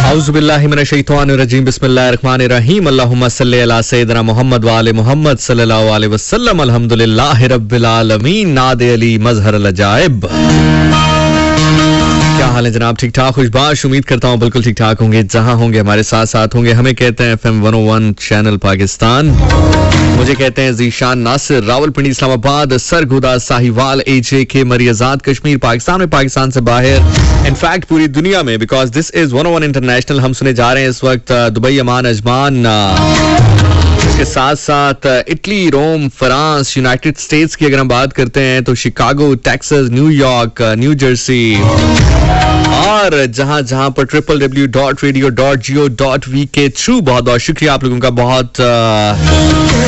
औज़ुबिल्लाहिमिनश्शैतानिर्रजीम बिस्मिल्लाहिर्रहमानिर्रहीम अल्लाहुम्मा सल्लि अला सय्यिदिना मुहम्मद व आले मुहम्मद सल्लल्लाहु अलैहि वसल्लम अल्हम्दुलिल्लाहि रब्बिल आलमीन नादे अली मज़हर अल अजाइब। क्या हाल है जनाब? ठीक ठाक, खुशबाश। उम्मीद करता हूँ बिल्कुल ठीक ठाक होंगे। जहां होंगे हमारे साथ साथ होंगे। हमें कहते हैं FM 101 चैनल पाकिस्तान, मुझे कहते हैं ज़ीशान नासिर, रावलपिंडी इस्लामाबाद, सरगोदा साहिवाल, AJK मरियजाद, कश्मीर पाकिस्तान में, पाकिस्तान से बाहर, इनफैक्ट पूरी दुनिया में, बिकॉज दिस इज 101 इंटरनेशनल। हम सुने जा रहे हैं इस वक्त दुबई, अमान, अजमान, इसके साथ साथ इटली, रोम, फ्रांस, यूनाइटेड स्टेट्स की अगर हम बात करते हैं तो Chicago, Texas, New York, new Jersey और जहां जहां पर www.radio.go.v के थ्रू बहुत बहुत शुक्रिया आप लोगों का, बहुत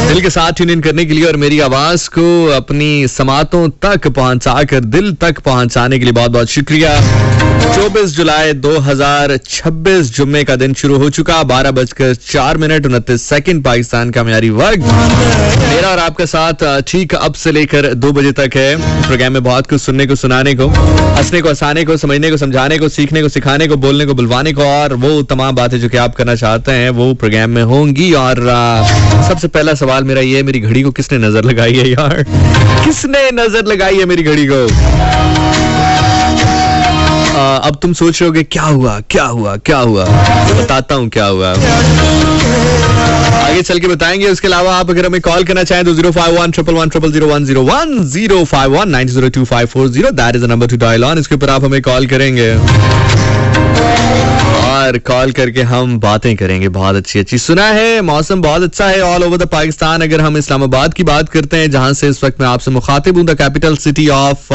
दिल के साथ ट्यून इन करने के लिए और मेरी आवाज को अपनी समातों तक पहुंचाकर दिल तक पहुंचाने के लिए बहुत बहुत शुक्रिया। 24 जुलाई 2026 जुम्मे का दिन शुरू हो चुका, 12:04 पाकिस्तान का म्यारी वक्त। मेरा और आपका साथ ठीक अब से लेकर 2 बजे तक है। प्रोग्राम में बहुत कुछ सुनने को, सुनाने को, हंसने को, हंसाने को, समझने को, समझाने को, सीखने को, सिखाने को, बोलने को, बुलवाने को और वो तमाम बातें जो कि आप करना चाहते हैं वो प्रोग्राम में होंगी। और सबसे पहला सवाल मेरा ये है, मेरी घड़ी को किसने नजर लगाई है यार? किसने नजर लगाई है मेरी घड़ी को? अब तुम सोच रहे होगे क्या हुआ क्या हुआ क्या हुआ, बताता हूँ क्या हुआ, आगे चल के बताएंगे। उसके अलावा आप अगर हमें कॉल करना चाहें तो 051-111-001001 051-902540 that is the number two dial on. इसके ऊपर आप हमें कॉल करेंगे और कॉल करके हम बातें करेंगे। बहुत अच्छी अच्छी सुना है, मौसम बहुत अच्छा है ऑल ओवर द पाकिस्तान। अगर हम इस्लामाबाद की बात करते हैं जहां से इस वक्त मैं आपसे मुखातिब हूं, द कैपिटल सिटी ऑफ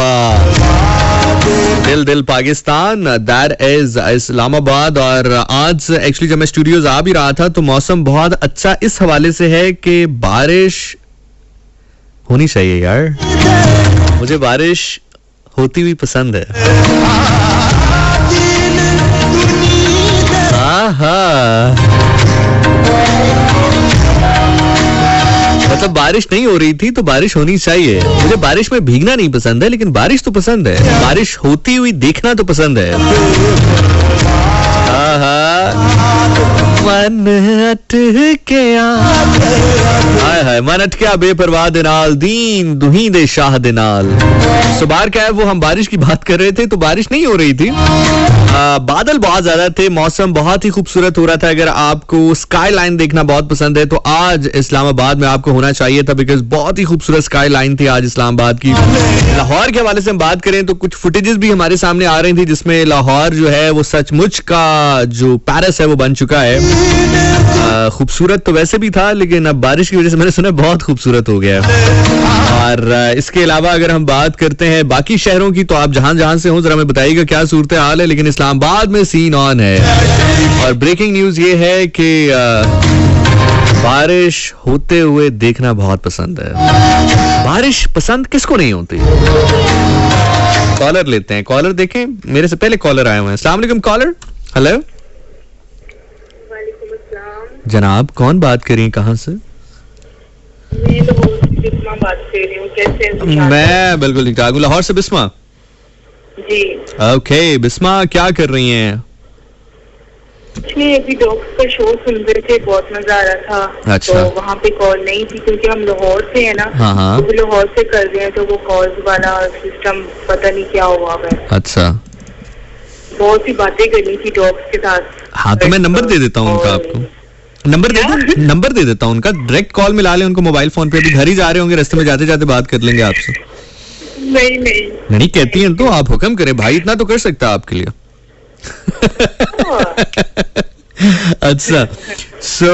दिल पाकिस्तान, दैट इज इस्लामाबाद। और आज एक्चुअली जब मैं स्टूडियोज आ भी रहा था तो मौसम बहुत अच्छा इस हवाले से है कि बारिश होनी चाहिए यार, मुझे बारिश होती हुई पसंद है। मतलब बारिश नहीं हो रही थी तो बारिश होनी चाहिए। मुझे बारिश में भीगना नहीं पसंद है लेकिन बारिश तो पसंद है, बारिश होती हुई देखना तो पसंद है। मन अटकिया, हाय हाय मन अटकिया बेपरवाह दे नाल, दीन दुही दे शाह दे नाल। सो बाहर क्या है, वो हम बारिश की बात कर रहे थे तो बारिश नहीं हो रही थी, बादल बहुत ज्यादा थे, मौसम बहुत ही खूबसूरत हो रहा था। अगर आपको स्काई लाइन देखना बहुत पसंद है तो आज इस्लामाबाद में आपको होना चाहिए था, बिकॉज बहुत ही खूबसूरत स्काई लाइन थी आज इस्लामाबाद की। लाहौर के हवाले से हम बात करें तो कुछ फुटेजेस भी हमारे सामने आ रही थी जिसमें लाहौर जो है वो सचमुच का जो पेरिस है वो बन चुका है। खूबसूरत तो वैसे भी था लेकिन अब बारिश की वजह से मैंने सुना बहुत खूबसूरत हो गया है। और इसके अलावा अगर हम बात करते हैं बाकी शहरों की तो आप जहां जहां से हो जरा हमें बताइएगा क्या सूरत हाल है, लेकिन इस्लामाबाद में सीन ऑन है। और ब्रेकिंग न्यूज ये है कि बारिश होते हुए देखना बहुत पसंद है। बारिश पसंद किसको नहीं होती। कॉलर लेते हैं, कॉलर देखें, मेरे से पहले कॉलर आए हुए हैं। अस्सलाम वालेकुम कॉलर। हेलो जनाब, कौन बात कर रही हैं, कहाँ से? बात कर रही हूँ, कैसे हैं? मैं बिल्कुल ठीक ठाक हूँ, लाहौर से बिस्मा जी। ओके बिस्मा, क्या कर रही हैं? अभी डॉग्स का शो सुन रहे थे, बहुत मजा आ रहा था। अच्छा। तो वहाँ पे कॉल नहीं थी क्योंकि हम लाहौर से है ना। हाँ। तो लाहौर से कर रहे हैं तो वो कॉल्स वाला सिस्टम पता नहीं क्या हुआ है। अच्छा, बहुत सी बातें करनी थी डॉग्स के साथ। हाँ तो मैं नंबर दे देता हूँ उनका, आपको नंबर दे देता हूँ उनका, डायरेक्ट कॉल मिला लें उनको मोबाइल फोन पे। अभी घर ही जा रहे होंगे, रास्ते में जाते जाते बात कर लेंगे आपसे। नहीं कहती हैं तो आप हुक्म करें भाई, इतना तो कर सकता है आपके लिए। अच्छा सो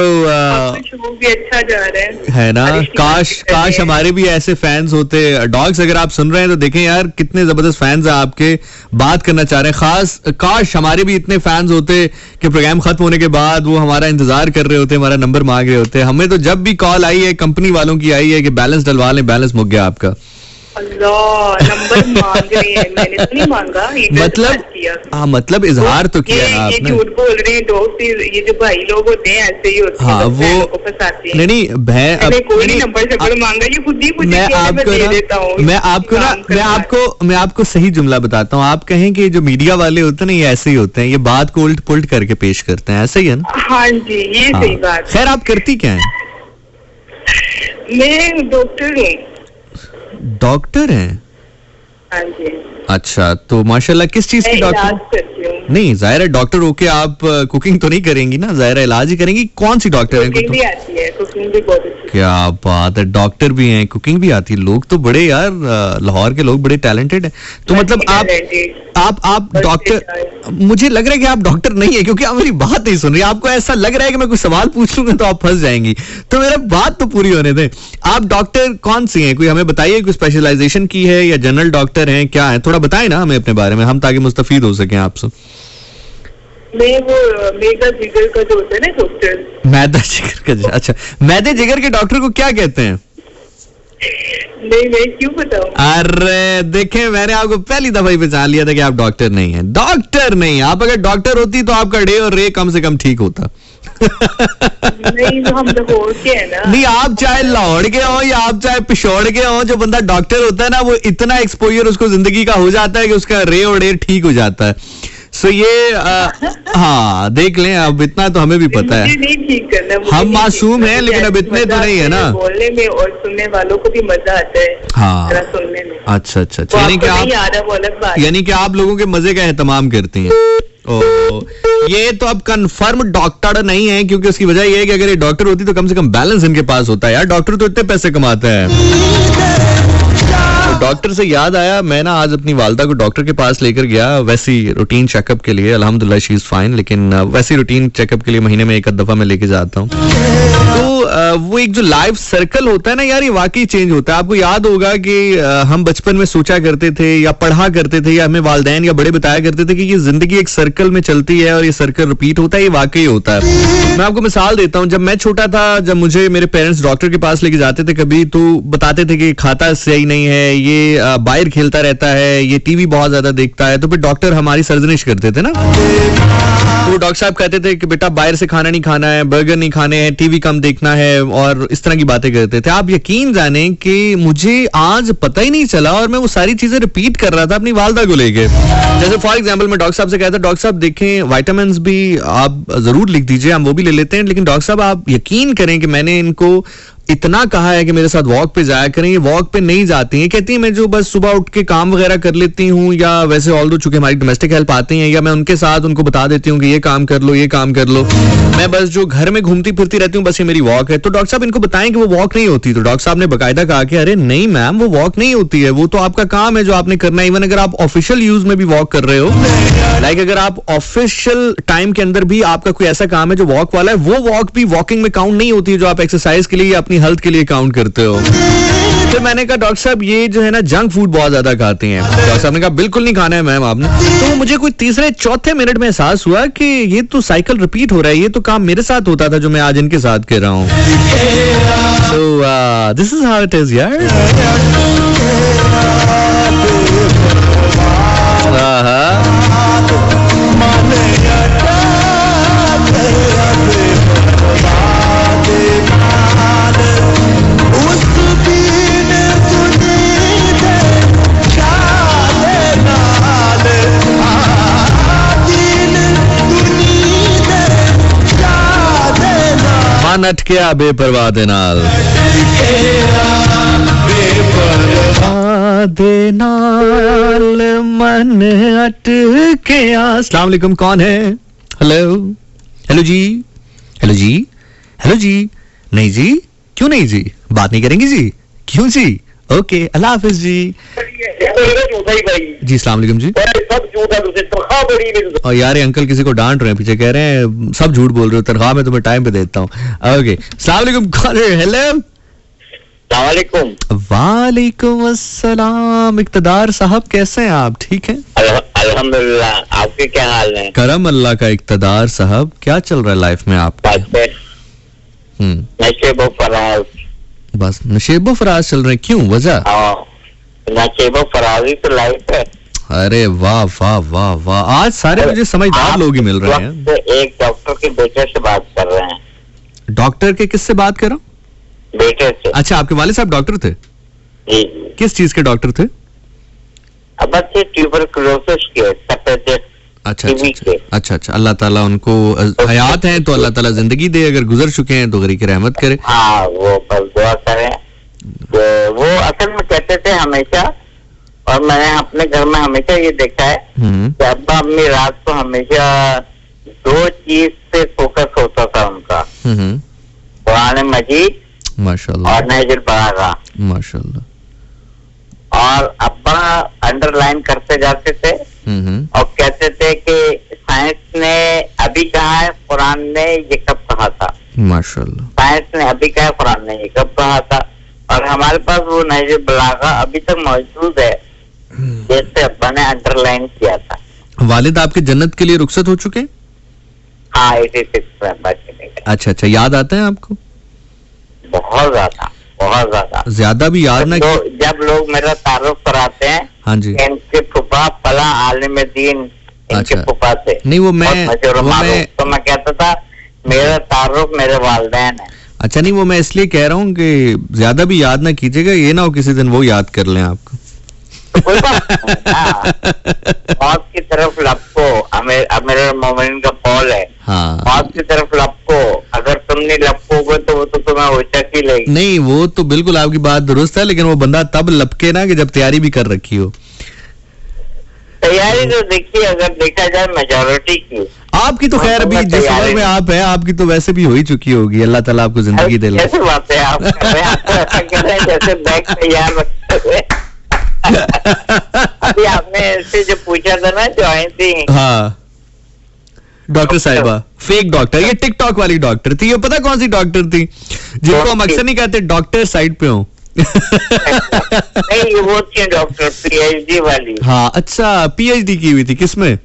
भी अच्छा जा रहा है ना। काश हमारे भी ऐसे फैंस होते। डॉग्स अगर आप सुन रहे हैं तो देखें यार कितने जबरदस्त फैंस हैं आपके, बात करना चाह रहे हैं। खास काश हमारे भी इतने फैंस होते कि प्रोग्राम खत्म होने के बाद वो हमारा इंतजार कर रहे होते, हमारा नंबर मांग रहे होते। हमें तो जब भी कॉल आई है कंपनी वालों की आई है कि बैलेंस डलवा लें, बैलेंस मुक गया आपका। अल्लाह, नंबर मांग रहे हैं, मैंने तो नहीं मांगा। मतलब इजहार तो किया ना आपने। झूठ बोल रहे हैं दोस्त, ये जो भाई लोग होते हैं ऐसे ही होते हैं। हाँ वो फंसाते हैं। नहीं कोई नहीं नंबर मांगा, ये खुद ही मैं आपको सही जुमला बताता हूँ। आप कहें कि जो मीडिया वाले होते हैं ना ये ऐसे ही होते हैं, ये बात को उल्ट पुल्ट करके पेश करते हैं, ऐसे ही है ना। हाँ जी, ये सही बात। खैर आप करती क्या है? मैं डॉक्टर हूँ। डॉक्टर हैं? हाँ जी। अच्छा, तो माशाल्लाह किस चीज की डॉक्टर? नहीं जाहिर है डॉक्टर होके आप कुकिंग तो नहीं करेंगी ना, जाहिर है इलाज ही करेंगी। कौन सी डॉक्टर है? कुकिंग भी आती है, कुकिंग भी बहुत अच्छी। क्या बात है, डॉक्टर भी हैं, कुकिंग भी आती है। लोग तो बड़े यार, लाहौर के लोग बड़े टैलेंटेड हैं। तो मतलब आप डॉक्टर, मुझे लग रहा है कि आप डॉक्टर नहीं है क्योंकि आप मेरी बात नहीं सुन रही। आपको ऐसा लग रहा है कि मैं कुछ सवाल पूछ लूंगा तो आप फंस जाएंगी, तो मेरा बात तो पूरी होने दें। आप डॉक्टर कौन सी हैं, कोई हमें बताइए, कोई स्पेशलाइजेशन की है या जनरल डॉक्टर हैं, क्या है? थोड़ा बताएं ना हमें अपने बारे में, हम ताकि मुस्तफीद हो सकें आपसे। मैं वो मैदा जिगर का जो होता है ना डॉक्टर। मैदा जिगर का? अच्छा, मैदे जिगर के डॉक्टर को क्या कहते हैं? नहीं मैं क्यों बताऊं? अरे देखें, मैंने आपको पहली दफा ही पहचान लिया था कि आप डॉक्टर नहीं हैं। डॉक्टर नहीं, आप अगर डॉक्टर होती तो आपका डे और रे कम से कम ठीक होता। नहीं तो हम लाहौर के हैं ना। नहीं, आप चाहे लाहौर के हो या आप चाहे पिशोर के हो, जो बंदा डॉक्टर होता है ना वो इतना एक्सपोजर उसको जिंदगी का हो जाता है कि उसका रे और डे ठीक हो जाता है। सो ये हाँ देख लें, अब इतना तो हमें भी पता है। नहीं ठीक करना, हम मासूम हैं लेकिन अब इतने तो नहीं है ना। बोलने में और सुनने वालों को भी मजा आता है। हाँ सुनने में। अच्छा, यानी कि आप लोगों के मजे का एहतमाम करती हैं। ये तो अब कंफर्म डॉक्टर नहीं है क्योंकि उसकी वजह ये है कि अगर ये डॉक्टर होती तो कम से कम बैलेंस इनके पास होता है यार। डॉक्टर तो इतने पैसे कमाते हैं। डॉक्टर से याद आया, मैं ना आज अपनी वालदा को डॉक्टर के पास लेकर गया, वैसी रूटीन चेकअप के लिए। अल्हम्दुलिल्लाह शी इज फाइन, लेकिन वैसी रूटीन चेकअप के लिए महीने में एक दफा मैं लेके जाता हूँ। तो वो एक जो लाइफ सर्कल होता है ना यार, ये वाकई चेंज होता है। आपको याद होगा कि हम बचपन में सोचा करते थे या पढ़ा करते थे या हमें वालिदैन या बड़े बताया करते थे कि ये जिंदगी एक सर्कल में चलती है और ये सर्कल रिपीट होता है। ये वाकई होता है। मैं आपको मिसाल देता हूँ, जब मैं छोटा था, जब मुझे मेरे पेरेंट्स डॉक्टर के पास लेके जाते थे कभी, तो बताते थे कि खाता सही नहीं है, ये बाहर खेलता रहता है, ये टीवी बहुत ज्यादा देखता है, तो फिर डॉक्टर हमारी सर्जनिश करते थे ना। तो डॉक्टर साहब कहते थे कि बेटा बाहर से खाना नहीं खाना है, बर्गर नहीं खाने हैं, टीवी कम देखना है और इस तरह की बातें करते थे। आप यकीन जाने कि मुझे आज पता ही नहीं चला और मैं वो सारी चीजें रिपीट कर रहा था अपनी वालदा को लेके। जैसे फॉर एग्जांपल मैं डॉक्टर साहब से कहता, डॉक्टर साहब देखें विटामिन्स भी आप जरूर लिख दीजिए, हम वो भी ले लेते हैं, लेकिन डॉक्टर साहब आप यकीन करें कि मैंने इनको इतना कहा है कि मेरे साथ वॉक पे जाया करें, ये वॉक पे नहीं जाती हैं। कहती है मैं जो बस सुबह उठ के काम वगैरह कर लेती हूँ, या वैसे ऑल्दो चूंकि हमारी डोमेस्टिक हेल्प आती हैं, या मैं उनके साथ उनको बता देती हूँ कि ये काम कर लो, ये काम कर लो, मैं बस जो घर में घूमती फिरती रहती हूँ बस ये मेरी वॉक है। तो डॉक्टर साहब इनको बताएं कि वो वॉक नहीं होती। तो डॉक्टर साहब ने बकायदा कहा कि अरे नहीं मैम, वो वॉक नहीं होती है, वो तो आपका काम है जो आपने करना है। इवन अगर आप ऑफिशियल यूज में भी वॉक कर रहे हो, लाइक अगर आप ऑफिशियल टाइम के अंदर भी आपका कोई ऐसा काम है जो वॉक वाला है, वो वॉक भी वॉकिंग में काउंट नहीं होती है जो आप एक्सरसाइज के लिए या अपनी हेल्थ के लिए काउंट करते हो। फिर मैंने कहा डॉक्टर साहब ये जो है ना जंक फूड बहुत ज्यादा खाते हैं। डॉक्टर साहब ने कहा बिल्कुल नहीं खाना है मैम आपने। तो मुझे कोई तीसरे चौथे मिनट में एहसास हुआ कि ये तो साइकिल रिपीट हो रहा है, ये तो काम मेरे साथ होता था जो मैं आज इनके साथ कर रहा हूँ। So this is how it is यार। मन अटकिया बेपरवाह दे नाल, मन अटकिया। अस्सलाम वालेकुम, कौन है? हेलो, हेलो जी, हेलो जी, हेलो जी। नहीं जी, क्यों नहीं जी, बात नहीं करेंगी जी, क्यों जी? ओके, अल्लाह हाफिज जी। जी अस्सलाम वालेकुम जी। सब झूठ है, तुझे तनख्वाह बड़ी नहीं। और यार ये अंकल किसी को डांट रहे हैं पीछे, कह रहे हैं सब झूठ बोल रहे हो, तनख्वाह मैं तुम्हें टाइम पे देता हूँ। ओके, अस्सलाम वालेकुम, कौन है? हेलो, वालेकुम अस्सलाम। इक़्तिदार साहब कैसे हैं आप, ठीक हैं? अल्हम्दुलिल्लाह, आपके क्या हाल है? करम अल्लाह का। इक़्तिदार साहब क्या चल रहा है लाइफ में आपका? नशेबो फराज, बस नशेबो फराज चल रहे हैं, क्यों, वजह? नशेबो फराजी तो लाइफ है। अरे वाह वाह वाह वाह, आज सारे मुझे समझदार लोग ही मिल रहे हैं। एक डॉक्टर के बेटे से बात कर रहे हैं। डॉक्टर के किससे बात कर रहा हूँ? बेटे से। अच्छा, आपके वाले साहब डॉक्टर थे? जी। किस चीज के डॉक्टर थे? अब से ट्यूबरकुलोसिस के, अच्छा अच्छा अच्छा, अल्लाह ताला उनको हयात है तो अल्लाह ताला जिंदगी दे, अगर गुजर चुके हैं तो गरी की रहमत करे। हाँ, वो बस दुआ करें। वो असल में कहते थे हमेशा, और मैंने अपने घर में हमेशा ये देखा है कि अब्बा अम्मी रात को हमेशा दो चीज पे फोकस होता था उनका, कुरान मजीद माशाल्लाह और नहजुल बलागा माशाल्लाह। और अब्बा अंडरलाइन करते जाते थे और कहते थे कि साइंस ने अभी कहा है, कुरान ने ये कब कहा था। माशाल्लाह, साइंस ने अभी कहा है, कुरान ने ये कब कहा था। और हमारे पास वो नहजुल बलागा अभी तक मौजूद है, जैसे अब्बा ने अंडरलाइन किया था। वालिद आपके जन्नत के लिए रुखसत हो चुके हैं? हाँ, 86 में अब्बा चले गए। अच्छा अच्छा, याद आते हैं आपको? बहुत ज्यादा, बहुत ज्यादा। ज्यादा भी याद ना तो जब लोग मेरा तारुफ कराते हैं, हाँ जी, इनके फुफा फला आलिम दीन, इनके अच्छा। फुफा से नहीं वो मैं तो मैं कहता था मेरा तारुफ मेरे वालिदैन है। अच्छा, नहीं वो मैं इसलिए कह रहा हूँ कि ज्यादा भी याद ना कीजिएगा, ये ना हो किसी दिन वो याद कर लें आपको। कोई बात नहीं, मौत की तरफ लपको, अमीरुल मोमिनीन का कौल है। हाँ, मौत की तरफ लपको, अगर तुम नहीं लपकोगे तो वो तो तुम्हें उचक ही लेगी। नहीं वो तो बिल्कुल आपकी बात दुरुस्त है, लेकिन वो बंदा तब लपके ना कि जब तैयारी भी कर रखी हो। तैयारी तो देखिए, अगर देखा जाए मेजोरिटी की, आपकी तो खैर अभी जिस उम्र में आप हैं, आपकी तो वैसे भी हो ही चुकी होगी। अल्लाह ताला आपको जिंदगी दे। कैसे बात है आप कर रहे हैं? आप तो ऐसा कह रहे हैं जैसे बैग तैयार रखते हुए। अभी आपने इससे जो पूछा था ना, जो आई थी, हाँ डॉक्टर साहिबा, फेक डॉक्टर, ये टिकटॉक वाली डॉक्टर थी। ये पता कौन सी डॉक्टर थी जिनको हम अक्सर नहीं कहते डॉक्टर साइड पे हो। नहीं, वो थी डॉक्टर पीएचडी वाली। हाँ अच्छा, पीएचडी की हुई थी, किसमें?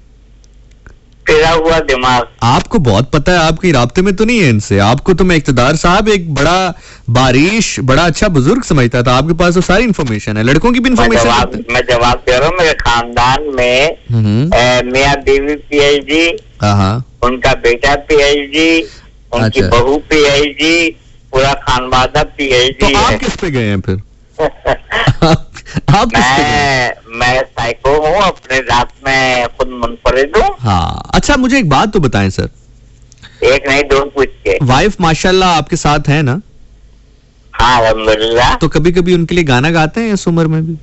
फिरा हुआ दिमाग। आपको बहुत पता है, आपकी राब्ते में तो नहीं है इनसे। आपको तो मैं इक़्तिदार साहब एक बड़ा बारिश, बड़ा अच्छा बुजुर्ग समझता था। आपके पास तो सारी इन्फॉर्मेशन है, लड़कों की भी इन्फॉर्मेशन। मैं जवाब दे रहा हूँ, मेरे खानदान में मियाँ देवी पीएचडी, उनका बेटा पीएचडी, उनकी अच्छा। बहू पीएचडी, पूरा खानवादा पीएचडी तो है। आप किस पे गए हैं फिर? आप किस पे गए? मैं साइको हूँ, अपने रात में खुद मुनफरिद हूँ। हाँ, अच्छा मुझे एक बात तो बताएं सर, एक नहीं दो पूछ के। वाइफ माशाल्लाह आपके साथ है ना? हाँ अल्हम्दुलिल्लाह। तो कभी कभी उनके लिए गाना गाते हैं इस उम्र में भी?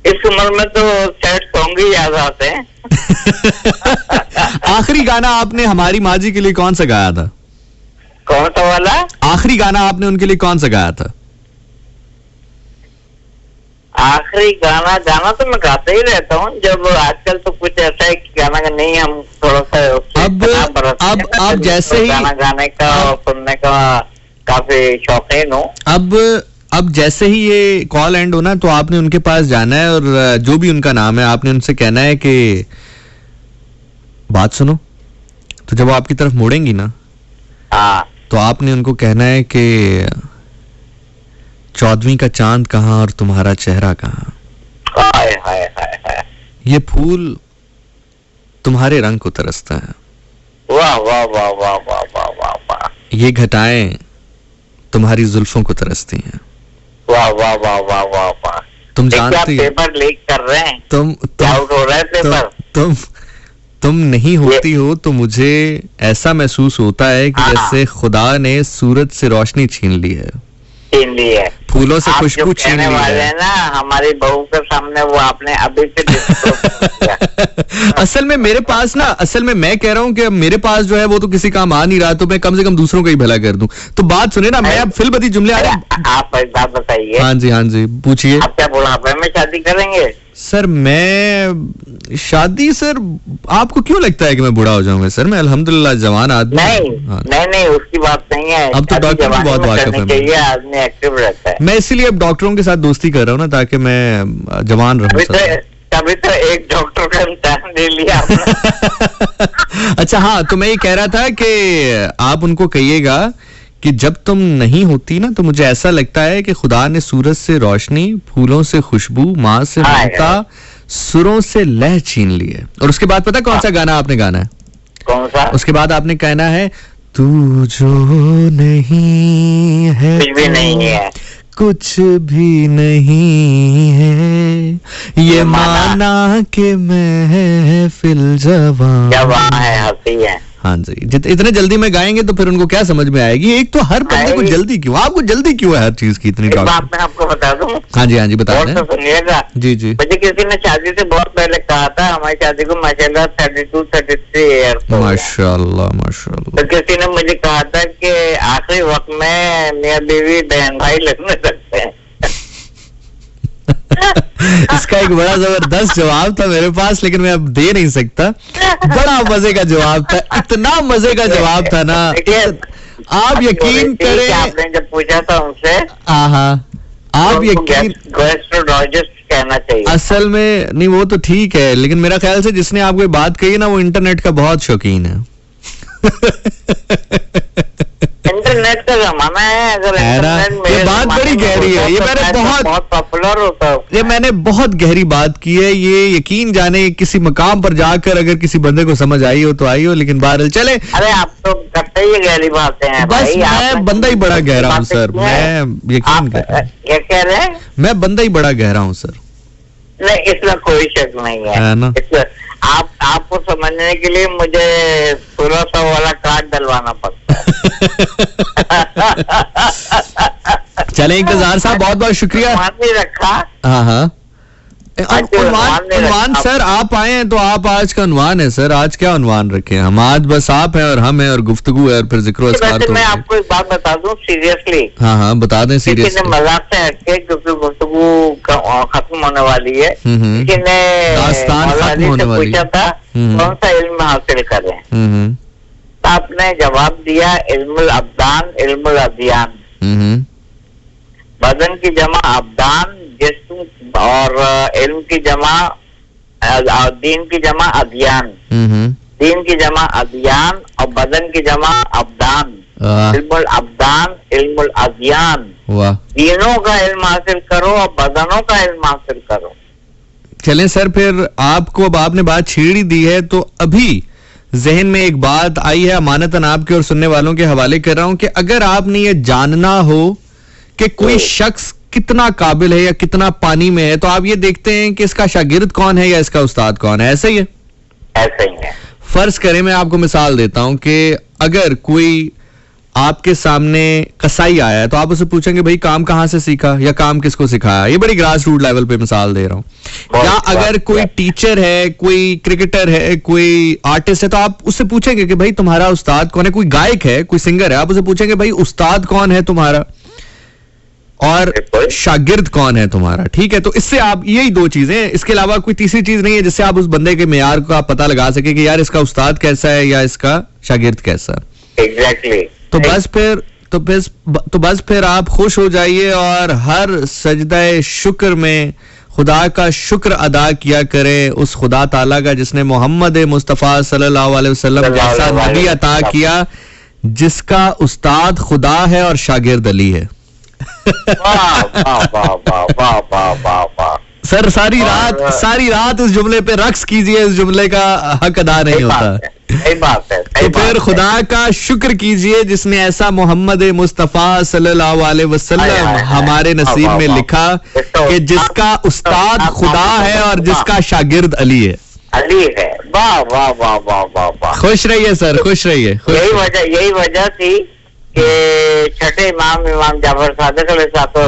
इस उम्र में तो सैड सॉन्ग ही याद आते हैं। आखिरी गाना आपने हमारी माँ जी के लिए कौन सा गाया था? कौन सा वाला? आखिरी गाना आपने उनके लिए कौन सा गाया था? आखिरी गाना तो मैं गाता ही रहता हूँ। जब आजकल तो कुछ ऐसा है कि गाना का नहीं, हम थोड़ा सा अब जैसे ही गाना गाने का और सुनने का काफी शौकीन हूँ। अब जैसे ही ये कॉल एंड होना तो आपने उनके पास जाना है और जो भी उनका नाम है आपने उनसे कहना है कि बात सुनो। तो जब वो आपकी तरफ मुड़ेंगी ना, हाँ, तो आपने उनको कहना है कि 14वीं का चांद कहाँ और तुम्हारा चेहरा कहाँ, हाय हाय हाय हाय, ये फूल तुम्हारे रंग को तरसता है, वाह वाह वाह वाह वाह वाह वाह वाह, ये घटाएं तुम्हारी जुल्फों को तरसती हैं, वाह वाह वाह वाह वाह वाह। तुम देखिए, आप जानती हो पेपर लीक कर रहे हैं। तुम आउट हो रहा है पेपर। तुम नहीं होती हो तो मुझे ऐसा महसूस होता है कि हाँ। जैसे खुदा ने सूरज से रोशनी छीन ली है, छीन ली है, फूलों से आप खुशबू जो छीन कहने ली वाले है। हैं ना हमारी बहू के सामने, वो आपने अभी से disclose किया। असल में मैं कह रहा हूँ कि अब मेरे पास जो है वो तो किसी काम आ नहीं रहा, तो मैं कम से कम दूसरों का ही भला कर दूं। तो बात सुने ना, मैं अब फिलबदी जुमले आ रहे हैं। आप एक बात बताइए, हाँ जी पूछिए। आप क्या बुढ़ापे में शादी करेंगे? सर मैं शादी, सर आपको क्यों लगता है कि मैं बूढ़ा हो जाऊंगा? सर मैं अल्हम्दुलिल्लाह जवान आदमी नहीं हूं। हाँ। नहीं, उसकी बात नहीं है। अब तो शादी डॉक्टर भी जवानी बहुत में वाकिफ करनी है। चाहिए, आदमी एक्टिव रहता है। मैं इसीलिए अब डॉक्टरों के साथ दोस्ती कर रहा हूँ ना, ताकि मैं जवान रहूं सर। तभी तो एक डॉक्टर का इम्तिहान दे लिया आपने। अच्छा हाँ, तो मैं ये कह रहा था कि आप उनको कहिएगा कि जब तुम नहीं होती ना तो मुझे ऐसा लगता है कि खुदा ने सूरज से रोशनी, फूलों से खुशबू, माँ से हाँ, ममता, सुरों से लह छीन ली है। और उसके बाद पता कौन सा गाना आपने गाना है? कौन सा? उसके बाद आपने कहना है तू जो नहीं है कुछ भी नहीं है, कुछ भी नहीं है, ये माना कि महफिल जवां। जब वहाँ है हंसी है। हाँ जी, इतने जल्दी में गाएंगे तो फिर उनको क्या समझ में आएगी? एक तो हर बंदे को जल्दी क्यों, आपको जल्दी क्यों है हर चीज की इतनी? एक बात मैं आपको बता दूं। हाँ जी बता और दें। तो सुनिएगा जी मुझे किसी ने शादी से बहुत पहले कहा था, हमारी शादी को माशाल्लाह 32-33 ईयर्स हो गए। माशाल्लाह। तो किसी ने मुझे कहा था कि आखिरी वक्त में मियां बीवी बहन भाई लगने लगते हैं। इसका एक बड़ा जबरदस्त जवाब था मेरे पास, लेकिन मैं अब दे नहीं सकता। बड़ा मजे का जवाब था, इतना मजे का जवाब था ना। आप यकीन करें, आपने जब पूछा था उनसे, हाँ आप यकीन, गैस्ट्रोलॉजिस्ट कहना चाहिए। असल में नहीं, वो तो ठीक है, लेकिन मेरा ख्याल से जिसने आपको ये बात कही ना वो इंटरनेट का बहुत शौकीन है। इंटरनेट का जमाना है, अगर है ना? ये बात बड़ी गहरी है, ये मैंने बहुत पॉपुलर होता है। ये मैंने बहुत गहरी बात की है, ये यकीन जाने किसी मकाम पर जाकर अगर किसी बंदे को समझ आई हो तो आई हो, लेकिन बहरहाल चले। अरे आप तो करते ही गहरी बातें हैं बस भाई, मैं बंदा ही बड़ा गहरा हूँ सर, मैं यकीन कर, क्या कह रहे हैं? मैं बंदा ही बड़ा गहरा हूँ सर। नहीं, इसमें कोई शक नहीं है ना? इसमें आपको समझने के लिए मुझे 1600 वाला कार्ड डलवाना पड़ता है। चले इंतजार साहब, बहुत बहुत शुक्रिया। नहीं रखा। हाँ उन्वान सर आप आए हैं तो आप आज का उन्वान है सर, आज क्या उन्वान रखे? हम आज बस आप हैं और हम हैं और गुफ्तगू है और फिर जिक्र अस्कार। तो मैं आपको एक बात बता दूं सीरियसली। हाँ बता दें सीरियसली। मजाक से हटके, क्योंकि गुफ्तगू खत्म होने वाली है। किसी ने दास्तान खत्म होने वाली पूछा था कौन सा इल्म हासिल करें, तो आपने जवाब दिया इल्मुल अब्दान, इल्मुल अदियान। बदन की जमा अब्दान, जिस्म, और इल्म की जमा, दीन की जमा अदियान, दीन की जमा अदियान और बदन की जमा अब्दान। इल्मुल अब्दान, इल्मुल अदियान। दीनों का इल्म हासिल करो और बदनों का इल्म हासिल करो। चलें सर, फिर आपको, अब आपने बात छेड़ ही दी है तो अभी जहन में एक बात आई है, अमानतन आपके और सुनने वालों के हवाले कर रहा हूं कि अगर आपने ये जानना हो कि कोई शख्स कितना काबिल है या कितना पानी में है, तो आप ये देखते हैं कि इसका शागिर्द कौन है या इसका उस्ताद कौन है। ऐसा ही है? ऐसा ही है। फर्ज करें, मैं आपको मिसाल देता हूं कि अगर कोई आपके सामने कसाई आया है तो आप उसे पूछेंगे भाई काम कहां से सीखा या काम किसको सिखाया। ये बड़ी ग्रास रूट लेवल पे मिसाल दे रहा हूं। या अगर कोई टीचर है, कोई क्रिकेटर है, कोई आर्टिस्ट है, तो आप उससे पूछेंगे कि भाई तुम्हारा उस्ताद कौन है। कोई गायक है, कोई सिंगर है, आप उसे पूछेंगे भाई उस्ताद कौन है तुम्हारा और शागिर्द कौन है तुम्हारा। ठीक है, तो इससे आप, यही दो चीजें, इसके अलावा कोई तीसरी चीज नहीं है जिससे आप उस बंदे के मेयार का पता लगा सके कि यार इसका उस्ताद कैसा है या इसका शागिर्द कैसा। एग्जैक्टली। तो बस फिर आप खुश हो जाइए और हर सजदाए शुक्र में खुदा का शुक्र अदा किया करें उस खुदा ताला का जिसने मोहम्मद मुस्तफा सल्लल्लाहु अलैहि वसल्लम जैसा नबी अता किया जिसका उस्ताद खुदा है और शागिर्द अली है। सर सारी रात इस जुमले पे रक्स कीजिए, इस जुमले का हक अदा नहीं होता। सही बात है। तो फिर खुदा का शुक्र कीजिए जिसने ऐसा मोहम्मद मुस्तफा सल्लल्लाहु अलैहि वसल्लम हमारे नसीब में लिखा कि जिसका उस्ताद खुदा है और जिसका शागिर्द अली है। अली है। वाह वाह वाह वाह वाह वाह। खुश रहिए सर, खुश रहिए। यही वजह थी कि छठे इमाम जाफर सादिक अलैहिस्सलाम के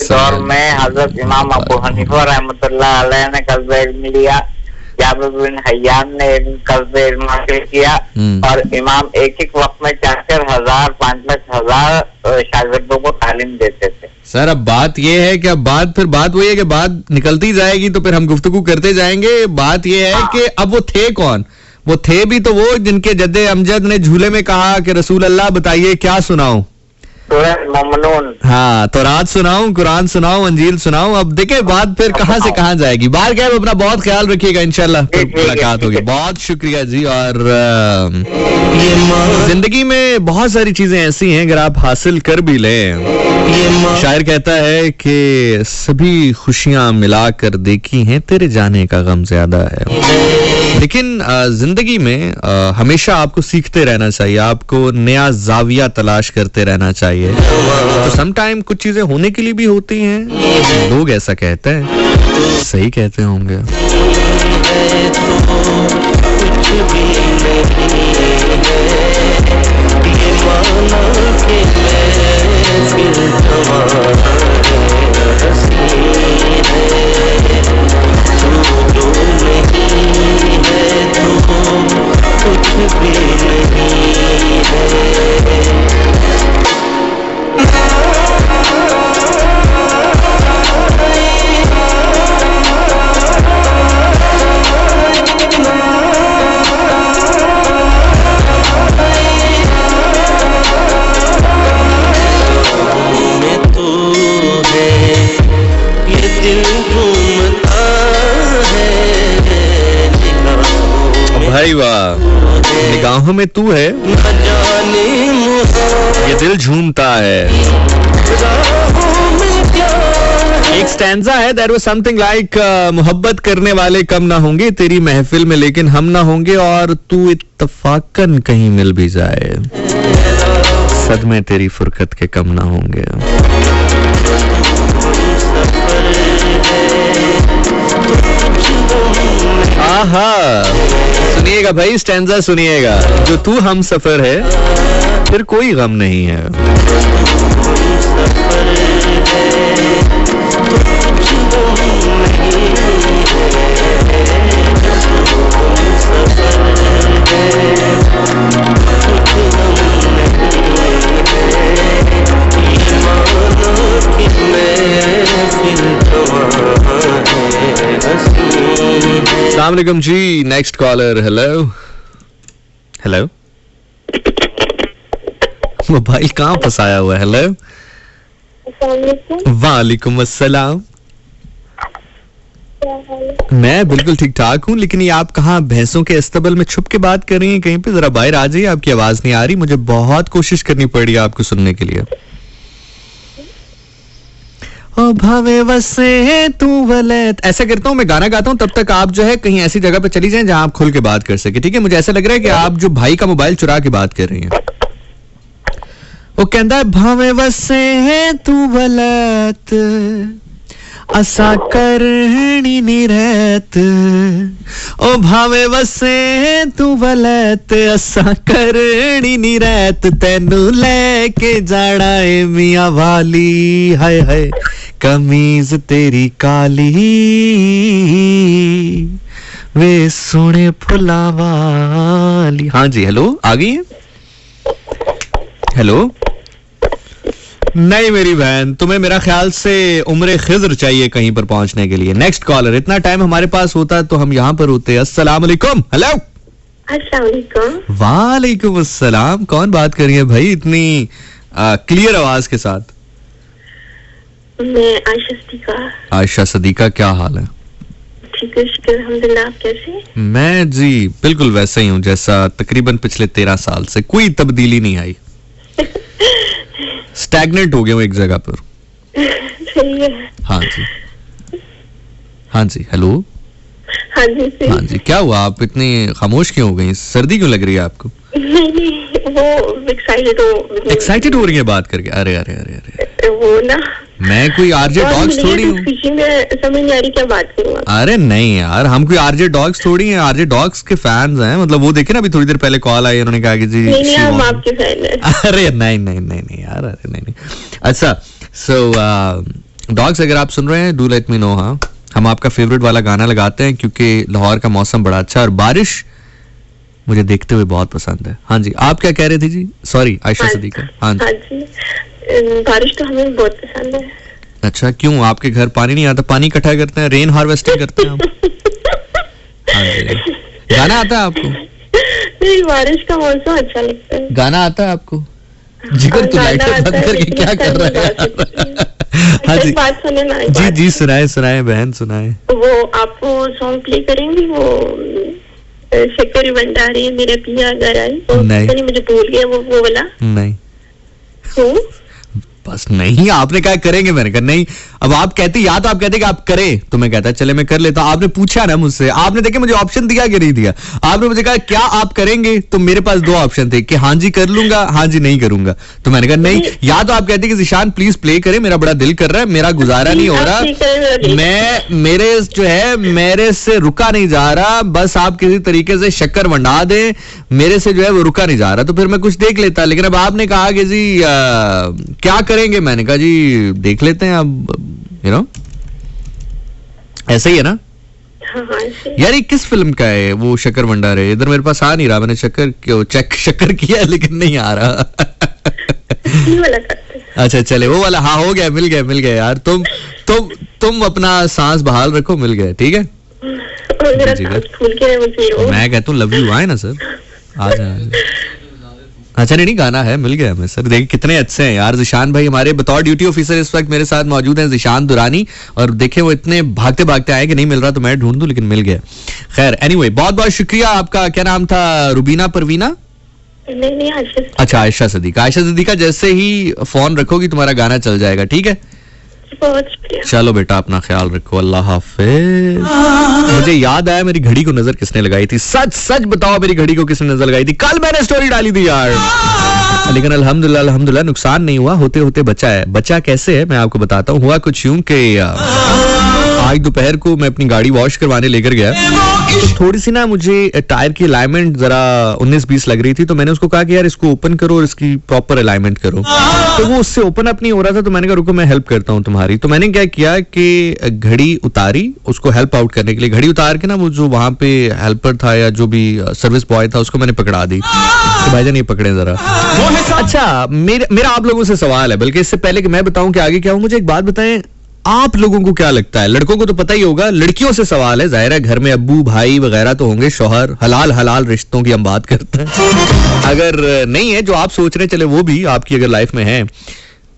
दौर में हजरत इमाम अबू हनीफा रहमतुल्लाह अलैह ने कस्बे इल्म लिया, जाबिर बिन हय्यान ने कस्बे इल्म हासिल किया और इमाम एक वक्त में 4,000 5 हजार शागिर्दों को तालीम देते थे। सर अब बात यह है कि अब बात वही है कि बात निकलती जाएगी तो फिर हम गुफ्तगू करते जाएंगे। बात यह है कि अब वो थे कौन? वो थे भी तो वो जिनके जद्दे अमजद ने झूले में कहा कि रसूल अल्लाह बताइए क्या सुनाऊं। हाँ, तो रात सुनाऊं, कुरान सुनाऊं, अंजील सुनाऊं। अब देखे बात फिर कहां से कहां जाएगी। बाहर क्या, अपना बहुत ख्याल रखिएगा, इंशाल्लाह फिर मुलाकात होगी। बहुत शुक्रिया जी। और जिंदगी में बहुत सारी चीजें ऐसी हैं अगर आप हासिल कर भी लें, शायर कहता है कि सभी खुशियां मिलाकर देखी हैं, तेरे जाने का गम ज्यादा है। लेकिन जिंदगी में हमेशा आपको सीखते रहना चाहिए, आपको नया जाविया तलाश करते रहना चाहिए। तो सम टाइम कुछ चीजें होने के लिए भी होती हैं, लोग ऐसा कहते हैं, सही कहते होंगे। भाई वाह, निगाहों में तू है, ये दिल झूमता है। एक स्टैंजा है, दैट वाज समथिंग लाइक मोहब्बत करने वाले कम ना होंगे तेरी महफिल में लेकिन हम ना होंगे, और तू इत्तफाकन कहीं मिल भी जाए सदमे तेरी फुरकत के कम ना होंगे। आहा, सुनिएगा भाई, स्टैंजा सुनिएगा। जो तू हम सफर है फिर कोई गम नहीं है। अस्सलाम वालेकुम ji. Next caller. Hello hello, mobile कहाँ फंसाया हुआ है? हेलो, वालेकुम अस्सलाम। मैं बिल्कुल ठीक ठाक हूँ, लेकिन ये आप कहाँ भैंसों के अस्तबल में छुप के बात कर रही हैं? कहीं पे जरा बाहर आ जाइए, आपकी आवाज नहीं आ रही। मुझे बहुत कोशिश करनी पड़ रही है आपको सुनने के लिए। ओ भावे वसे तू वलैत। ऐसा करता हूँ मैं, गाना गाता हूँ, तब तक आप जो है कहीं ऐसी जगह पे चली जाएं जहां आप खुल के बात कर सके, ठीक है? मुझे ऐसा लग रहा है कि आप जो भाई का मोबाइल चुरा के बात कर रही हैं। वो कहता है भावे वसे तू वलैत असा करनी नी रहत, ओ भावे वसे तू वलैत असा करनी नी रहत, तैनू लेके जाना है मियां वाली, हाय हाय कमीज तेरी काली वे सोने फुला वाली। हाँ जी, हेलो, आ गई है? हेलो, नहीं मेरी बहन, तुम्हें मेरा ख्याल से उम्र खिज़्र चाहिए कहीं पर पहुंचने के लिए। नेक्स्ट कॉलर, इतना टाइम हमारे पास होता तो हम यहाँ पर होते। अस्सलाम वालेकुम। हेलो। अस्सलाम वालेकुम। वालेकुम अस्सलाम। कौन बात कर रही है भाई इतनी क्लियर आवाज के साथ? मैं आयशा सदीका। आयशा सदीका, क्या हाल है? ठीक है, शुक्र अल्हम्दुलिल्लाह। आप कैसे? मैं जी बिल्कुल वैसा ही हूँ जैसा तकरीबन पिछले 13 साल से, कोई तब्दीली नहीं आई। स्टैग्नेंट हो गया हूँ एक जगह पर। सही है। हाँ जी, हाँ जी, हेलो। हाँ जी सही। हाँ जी, क्या हुआ, आप इतनी खामोश क्यों हो गई? सर्दी क्यों लग रही है आपको? नहीं, वो एक्साइटेड हो रही है बात करके। अरे अरे अरे अरे, वो ना, मैं कोई आरजे डॉग्स थोड़ी हूँ। खुशी में समझ नहीं आ रही क्या बात करूँ। अरे नहीं यार, हम कोई आरजे डॉग्स थोड़ी हैं, आरजे डॉग्स के फैंस हैं। मतलब वो देखे ना, अभी थोड़ी देर पहले कॉल आई, उन्होंने कहा कि जी नहीं, हम आपके फैन हैं। अरे नहीं नहीं नहीं नहीं यार, अरे नहीं नहीं। अच्छा, सो डॉग्स अगर आप सुन रहे हैं, डू लेट मी नो। हाँ, हम आपका फेवरेट वाला गाना लगाते हैं क्योंकि लाहौर का मौसम बड़ा अच्छा है और बारिश मुझे देखते हुए बहुत पसंद है। हाँ जी, आप क्या कह रहे थे जी? सॉरी आयशा सदीका। हाँ जी, बारिश तो हमें बहुत पसंद है। अच्छा, क्यों, आपके घर पानी नहीं आता? पानी इकट्ठा करते हैं, रेन हार्वेस्टिंग करते हैं आप? हाँ जी, गाना आता है आपको? नहीं, बारिश का मौसम अच्छा लगता है। गाना आता है आपको? जिगर तो लाइटर बंद करके क्या कर रहा है? हाँ जी, बात सुने ना। जी जी, सुनाए सुनाए बहन, सुनाए। वो आपको सॉन्ग प्ले करेंगी, वो शक्कर भंडारी मेरे पिया घर आई। नहीं, मुझे भूल गया वो वाला। नहीं, हूँ बस नहीं, आपने कहा करेंगे, मैंने कहा नहीं। अब आप कहते, या तो आप कहते कि आप करें तो मैं कहता चले मैं कर लेता। आपने पूछा ना मुझसे, आपने देखे मुझे ऑप्शन दिया कि नहीं दिया? आपने मुझे कहा क्या आप करेंगे, तो मेरे पास दो ऑप्शन थे कि हाँ जी कर लूंगा, हाँ जी नहीं करूंगा। तो मैंने कहा नहीं, या तो आप कहते कि ज़ीशान प्लीज प्ले करें, मेरा बड़ा दिल कर रहा है, मेरा गुजारा नहीं हो रहा, मेरे से रुका नहीं जा रहा, बस आप किसी तरीके से शक्कर मंडा दें, मेरे से जो है वो रुका नहीं जा रहा, तो फिर मैं कुछ देख लेता। लेकिन अब आपने कहा कि जी क्या करेंगे, मैंने कहा जी देख लेते हैं अब, यू नो, ऐसा ही है ना? यार ये किस फिल्म का है वो शक्कर भंडार है? इधर मेरे पास आ नहीं रहा, मैंने शक्कर किया है लेकिन नहीं आ रहा। अच्छा चले वो वाला, हाँ हो गया, मिल गया यार। तुम अपना सांस बहाल रखो, मिल गए, ठीक है? मैं कहता हूँ लव यू, आए ना सर, आ जाए। अच्छा नहीं, गाना है, मिल गया हमें सर। देखिए कितने अच्छे हैं यार ज़ीशान भाई, हमारे बतौर ड्यूटी ऑफिसर इस वक्त मेरे साथ मौजूद हैं ज़ीशान दुरानी, और देखे वो इतने भागते भागते आए कि नहीं मिल रहा तो मैं ढूंढ दूं, लेकिन मिल गया। खैर एनीवे, बहुत बहुत शुक्रिया। आपका क्या नाम था? रुबीना, परवीना? नहीं, अच्छा आयशा सदीका। आयशा सदीका, जैसे ही फोन रखोगी तुम्हारा गाना चल जाएगा, ठीक है? बहुत शुक्रिया। चलो बेटा, अपना ख्याल रखो, अल्लाह हाफिज। मुझे याद आया मेरी घड़ी को नजर किसने लगाई थी। सच बताओ, मेरी घड़ी को किसने नजर लगाई थी? कल मैंने स्टोरी डाली थी यार, लेकिन अल्हम्दुलिल्लाह नुकसान नहीं हुआ, होते होते बचा है। बचा कैसे है मैं आपको बताता हूँ। हुआ कुछ यूं कि आज दोपहर को मैं अपनी गाड़ी वॉश करवाने लेकर गया, तो थोड़ी सी ना मुझे टायर की अलाइनमेंट जरा 19-20 लग रही थी, तो मैंने उसको कहा कि यार इसको ओपन करो और इसकी प्रॉपर अलाइनमेंट करो। तो वो उससे ओपन अप नहीं हो रहा था, तो मैंने कहा रुको मैं हेल्प करता हूँ तुम्हारी। तो मैंने क्या किया कि घड़ी उतारी, उसको हेल्प आउट करने के लिए घड़ी उतार के ना, वो जो वहां पे हेल्पर था या जो भी सर्विस बॉय था उसको मैंने पकड़ा दी कि भाईजान ये पकड़े जरा। अच्छा मेरा आप लोगों से सवाल है, बल्कि इससे पहले कि मैं बताऊं कि आगे क्या हो, मुझे एक बात बताएं, आप लोगों को क्या लगता है? लड़कों को तो पता ही होगा, लड़कियों से सवाल है, जाहिर है घर में अब्बू भाई वगैरह तो होंगे, शौहर, हलाल रिश्तों की हम बात करते हैं। अगर नहीं है जो आप सोच रहे हैं, चले वो भी आपकी अगर लाइफ में है,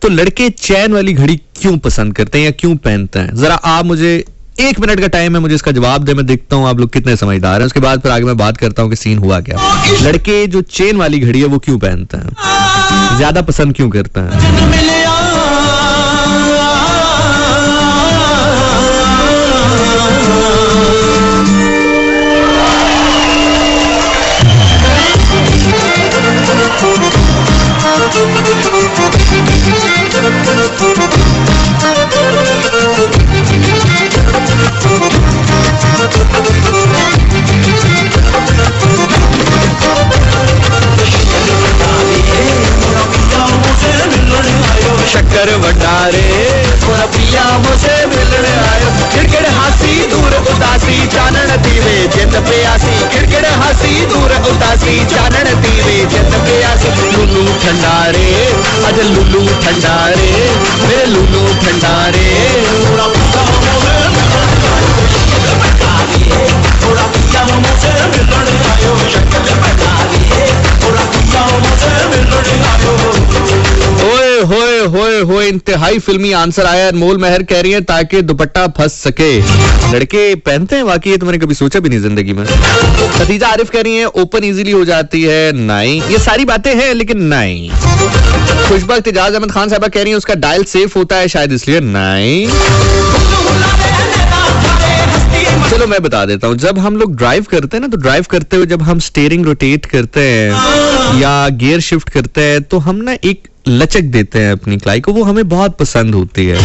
तो लड़के चैन वाली घड़ी क्यों पसंद करते हैं या क्यों पहनते हैं? जरा आप मुझे 1 मिनट का टाइम है, मुझे इसका जवाब दे, मैं देखता हूँ आप लोग कितने समझदार हैं। उसके बाद फिर आगे मैं बात करता हूँ कि सीन हुआ क्या। लड़के जो चेन वाली घड़ी है वो क्यों पहनते हैं, ज्यादा पसंद क्यों करते हैं? भंडारे थोड़ा पिया मुझसे मिलने आयो किड़किड़ हासी दूर उदासी चानन दीवे जित प्यासी किड़किड़ हासी दूर उदासी चानन दीवे जित प्यासी लुलू ठंडारे अज लुलू ठंडारे मेरे लुलू ठंडारे थोड़ा पिया मुझसे मिलने आयो शक्ल भंडारी थोड़ा पिया मुझसे मिलने आयो। होए होए होए होए इंतहाई फिल्मी आंसर आया। अनमोल मेहर कह रही है ताकि दुपट्टा फंस सके। लड़के पहनते हैं वाकई, ये तो मैंने कभी सोचा भी नहीं जिंदगी में। खतीजा आरिफ कह रही है ओपन इजीली हो जाती है। नहीं, ये सारी बातें हैं लेकिन नहीं। खुशबख्त इजाज अहमद खान साहबा कह रही है उसका डायल सेफ होता है शायद इसलिए। नहीं, चलो मैं बता देता हूँ। जब हम लोग ड्राइव करते हैं ना, तो ड्राइव करते हुए जब हम स्टीयरिंग रोटेट करते हैं या गियर शिफ्ट करते हैं तो हम ना एक लचक देते हैं अपनी कलाई को, वो हमें बहुत पसंद होती है।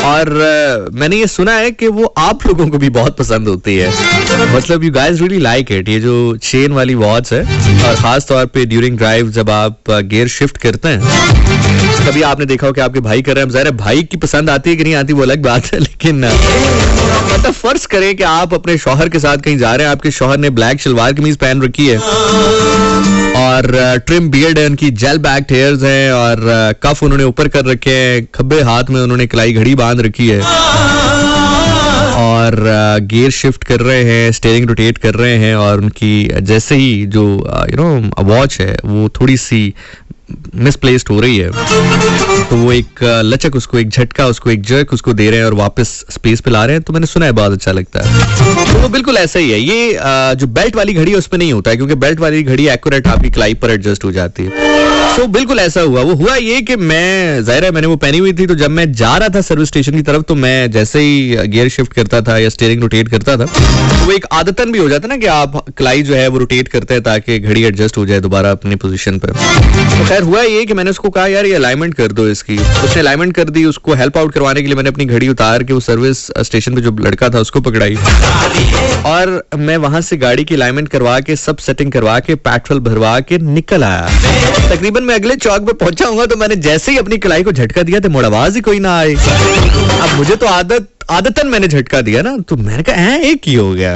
और मैंने ये सुना है कि वो आप लोगों को भी बहुत पसंद होती है। मतलब you guys really like it. ये जो चेन वाली वॉच है, और खास तौर पे ड्यूरिंग ड्राइव जब आप गियर शिफ्ट करते हैं, कभी आपने देखा हो कि आपके भाई कर रहे हैं। ज़ाहिर है भाई की पसंद आती है कि नहीं आती वो अलग बात है, लेकिन मतलब फर्ज करें कि आप अपने शौहर के साथ कहीं जा रहे हैं, आपके शौहर ने ब्लैक शलवार कमीज पहन रखी है और ट्रिम बियर्ड है, उनकी जेल बैक हेयर्स हैं और कफ उन्होंने ऊपर कर रखे हैं, खब्बे हाथ में उन्होंने कलाई घड़ी बांध रखी है और गियर शिफ्ट कर रहे हैं, स्टीयरिंग रोटेट कर रहे हैं, और उनकी जैसे ही जो वॉच है वो थोड़ी सी मिसप्लेस्ड हो रही है तो वो एक लचक, उसको एक झटका, उसको एक जर्क उसको दे रहे हैं और वापस स्पेस पे ला रहे हैं। तो मैंने सुना है बहुत अच्छा लगता है। तो वो बिल्कुल ऐसा ही है। ये जो बेल्ट वाली घड़ी है उसमें नहीं होता है, क्योंकि बेल्ट वाली घड़ी एक्यूरेट आपकी कलाई पर एडजस्ट हो जाती है। तो बिल्कुल ऐसा हुआ। वो हुआ ये कि मैं, जाहिर है मैंने वो पहनी हुई थी, तो जब मैं जा रहा था सर्विस स्टेशन की तरफ तो मैं जैसे ही गियर शिफ्ट करता था या स्टीयरिंग रोटेट करता था तो वो एक आदतन भी हो जाता ना कि आप कलाई जो है वो रोटेट करते हैं ताकि घड़ी एडजस्ट हो जाए दोबारा अपनी पोजीशन पर। तो खैर हुआ ये कि मैंने उसको कहा यार ये अलाइनमेंट कर दो इसकी। उसने अलाइनमेंट कर दी। उसको हेल्प आउट करवाने के लिए मैंने अपनी घड़ी उतार के वो सर्विस स्टेशन पे जो लड़का था उसको पकड़ाई और मैं वहां से गाड़ी की अलाइनमेंट करवा के सब सेटिंग करवा के पेट्रोल भरवा के निकल आया। तकरीबन मैं अगले चौक पे पहुंचा हूँ तो मैंने जैसे ही अपनी कलाई को झटका दिया तो मुड़ आवाज ही कोई ना आई। अब मुझे तो आदतन मैंने झटका दिया ना, तो मैंने कहा एक ही हो गया,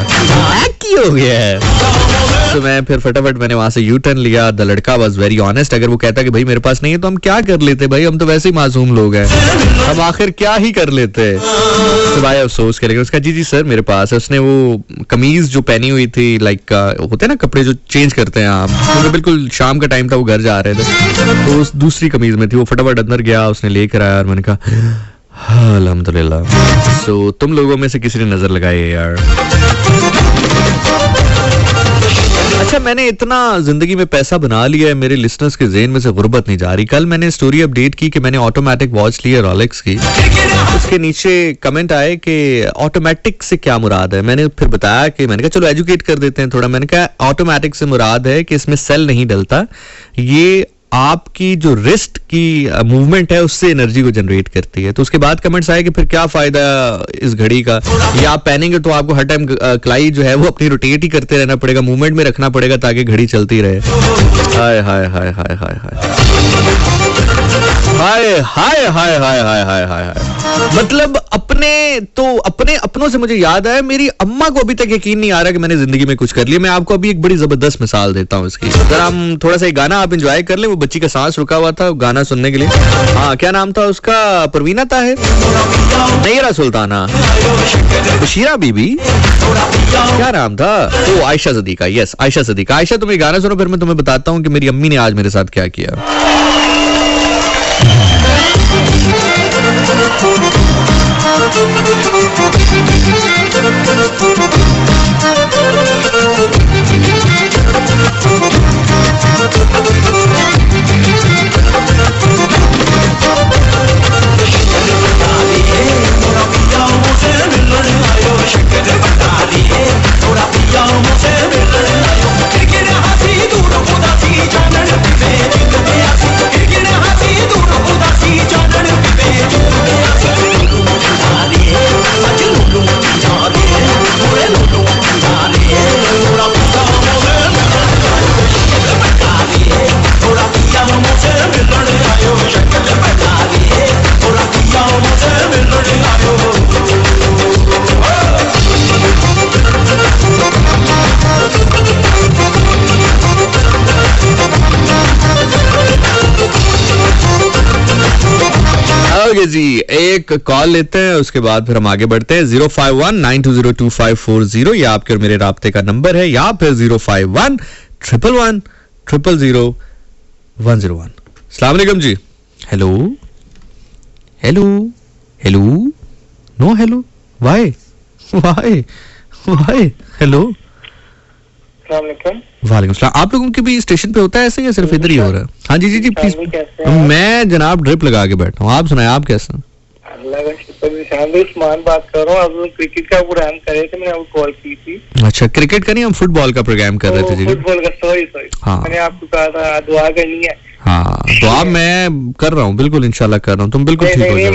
तो मैं फिर फटाफट मैंने वहां से यू टर्न लिया। द लड़का वाज वेरी ऑनेस्ट। अगर वो कहता कि भाई मेरे पास नहीं है तो हम क्या कर लेते भाई, हम तो वैसे ही मासूम लोग हैं, हम आखिर क्या ही कर लेते। तो भाई अफसोस करेगा। उसका जी सर मेरे पास है। उसने वो कमीज जो पहनी हुई थी, लाइक होते हैं ना कपड़े जो चेंज करते हैं आप, तो बिल्कुल शाम का टाइम था, वो घर जा रहे थे तो उस दूसरी कमीज में थी। वो फटाफट अंदर गया, उसने लेकर आया और मैंने कहा अल्हम्दुलिल्लाह। सो तुम लोगों में से किसी ने नजर लगाई है यार। अच्छा, मैंने इतना जिंदगी में पैसा बना लिया है, मेरे लिसनर्स के ज़हन में से गुर्बत नहीं जा रही। कल मैंने स्टोरी अपडेट की कि मैंने ऑटोमेटिक वॉच ली है रोलेक्स की। उसके नीचे कमेंट आए कि ऑटोमेटिक से क्या मुराद है। मैंने फिर बताया कि मैंने कहा चलो एजुकेट कर देते हैं थोड़ा। मैंने कहा ऑटोमेटिक से मुराद है कि इसमें सेल नहीं डलता, ये आपकी जो रिस्ट की मूवमेंट है उससे एनर्जी को जनरेट करती है। तो उसके बाद कमेंट्स आए कि फिर क्या फायदा इस घड़ी का, ये आप पहनेंगे तो आपको हर टाइम कलाई जो है वो अपनी रोटेट ही करते रहना पड़ेगा, मूवमेंट में रखना पड़ेगा ताकि घड़ी चलती रहे। हाय हाय हाय हाय हाय हाय हाय हाय हाय हाय हाय हाय। मतलब अपनों से मुझे याद आया, मेरी अम्मा को अभी तक यकीन नहीं आ रहा कि मैंने जिंदगी में कुछ कर लिया। मैं आपको अभी एक बड़ी जबरदस्त मिसाल देता हूँ इसकी। अगर हम थोड़ा सा गाना आप एंजॉय कर ले। वो बच्ची का सांस रुका हुआ था गाना सुनने के लिए। हाँ, क्या नाम था उसका? परवीना ताहिर, नैरा सुल्ताना, बशीरा बीबी, क्या नाम था? वो आयशा सदीका। यस, आयशा सदीका। आयशा तुम ये गाना सुनो, फिर मैं तुम्हें बताता हूँ कि मेरी अम्मी ने आज मेरे साथ क्या किया। चलिए जी, एक कॉल लेते हैं, उसके बाद फिर हम आगे बढ़ते हैं। 05192022540 ये आपके और मेरे राब्ते का नंबर है, या फिर 05111000101। अस्सलाम वालेकुम ji. Hello hello hello, no hello, why why why, hello. वालेकुम सलाम। आप लोगों के भी स्टेशन पे होता है ऐसे या सिर्फ इधर ही हो रहा है? हाँ जी जी जी प्लीज। मैं जनाब ड्रिप लगा के बैठा हूँ, आप सुनाए आप कैसे? अल्लाह का शुक्र, उस्मान बात कर रहा हूँ। आप क्रिकेट का प्रोग्राम कर रहे थे, मैंने आपको कॉल की थी। अच्छा, क्रिकेट का नहीं, हम फुटबॉल का प्रोग्राम कर रहे थे जी। फुटबॉल का, सॉरी। हाँ, मैंने आपको कहा था दुआ करनी है। हाँ, दुआ मैं कर रहा हूँ, बिल्कुल इंशाल्लाह कर रहा हूँ, तुम बिल्कुल ठीक हो जाओगे।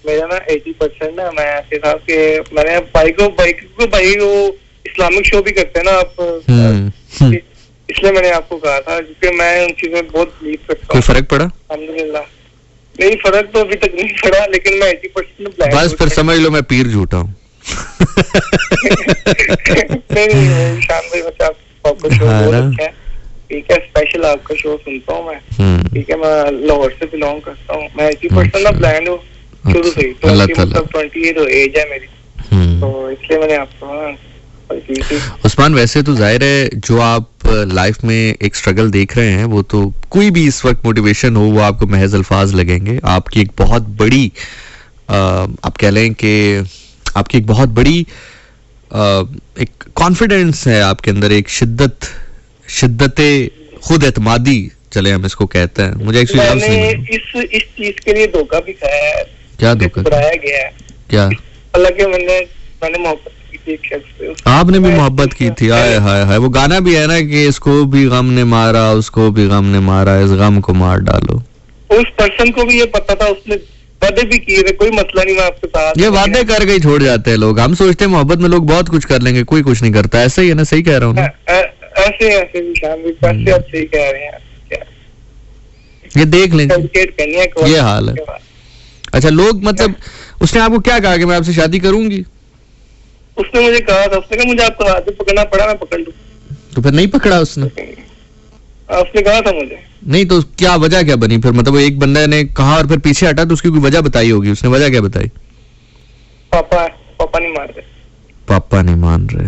मेरा ना 80% ना, मैं ऐसे था कि मैंने भाई को इस्लामिक शो भी करते हैं ना आप, इसलिए मैंने आपको कहा था, क्योंकि मैं उन चीजों में बहुत बिलीव करता हूँ। कोई फर्क पड़ा? अल्हम्दुलिल्लाह नहीं, फर्क तो अभी तक नहीं पड़ा, लेकिन मैं 80% बस फिर समझ लो मैं पीर झूठा हूँ। नहीं शान भाई, बस आपका शो बहुत अच्छा है, ठीक है, स्पेशल आपका शो सुनता हूँ मैं, ठीक है। मैं लाहौर से बिलोंग करता हूँ, मैं 80% ना ब्लाइंड हूँ शुरू से ही, 28 एज है मेरी, तो इसलिए मैंने आपको उस्मान, वैसे तो जाहिर है जो आप लाइफ में एक स्ट्रगल देख रहे हैं, वो तो कोई भी इस वक्त मोटिवेशन हो वो आपको महज अल्फाज लगेंगे। आपकी एक बहुत बड़ी आप कह लें कि आपकी एक बहुत बड़ी एक कॉन्फिडेंस है आपके अंदर, एक शिद्दत खुद एतमादी, चले हम इसको कहते हैं। मुझे एक्चुअली इस चीज के लिए धोखा भी खाया है। क्या धोखा कराया गया है? क्या? हालांकि मैंने मोहब्बत की थी एक शख्स से। आपने भी मोहब्बत की थी? हाय हाय हाय, वो गाना भी है ना कि इसको भी गम ने मारा, उसको भी गम ने मारा, इस गम को मार डालो। उस पर्सन को भी ये पता था, उसने वादे भी किए थे, कोई मसला नहीं, मैं आपके साथ। ये वादे करके ही छोड़ जाते हैं लोग। हम सोचते हैं मोहब्बत में लोग बहुत कुछ कर लेंगे, कोई कुछ नहीं करता। ऐसा ही है ना? सही कह रहा हूँ ना? ऐसे आप सही कह रहे हैं। ये देख लें, ये हाल है। अच्छा, लोग मतलब उसने आपको क्या कहा कि मैं आपसे शादी करूंगी? उसने मुझे कहा था, उसने कहा मुझे आपको हाथ पकड़ना पड़ा, मैं पकड़ लूं। तो फिर नहीं पकड़ा उसने? उसने कहा था मुझे। नहीं तो क्या वजह क्या बनी फिर? मतलब एक बंदे ने कहा और फिर पीछे हटा, तो उसकी कोई वजह बताई होगी, उसने वजह क्या बताई? पापा नहीं मान रहे। पापा नहीं मान रहे,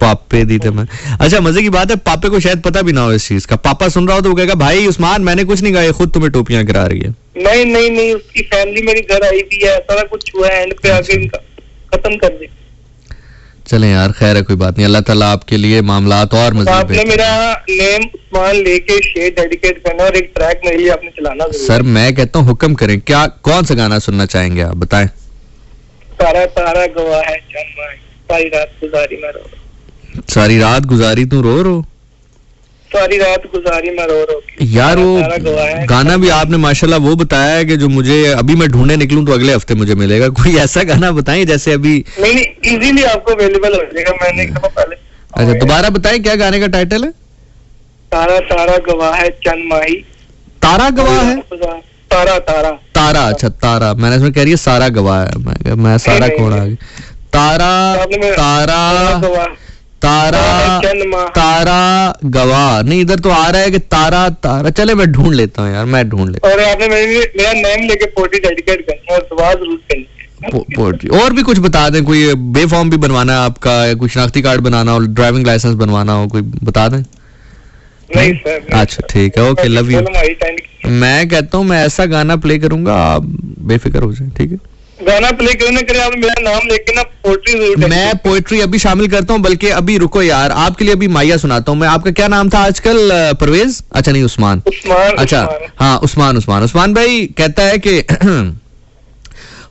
पापे दी थे मैं। अच्छा, मजे की बात है, पापे को शायद पता भी ना हो इस चीज का। पापा सुन रहा हो तो वो कहेगा भाई उस्मान मैंने कुछ नहीं कहा, ये खुद तुम्हें टोपियां गिरा रही है। नहीं, उसकी फैमिली मेरी घर आई भी है, सारा कुछ हुआ है, एंड पे आके इनका खत्म कर दे। चलें यार, खैर है, कोई बात नहीं। अल्लाह ताला आपके लिए मामलात और मज़ीद आपने मेरा नेम उस्मान लेके शेर डेडिकेट करना और एक ट्रैक मेरे लिए आपने चलाना जरूर। सर मैं कहता हूँ हुक्म करें, क्या कौन सा गाना सुनना चाहेंगे आप बताएं? तारा तारा गवाह है चंद, सारी रात गुजारी मैं रो। सारी रात गुजारी तू रो रो, सारी रात गुजारी मैं रो रो। यार वो गाना भी आपने माशाल्लाह वो बताया है कि जो मुझे अभी मैं ढूंढने निकलूं तो अगले हफ्ते मुझे मिलेगा। कोई ऐसा गाना बताएं जैसे अभी नहीं इजीली आपको अवेलेबल हो जाएगा। मैंने एक दफा पहले। अच्छा, दोबारा बताएं क्या गाने का टाइटल है? तारा तारा गवाह है चंद माही। तारा गवाह है? तारा तारा तारा। अच्छा तारा, मैंने इसमें कह रही है सारा गवाह है। मैं सारा कौन आ गया? तारा तारा तारा गवाह नहीं, इधर तो आ रहा है कि तारा तारा। चले मैं ढूंढ लेता हूँ यार, मैं ढूंढ लेता हूँ। और आपने मेरा नेम लेके पोएट्री डेडिकेट करना और दुआ जरूर करनी। पोएट्री और भी कुछ बता दें, कोई बे फॉर्म भी बनवाना है आपका, या कोई शनाख्ती कार्ड बनाना हो, ड्राइविंग लाइसेंस बनवाना हो, कोई बता दें। नहीं सर। अच्छा ठीक है, ओके, लव यू। मैं कहता हूँ मैं ऐसा गाना प्ले करूंगा, आप बेफिक्र हो जाए, ठीक है? गाना प्ले क्यों ना करें, आप मेरा नाम लेके ना पोएट्री जरूर। मैं पोएट्री अभी शामिल करता हूँ, बल्कि अभी रुको यार, आपके लिए अभी माया सुनाता हूँ मैं। आपका क्या नाम था आजकल? परवेज? अच्छा नहीं, उस्मान। अच्छा हाँ, उस्मान भाई कहता है कि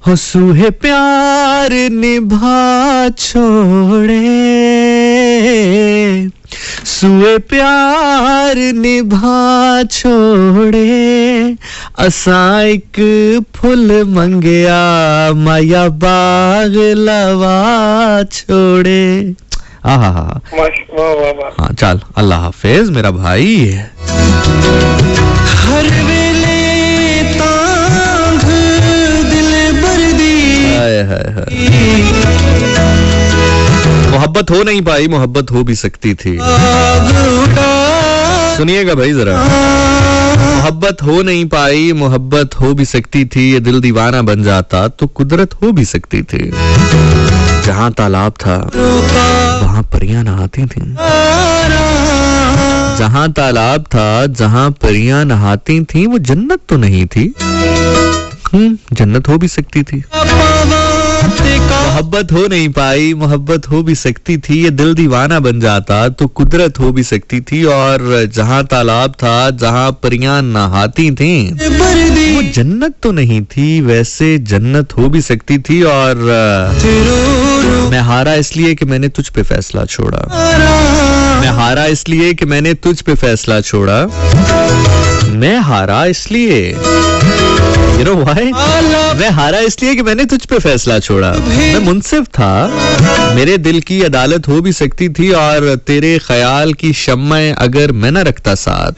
हुसूहे प्यार निभा छोड़े, सुए प्यार निभा छोड़े, असां एक फुल मंगया माया बाग लवा छोड़े। हाँ चल, अल्लाह हाफिज मेरा भाई। हर वेले तांग दिल बर्दी, मोहब्बत हो नहीं पाई, मोहब्बत हो भी सकती थी। सुनिएगा भाई जरा। मोहब्बत हो नहीं पाई, मोहब्बत हो भी सकती थी, ये दिल दीवाना बन जाता तो कुदरत हो भी सकती थी। जहां तालाब था वहां परियां नहाती थी। जहां तालाब था जहां परियां नहाती थी, वो जन्नत तो नहीं थी। जन्नत हो भी सकती थी। मोहब्बत हो नहीं पाई, मोहब्बत हो भी सकती थी, ये दिल दीवाना बन जाता तो कुदरत हो भी सकती थी। और जहां तालाब था जहां परियां नहाती थी, वो जन्नत तो नहीं थी, वैसे जन्नत हो भी सकती थी। और मैं हारा इसलिए कि मैंने तुझ पे फैसला छोड़ा। मैं हारा इसलिए कि मैंने तुझ पे फैसला छोड़ा। मैं हारा इसलिए, you know why? मैं हारा इसलिए कि मैंने तुझ पे फैसला छोड़ा। मैं मुनसिफ था, मेरे दिल की अदालत हो भी सकती थी। और तेरे ख्याल की शम्में अगर मैं न रखता साथ,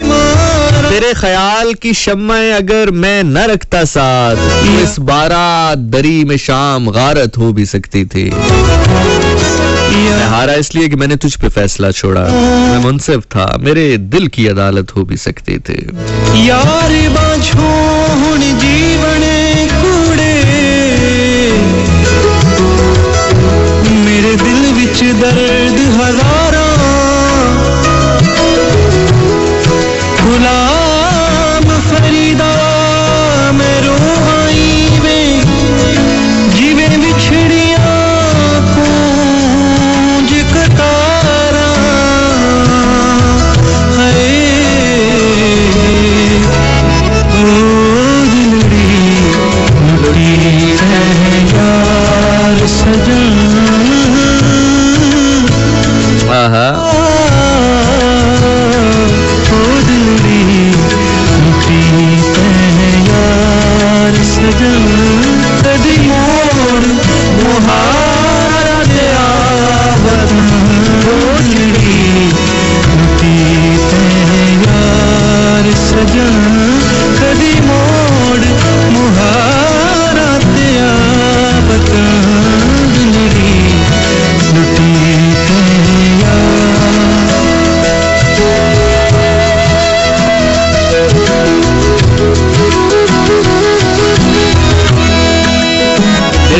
तेरे ख्याल की शम्में अगर मैं न रखता साथ, इस बारात दरी में शाम गारत हो भी सकती थी। मैं हारा इसलिए कि मैंने तुझ पे फैसला छोड़ा। मैं मुनसिफ था, मेरे दिल की अदालत हो भी सकती थी। यार बाछो हुण जीवन कूड़े, मेरे दिल विच दर्द हजारां, गुलाम फरीदा मैं रोहाई वे, जिवें विछड़ियां पूंज कतारां। हाय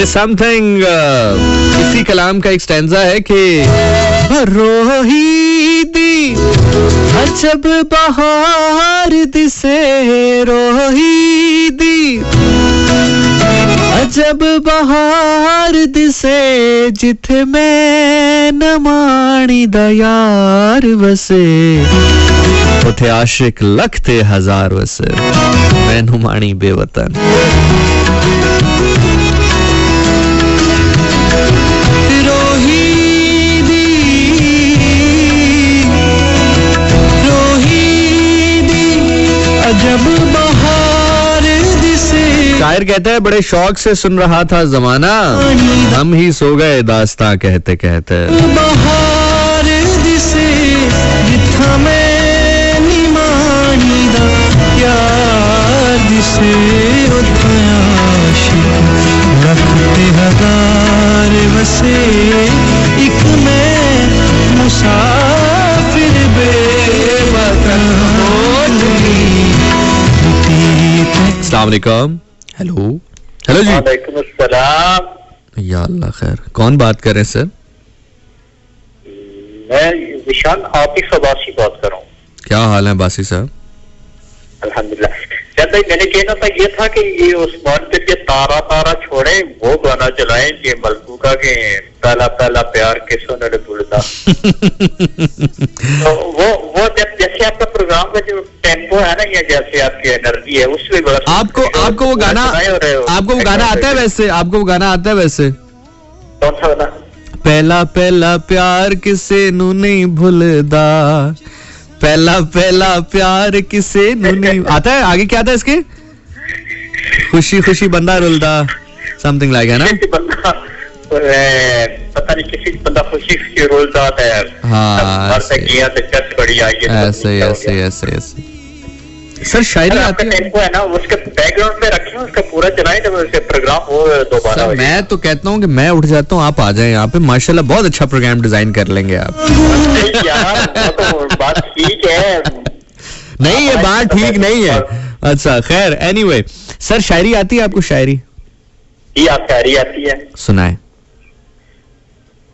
समथिंग इसी कलाम का एक स्टैंजा है कि रोहीदी अजब बहार दिसे, रोहीदी अजब बहार दिसे, जिथे मैं न माणी दा यार वसे, उथे आशिक लख ते हजार वसे, मैनू माणी बेवतन। शायर कहता है बड़े शौक से सुन रहा था जमाना, हम ही सो गए दास्तां कहते कहते। बहार दिसे जिथा मैं निमानी दा यार दिसे, उथे आशिक लख ते हजार वसे, एक मैं मुसाफिर बेवतन अस्सलाम वालेकुम। हेलो हेलो जी। वालेकुम अस्सलाम। या अल्लाह खैर, कौन बात कर रहे हैं सर? मैं विशाल आतिफ अब्बासी बात कर रहा हूँ। क्या हाल है बासी साहब? अल्हम्दुलिल्लाह। जब भाई मैंने कहना था ये था कि ये उस्मान के लिए तारा तारा छोड़े, वो गाना चलाएं ये मलबूका के पहला पहला प्यार के सुन रे बुलदा। तो वो जैसे आपका प्रोग्राम का जो टेम्पो है ना, या जैसे आपकी एनर्जी है, उसमें बड़ा आपको वो गाना आता है वैसे? आपको वो गाना आता है वैसे? कौन सा गाना? पहला पहला प्यार किसे नू नहीं भूलदा, पहला पहला प्यार किसे नू नहीं आता है। आगे क्या आता है इसके? खुशी खुशी बंदा रुलदा, समथिंग लाइक है ना? पता नहीं किसी बंदा खुशी खुशी रोलदा है। हाँ ऐसे सर शायरी आती है। टेम्पो है ना, उसके बैकग्राउंड में रखें, उसका पूरा चलाएं जब उसके प्रोग्राम हो दोबारा। मैं तो कहता हूँ कि मैं उठ जाता हूँ, आप आ जाएं यहाँ पे, माशाल्लाह बहुत अच्छा प्रोग्राम डिजाइन कर लेंगे आप। यार तो बात ठीक है। नहीं, ये बात ठीक नहीं है। अच्छा खैर, एनीवे सर, शायरी आती है आपको? शायरी जी, आप शायरी आती है, सुनाए।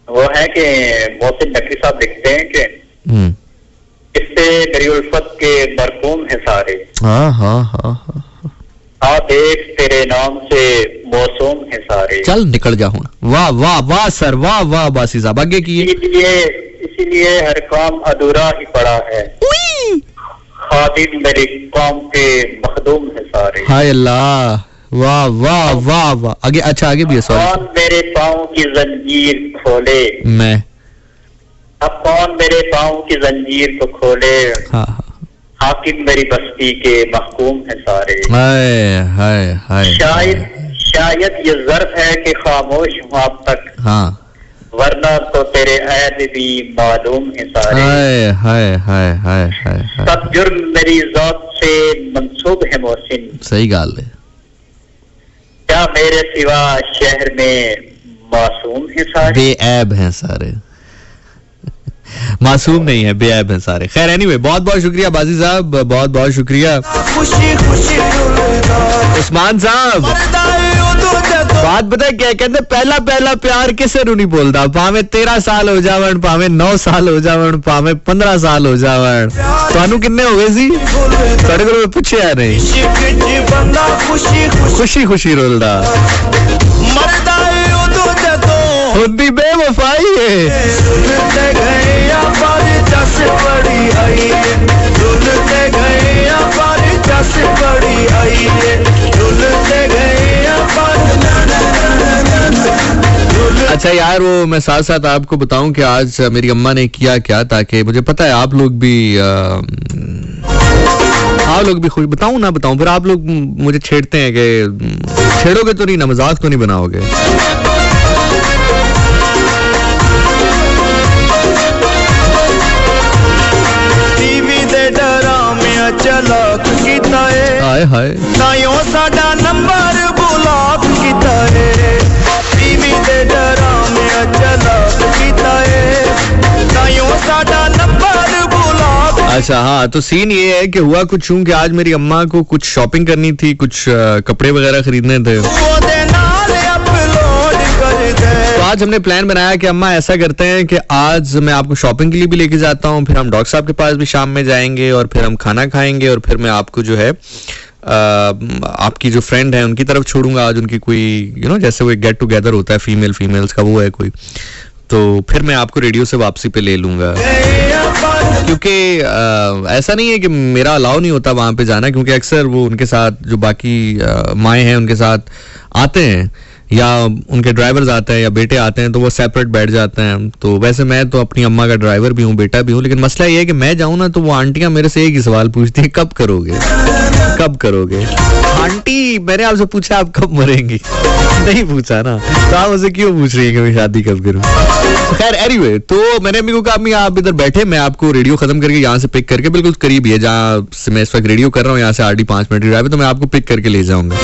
वो है कि मोहसिन नकवी साहब लिखते हैं कि इससे मेरी उल्फत के मरकूम है सारे, हाँ देख तेरे नाम से मौसूम है सारे। चल निकल जा हूँ। वाह वाह वाह सर, वाह वाह बासी साहब, आगे की। इसीलिए हर काम अधूरा ही पड़ा है, खादिम मेरी कौम के मखदूम है सारे। हाय अल्लाह, वाह वाह वाह वाह। आगे, अच्छा आगे भी है। कौन मेरे पाँव की जंजीर खोले, मैं अब कौन मेरे पाँव की जंजीर को खोले, हाँ, हाकिम मेरी बस्ती के महकूम है सारे। हाय हाय हाय। शायद ये ज़र्फ है कि खामोश हूँ अब तक, हाँ, वरना तो तेरे ऐब भी मालूम है सारे। हाय हाय हाय हाय हाय। सब जुर्म मेरी ज़ात से मंसूब है मोहसिन, सही गाल है। क्या मेरे सिवा शहर में मासूम है सारे? बेऐब हैं सारे। मासूम नहीं है, बेऐब हैं सारे। खैर एनीवे, बहुत बहुत शुक्रिया बाजी साहब, बहुत बहुत शुक्रिया। उस्मान साहब, बात पता है क्या कहते, पहला पहला प्यार किसे नहीं बोलता, भावे 13 साल हो जावन, भावे 9 साल हो जावन, भावे 15 साल हो जावन। ਤੁਹਾਨੂੰ ਕਿੰਨੇ ਹੋ ਗਏ ਸੀ? ਤੁਹਾਡੇ ਕੋਲ ਪੁੱਛਿਆ ਨਹੀਂ। खुशी खुशी रोलदा ਹੁੰਦੀ ਬੇਵਫਾਈ ਹੈ। अच्छा यार, वो मैं साथ साथ आपको बताऊं कि आज मेरी अम्मा ने किया क्या, ताकि मुझे पता है आप लोग भी खुश, बताऊं ना बताऊं, फिर आप लोग मुझे छेड़ते हैं कि छेड़ोगे तो नहीं ना, मजाक तो नहीं बनाओगे। हाय हाय, तायों साडा नंबर ब्लॉक कीता है, टीवी दे डरामे चलाक कीता है, तायों साडा नंबर ब्लॉक। अच्छा हाँ, तो सीन ये है कि हुआ कुछ यूं कि आज मेरी अम्मा को कुछ शॉपिंग करनी थी, कुछ कपड़े वगैरह खरीदने थे। तो आज हमने प्लान बनाया कि अम्मा ऐसा करते हैं कि आज मैं आपको शॉपिंग के लिए भी लेके जाता हूँ, फिर हम डॉक्टर साहब के पास भी शाम में जाएंगे, और फिर हम खाना खाएंगे, और फिर मैं आपको जो है आपकी जो फ्रेंड है उनकी तरफ छोड़ूंगा। आज उनकी कोई जैसे वो गेट टुगेदर होता है फीमेल्स का, वो है कोई, तो फिर मैं आपको रेडियो से वापसी पे ले लूंगा। क्योंकि ऐसा नहीं है कि मेरा अलाउ नहीं होता वहां पे जाना, क्योंकि अक्सर वो उनके साथ जो बाकी माएँ हैं उनके साथ आते हैं, या उनके ड्राइवर्स आते हैं, या बेटे आते हैं, तो वो सेपरेट बैठ जाते हैं। तो वैसे मैं तो अपनी अम्मा का ड्राइवर भी हूँ, बेटा भी हूँ, लेकिन मसला ये है कि मैं जाऊँ ना तो वो आंटियां मेरे से एक ही सवाल पूछती है, कब करोगे कब करोगे? आंटी मैंने आपसे पूछा आप कब मरेंगी? नहीं पूछा ना, तो आप मुझसे क्यों पूछ रही है कि मैं शादी कब करूँ? खैर एनीवे, तो मैंने अम्मी को कहा अम्मी आप इधर बैठे, मैं आपको रेडियो खत्म करके यहाँ से पिक करके, बिल्कुल करीब ही है जहाँ से मैं इस वक्त रेडियो कर रहा हूँ, यहाँ से आरडी 5 मिनट की ड्राइव है, तो मैं आपको पिक करके ले जाऊंगा।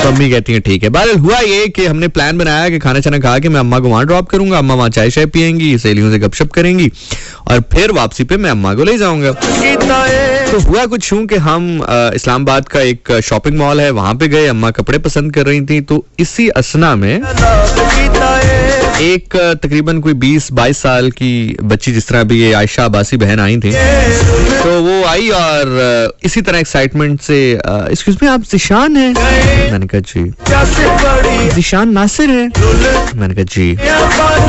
तो अम्मी कहती है ठीक है। बहरहाल हुआ ये कि हमने प्लान बनाया कि खाना छाना खा के मैं अम्मा को वहां ड्रॉप करूंगा, अम्मा वहां चाय शाय पियेंगी, सहेलियों से गपशप करेंगी, और फिर वापसी पे मैं अम्मा को ले जाऊंगा। तो हुआ कुछ यूं कि हम इस्लामाबाद का एक शॉपिंग मॉल है, वहां पे गए, अम्मा कपड़े पसंद कर रही थी, तो इसी असना में एक तकरीबन कोई 20-22 साल की बच्ची, जिस तरह भी ये आयशा अब्बासी बहन आई थी, तो वो आई और इसी तरह एक्साइटमेंट से एक्सक्यूज मी आप ज़िशान हैं? मैंने कहा जी। ज़िशान नासिर है? मैंने कहा जी।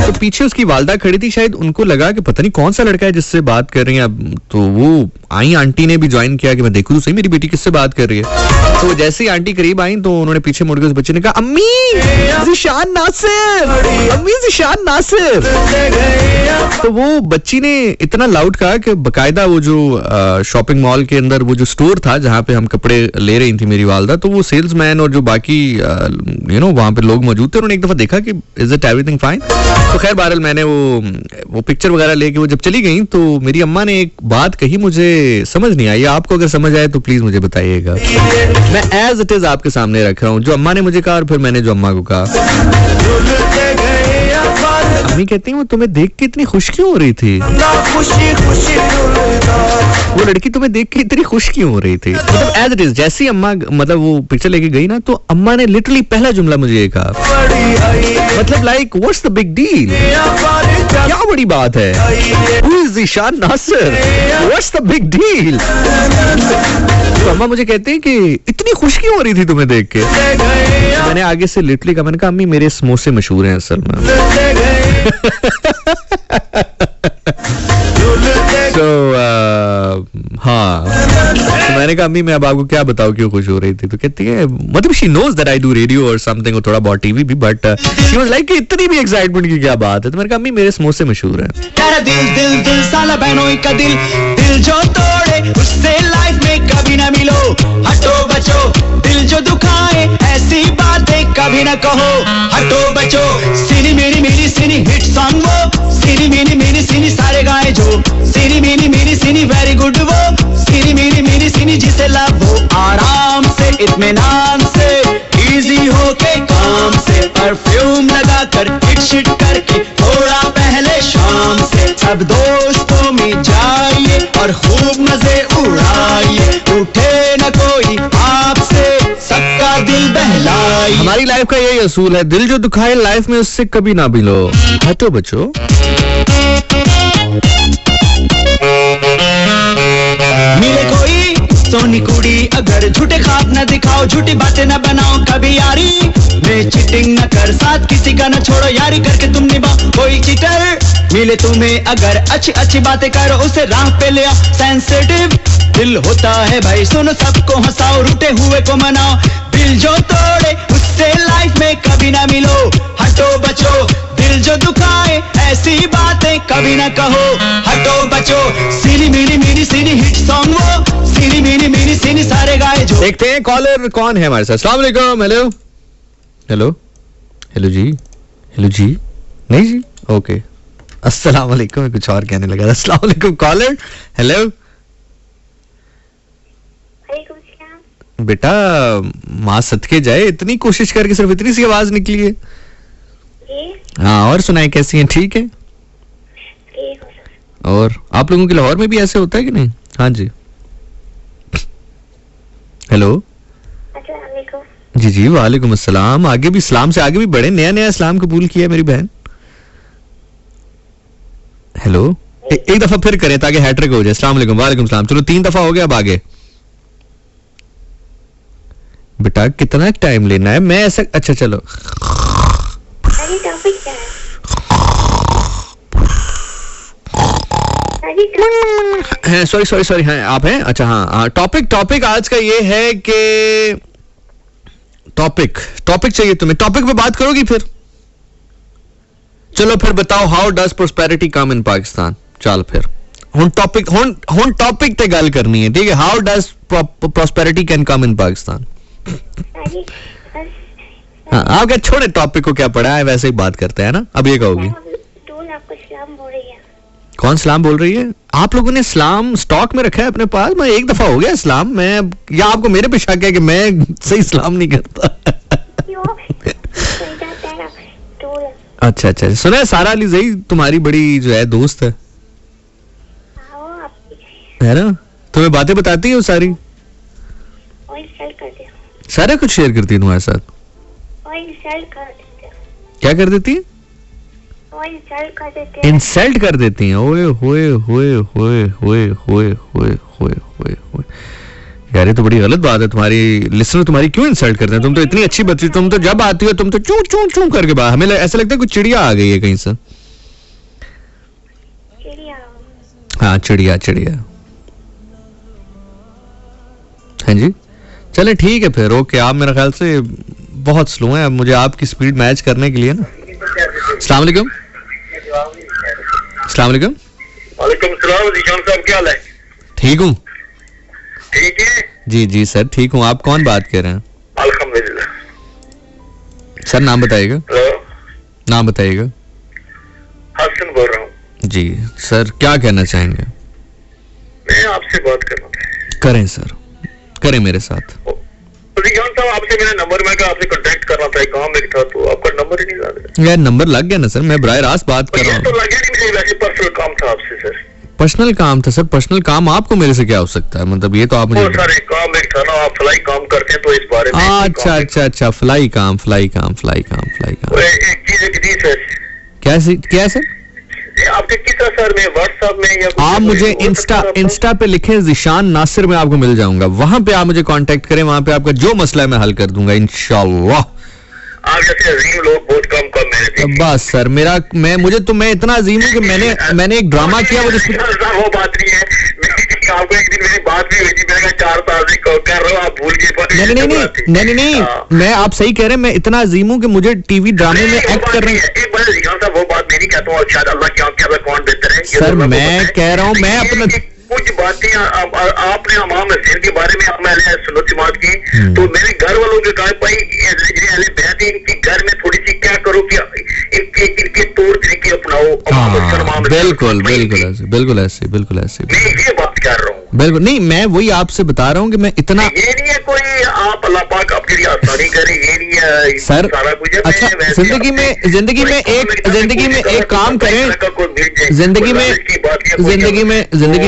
तो पीछे उसकी वालदा खड़ी थी, शायद उनको लगा कि पता नहीं कौन सा लड़का है जिससे बात कर रही है। अब तो वो आई, आंटी ने भी ज्वाइन किया कि मैं देखूं तो सही मेरी बेटी किससे बात कर रही है। तो जैसे ही आंटी करीब आई तो उन्होंने पीछे मुड़ के उस बच्चे ने कहा अम्मी ज़िशान नासिर, अम्मी ज़िशान नासिर। तो वो बच्ची ने इतना लाउड कहा कि बकायदा वो जो शॉपिंग मॉल के अंदर वो जो स्टोर था जहाँ पे हम कपड़े ले रही थी मेरी वालदा, तो वो सेल्समैन और जो बाकी वहाँ पे लोग मौजूद थे, उन्होंने एक दफा देखा कि इज इट एवरीथिंग फाइन। तो खैर बहरहाल मैंने वो पिक्चर वगैरह लेके वो जब चली गई तो मेरी अम्मा ने एक बात कही, मुझे समझ नहीं आई, आपको अगर समझ आए तो प्लीज मुझे बताइएगा। मैं एज इट इज आपके सामने रख रहा हूँ जो अम्मा ने मुझे कहा और फिर मैंने जो अम्मा को कहा। अम्मी कहती हैं वो तुम्हें देख के इतनी खुश क्यों हो रही थी, वो लड़की तुम्हें देख के इतनी खुश क्यों हो रही थी. मतलब एज इट इज, जैसी अम्मा मतलब वो पिक्चर लेके गई ना, तो अम्मा ने लिटरली पहला जुमला मुझे ये कहा, मतलब like what's the big deal, क्या बड़ी बात है, who is Zeeshan Nasir, what's the big deal. तो अम्मा मुझे कहते हैं कि इतनी खुश क्यों हो रही थी तुम्हें देख के. मैंने आगे से लिटरली कहा, मैंने कहा अम्मी मेरे समोसे मशहूर हैं असल में. तो हाँ, तो मैंने कहा अम्मी मैं अब आपको क्या बताऊं क्यों खुश हो रही थी. तो कहती है मतलब she knows that I do radio और समथिंग, और थोड़ा बहुत टीवी भी, बट शी वाज लाइक इतनी भी एक्साइटमेंट की क्या बात है. तो मैंने कहा अम्मी मेरे समोसे मशहूर हैं. तेरा दिल दिल दिल साला बहनों का दिल, दिल जो तोड़े उससे लाइफ में कभी ना मिलो. हटो बचो, दिल जो दुखाए ऐसी बातें कभी ना कहो. हटो बचो, सिनी मेरी मेरी सिनी हिट सॉन्ग वो, सिनी मेरी मेरी सिनी सारे गाए जो, सिनी मेरी मेरी सिनी वेरी गुड वो, सिनी मेरी मेरी सिनी जिसे लव वो. आराम से इत्मीनान से इजी होके काम से, परफ्यूम लगा कर हिट शिट करके थोड़ा पहले शाम से. सब दोस्तों में जाइए और खूब मजे उड़ाइए, उठे न कोई आपसे सबका दिल बहलाइए. हमारी लाइफ का यही असूल है, दिल जो दुखाए लाइफ में उससे कभी ना मिलो. हटो बचो. मिले कोई सोनी कुड़ी अगर झूठे ख्वाब न दिखाओ, झूठी बातें न बनाओ कभी यारी में, चीटिंग न कर साथ किसी का न छोड़ो, यारी करके तुम निभाओ कोई चीटर. मिले तुम्हें अगर अच्छी अच्छी बातें करो, उसे राह पे ले आओ. सेंसिटिव दिल होता है भाई, सुनो सबको हंसाओ, रूठे हुए को मनाओ. दिल जो तोड़े उससे लाइफ में कभी ना मिलो. हटो बचो, दिल जो दुखाए ऐसी बातें कभी ना कहो. हटो बचो, सीनी मीनी मीनी सीनी हिट सॉन्ग वो, सीनी मीनी मीनी सीनी सारे गाए जो. देखते हैं कॉलर कौन है हमारे साथ. अस्सलाम वालेकुम. हेलो हेलो हेलो जी, हेलो जी, नहीं जी, ओके. अस्सलाम वालेकुम, कुछ और कहने लगा. अस्सलाम वालेकुम कॉलर. हेलो बेटा, माँ सदके जाए, इतनी कोशिश करके सिर्फ इतनी सी आवाज निकली है. हाँ, और सुनाए कैसी हैं, ठीक है. और आप लोगों के लाहौर में भी ऐसे होता है कि नहीं. हाँ जी. हेलो जी जी, वालेकुम अस्सलाम. आगे भी इस्लाम से आगे भी बढ़े, नया नया इस्लाम कबूल किया मेरी बहन. हेलो, एक दफा फिर करें ताकि हैट्रिक हो जाए. अस्सलाम वालेकुम. वालेकुम सलाम. चलो 3 दफा हो गया, अब आगे. बेटा कितना टाइम लेना है, मैं ऐसा. अच्छा चलो. सॉरी सॉरी सॉरी, हाँ आप हैं. अच्छा हाँ, टॉपिक आज का ये है कि टॉपिक चाहिए तुम्हें. टॉपिक पे बात करोगी फिर. चलो फिर बताओ, how does prosperity come in Pakistan. चल फिर हुन टॉपिक ते गल करनी है, ठीक है. How does prosperity can come in Pakistan. हाँ, आप क्या छोड़े टॉपिक को, क्या पड़ा है, वैसे ही बात करते हैं ना. अब ये कहोगी कौन सलाम बोल रही है. आप लोगों ने सलाम स्टॉक में रखा है अपने पास. मैं एक दफा हो गया सलाम, मैं या आपको मेरे पे शक है कि मैं सही सलाम नहीं करता. अच्छा अच्छा, सुना है सारा अली जई तुम्हारी बड़ी जो है दोस्त है ना, तुम्हें बातें बताती है वो सारी, सारा कुछ शेयर करती है तुम्हारे साथ. क्या कर देती है. इंसल्ट कर देती हैं. ओए होए होए होए होए होए होए होए होए. यार ये तो बड़ी गलत बात है. तुम्हारी लिसनर तुम्हारी क्यों इंसल्ट करते हैं. तुम तो इतनी अच्छी बच्ची, तुम तो जब आती हो तुम तो चू चू चू करके बाहर, हमें ऐसा लगता है कुछ चिड़िया आ गई है कहीं से. हाँ चिड़िया. हाँ जी, चले ठीक है फिर. ओके, आप मेरे ख्याल से बहुत स्लो हैं. अब मुझे आपकी स्पीड मैच करने के लिए ना. अस्सलाम वालेकुम. अस्सलाम वालेकुम. वालेकुम सलाम. ज़ीशान साहब क्या हाल है. ठीक हूँ. ठीक है जी जी सर ठीक हूँ. आप कौन बात कर रहे हैं. अल्हम्दुलिल्लाह. सर नाम बताइएगा. हेलो, नाम बताइएगा. हसन बोल रहा हूँ. जी सर, क्या कहना चाहेंगे. मैं आपसे बात कर रहा हूँ. करें सर, करें मेरे साथ. ज़ीशान साहब आपसे मेरा नंबर मैं आपसे कांटेक्ट करना था, काम एक था तो आपका नंबर ही नहीं लग रहा। यार नंबर लग गया ना सर, मैं बराह रास्त बात कर रहा हूँ। तो लगे नहीं मुझे, वैसे पर्सनल काम था आपसे सर। पर्सनल काम था सर? पर्सनल काम आपको मेरे से क्या हो सकता है, मतलब ये तो आप मुझे सर एक काम एक था ना, आप फ्लाई काम करते हैं तो इस बारे में। अच्छा, फ्लाई काम। एक चीज थी सर। क्या सर? आपके किस सर में, व्हाट्सएप में या आप मुझे इंस्टा पे लिखें ज़ीशान नासिर, में आपको मिल जाऊंगा, वहां पे आप मुझे कांटेक्ट करें, वहां पे आपका जो मसला है मैं हल कर दूंगा इंशाल्लाह। आप जैसे अजीम लोग बहुत कम बस सर मैं इतना अजीम हूँ कि मैंने एक ड्रामा किया वो जिसमें वो बात नहीं है। आपको एक दिन मेरी बात भी हुई थी, मैंने कहा 4 साल से कर रहा हूँ, आप भूल गए। नहीं, मैं आप सही कह रहे हैं, मैं इतना अजीम हूँ कि मुझे टीवी ड्रामे में एक्ट कर रहे हैं। एक बार वो बात नहीं कहता हूँ, शायद अल्लाह की आंखें में कौन बेहतर है सर, मैं कह रहा हूँ मैं अपना कुछ बातें आपने इमाम हुसैन के बारे में मैंने सुन्नत समात की, तो मेरे घर वालों के कहा भाई इनके घर में थोड़ी सी क्या करो कि इनके तौर तरीके अपनाओ। बिल्कुल ऐसे मैं ये बात कर रहा हूँ। बिल्कुल नहीं, मैं वही आपसे बता रहा हूँ कि मैं इतना ये नहीं है कोई आप अल्लाह पाक आपके लिए आसानी करे, ये नहीं है सर। सारा कुछ अच्छा, जिंदगी में एक काम करें, जिंदगी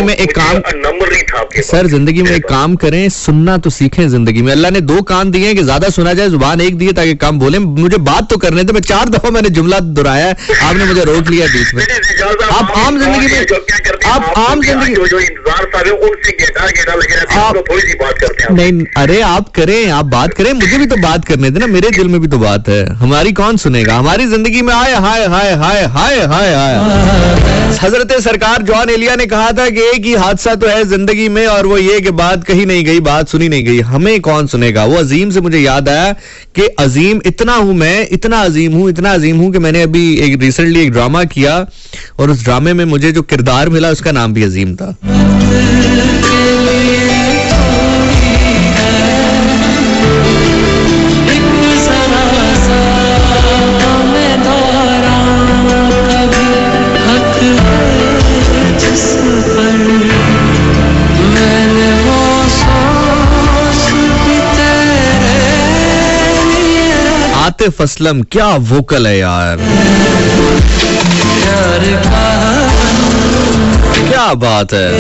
में एक काम नंबर नहीं था आपके सर, जिंदगी में एक काम करें, सुनना तो सीखें। जिंदगी में अल्लाह ने 2 कान दिए हैं कि ज्यादा सुना जाए, जुबान एक दी है ताकि कम बोले। मुझे बात तो करने दे, मैं 4 दफा मैंने जुमला दोहराया है, आपने मुझे रोक लिया बीच में। आप आम जिंदगी में जो इंतजार साहब उनसे गेटा लगे रहते हैं, थोड़ी सी बात करते हैं। नहीं, अरे आप बात करें, मुझे भी तो बात करने देना, मेरे दिल में भी तो बात है। हमारी कौन सुनेगा? हमारी जिंदगी में हाय हाय हाय हाय हाय हाय हाय। हजरत सरकार जॉन एलिया ने कहा था कि एक ही हादसा तो है जिंदगी में, और वो ये कि बात कही नहीं गई, बात सुनी नहीं गई। हमें कौन सुनेगा? वो अजीम से मुझे याद आया कि अजीम इतना हूं मैं, इतना अजीम हूं कि मैंने अभी रिसेंटली एक ड्रामा किया, और उस ड्रामे में मुझे जो किरदार मिला उसका नाम भी अजीम था। आतिफ असलम क्या वोकल है यार, क्या बात है।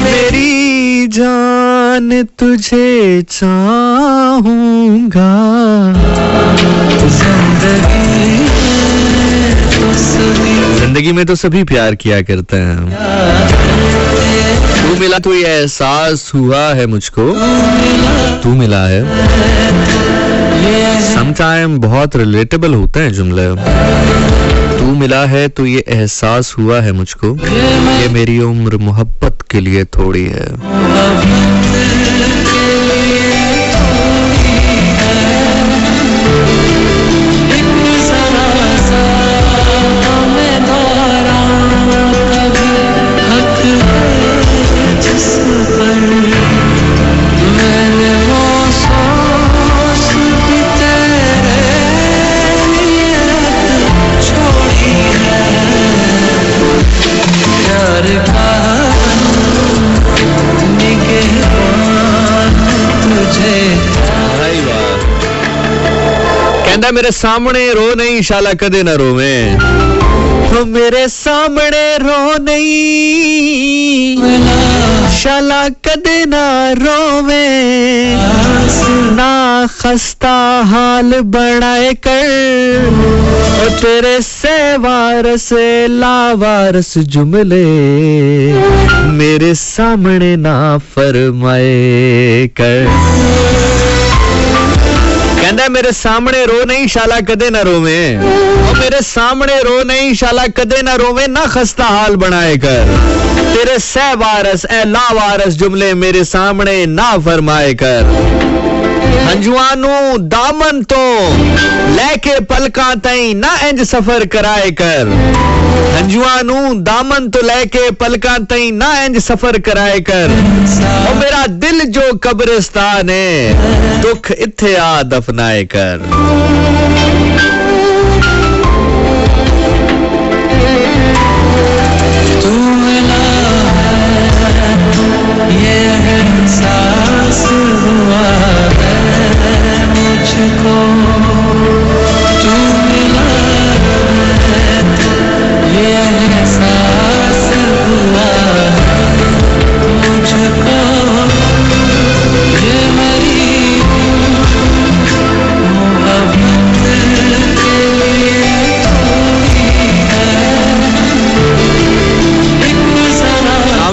मेरी जान तुझे चाहूंगा, जिंदगी में तो सभी प्यार किया करते हैं। तू मिला तो ये एहसास हुआ है मुझको, तू मिला है। समटाइम बहुत रिलेटेबल होते हैं जुमले। तू मिला है तो ये एहसास हुआ है मुझको, ये मेरी उम्र मोहब्बत के लिए थोड़ी है। कहता मेरे सामने रो नहीं शाला कदे ना रोवे, तो मेरे सामने रो नहीं शाला कदे ना रोवे, ना खस्ता हाल बनाए कर, और तेरे से वारस लावारस जुमले मेरे सामने ना फरमाए कर। कहता मेरे सामने रो नहीं शाला कदे ना रोवे, और मेरे सामने रो नहीं शाला कदे ना रोवे, ना खस्ता हाल बनाए कर, तेरे सहवारस ए लावारस जुमले मेरे सामने ना फरमाए कर। हंजुआनू दामन तो लेके पलका तई ना इंज सफर कराए कर, हंजुआनू दामन तो लेके पलका तई ना इंज सफर कराए कर, और मेरा दिल जो कब्रिस्तान है दुख इत्थे आ दफनाए कर।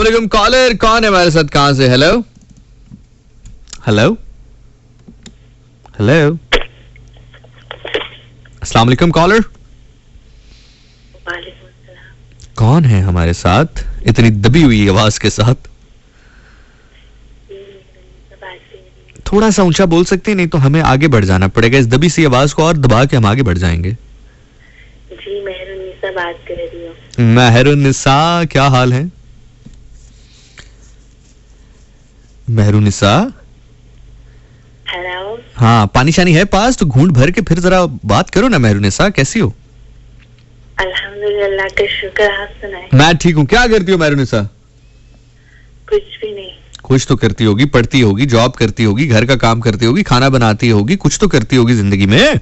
वालेकुम कॉलर, कौन है हमारे साथ, कहां से? हेलो हेलो हेलो, अस्सलाम वालेकुम कॉलर, कौन है हमारे साथ इतनी दबी हुई आवाज के साथ? थोड़ा सा ऊंचा बोल सकते हैं, नहीं तो हमें आगे बढ़ जाना पड़ेगा। इस दबी सी आवाज को और दबा के हम आगे बढ़ जाएंगे। जी मेहरुनिसा बात कर रही हूँ। मेहरुनिसा, क्या हाल है मेहरुनिसा? हेलो। हाँ, पानी शानी है पास तो घूंट भर के फिर जरा बात करो ना। मेहरुनिसा कैसी हो? अल्हम्दुलिल्लाह का शुक्र, आप सुनाए। मैं ठीक हूँ। क्या करती हो मेहरुनिसा? कुछ भी नहीं। कुछ तो करती होगी, पढ़ती होगी, जॉब करती होगी, घर का काम करती होगी, खाना बनाती होगी, कुछ तो करती होगी जिंदगी में।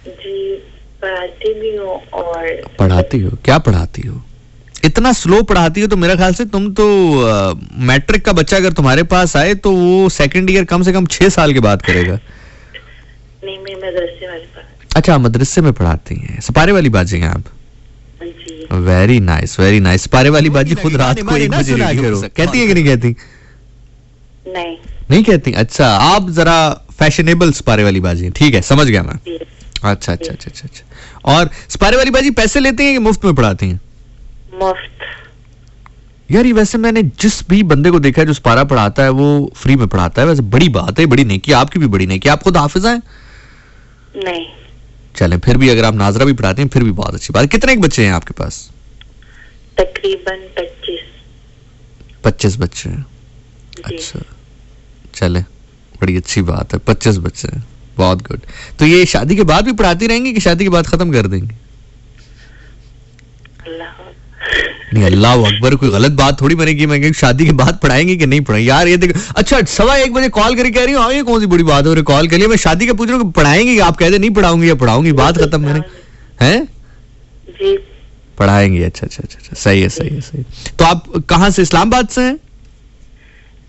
जी पढ़ाती भी हूँ। और पढ़ाती हो? क्या पढ़ाती हो? इतना स्लो पढ़ाती हो तो मेरा ख्याल से तुम तो मैट्रिक का बच्चा अगर तुम्हारे पास आए तो वो सेकंड ईयर कम से कम 6 साल के बाद करेगा। नहीं, मैं मदरसे वाली पढ़ाती। अच्छा, मदरसे में पढ़ाती हैं। सपारे वाली बाजी हैं आप? जी। Very nice, very nice. सपारे वाली बाजी खुद रात को 1 बजे रेडियो कहती है कि नहीं कहती? नहीं नहीं कहती। अच्छा, आप जरा फैशनेबल सपारे वाली बाजी हैं। ठीक है, समझ गया मैं। अच्छा अच्छा अच्छा अच्छा अच्छा। और सपारे वाली बाजी पैसे लेती हैं कि मुफ्त में पढ़ाती हैं? मुफ्त। यार ये वैसे मैंने जिस भी बंदे को देखा है जो सपारा पढ़ाता है वो फ्री में पढ़ाता है। वैसे बड़ी बात है, बड़ी नेकी, आपकी भी बड़ी नेकी। आप खुद हाफिजा हैं? नहीं। चलें, फिर भी अगर आप नाजरा भी पढ़ाती हैं फिर भी बहुत अच्छी बात। कितने बच्चे हैं आपके पास? तकरीबन 25। 25 बच्चे हैं। अच्छा, चले, बड़ी अच्छी बात है। 25 बच्चे हैं, बहुत गुड। तो ये शादी के बाद भी पढ़ाती रहेंगी कि शादी के बाद खत्म कर देंगी? नहीं, अल्लाह अकबर, कोई गलत बात थोड़ी बनेगी। मैं शादी के बाद पढ़ाएंगे कि नहीं पढ़ाएंगे? यार ये देखो, अच्छा 1:15 बजे कॉल करके कह रही हूँ, ये कौन सी बड़ी बात है? कॉल कर लिया, मैं शादी का पूछ रहा हूँ पढ़ाएंगे? आप कहते नहीं पढ़ाऊंगी या पढ़ाऊंगी, बात खत्म। मैंने हैं जी पढ़ाएंगे। अच्छा अच्छा अच्छा, सही है सही है सही। तो आप कहाँ से? इस्लामाबाद से हैं?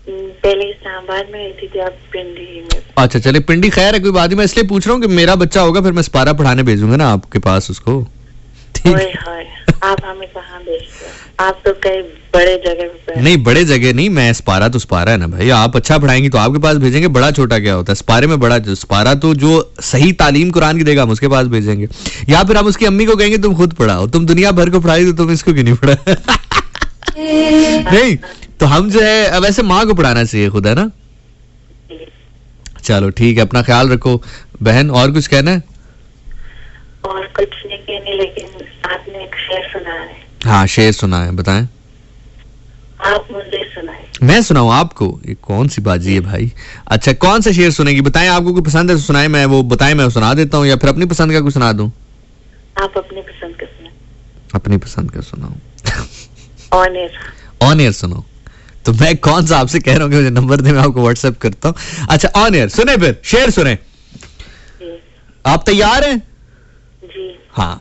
पहले इस्लामाबाद में रहती थी, आप पिंडी में। अच्छा चले, पिंडी। खैर है, कोई बात नहीं। मैं इसलिए पूछ रहा हूँ कि मेरा बच्चा होगा फिर मैं सपारा पढ़ाने भेजूंगा ना आपके पास उसको। आप हमें कहाँ भेजते हैं? आप तो कई बड़े जगह पे। नहीं, बड़े जगह नहीं, मैं स्पारा तो स्पारा है ना भाई। आप अच्छा पढ़ाएंगी तो आपके पास भेजेंगे। बड़ा छोटा क्या होता है स्पारे में? बड़ा स्पारा तो जो सही तालीम कुरान की देगा हम उसके पास भेजेंगे। या फिर हम उसकी अम्मी को कहेंगे तुम खुद पढ़ाओ, तुम दुनिया भर को पढ़ाई तो तुम इसको क्यों नहीं पढ़ा? नहीं तो हम जो है वैसे माँ को पढ़ाना चाहिए खुद, है ना? चलो ठीक है, अपना ख्याल रखो बहन। और कुछ कहना है? और कुछ नहीं कहने, लेकिन आपने एक शेर सुना है। हाँ, शेर सुना है, बताएं। आप मुझे सुनाए। मैं सुनाऊं आपको? ये कौन सी बाजी है भाई? अच्छा, कौन सा शेर सुनेगी बताएं। आपको कोई पसंद है तो सुनाए, मैं वो बताएं, मैं सुना देता हूँ। या फिर अपनी पसंद का कुछ सुना दूं? आप अपनी पसंद का सुनाए। अपनी पसंद का सुनाऊं? On air. ऑन एयर सुनो। तो मैं कौन सा आपसे कह रहा हूँ कि मुझे नंबर दे, मैं आपको व्हाट्सएप करता हूँ। अच्छा, ऑन एयर सुने, फिर शेर सुने। आप तैयार हैं? जी। हाँ,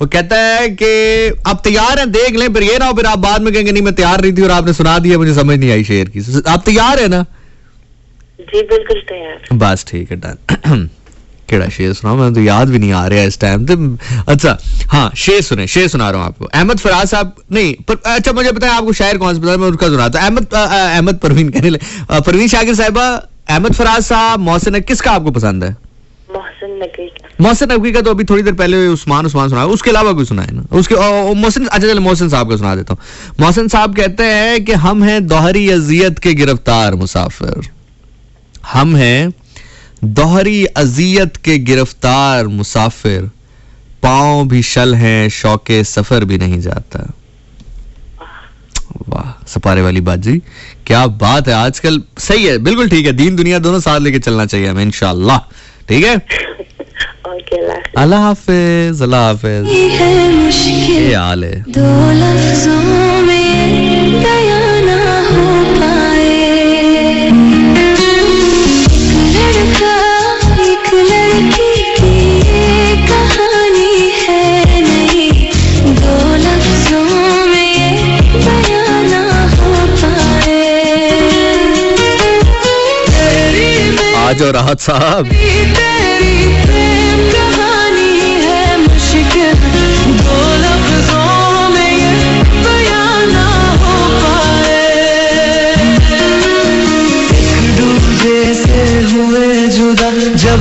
वो कहता है कि आप तैयार हैं, देख लें, फिर ये ना हो फिर आप बाद में कहेंगे नहीं मैं तैयार नहीं थी और आपने सुना दिया, मुझे समझ नहीं आई शेर की। आप तैयार है ना? जी बिल्कुल तैयार। बस ठीक है, डन। केड़ा शेर सुनाऊं? मैं तो याद भी नहीं आ रहा है इस टाइम तो। अच्छा हाँ, शेर सुने, शेर सुना रहा हूँ आपको। अहमद फराज साहब नहीं पर, अच्छा मुझे बताएं आपको शायर कौन सा पता है, मैं उसका सुनाता हूँ। अहमद परवीन कहने लगे, परवीन शाकिर साहिबा, अहमद फराज साहब, मोहसिन, किसका आपको पसंद है? मोहसिन नकवी का तो अभी थोड़ी देर पहले उस्मान सुना, उसके अलावा कोई सुना है ना उसके? मोहसिन, अच्छा चलो मोहसिन साहब का सुना देता हूँ। मोहसिन साहब कहते हैं कि हम हैं दोहरी अजियत के गिरफ्तार मुसाफिर, हम हैं दोहरी अजियत के गिरफ्तार मुसाफिर, पांव भी शल हैं, शौके सफर भी नहीं जाता। वाह, सपारे वाली बाजी, क्या बात है। आजकल सही है, बिल्कुल ठीक है, दीन दुनिया दोनों साथ लेके चलना चाहिए हमें इंशाअल्लाह। ठीक है, अल्लाह हाफिज, अल्लाह हाफिज। ये हाल है। दो लफ्जों में बयां ना हो पाए, एक लड़की की कहानी है, नहीं दो लफ्जों में बयां ना हो पाए। आज और राहत साहब, दो लफ्जों में ये बयां ना हो पाए।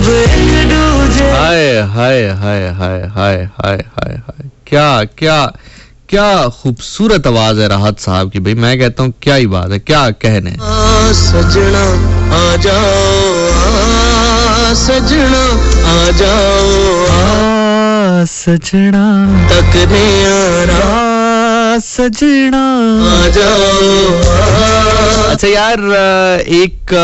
अब एक दूजे हाय हाय हाय हाय हाय हाय हाय हाय, क्या क्या क्या खूबसूरत आवाज है राहत साहब की भाई, मैं कहता हूँ क्या ही बात है, क्या कहने। सजना आ जाओ सजना आ जाओ सजना तकने आ रहा सजना आ जाओ। अच्छा यार, एक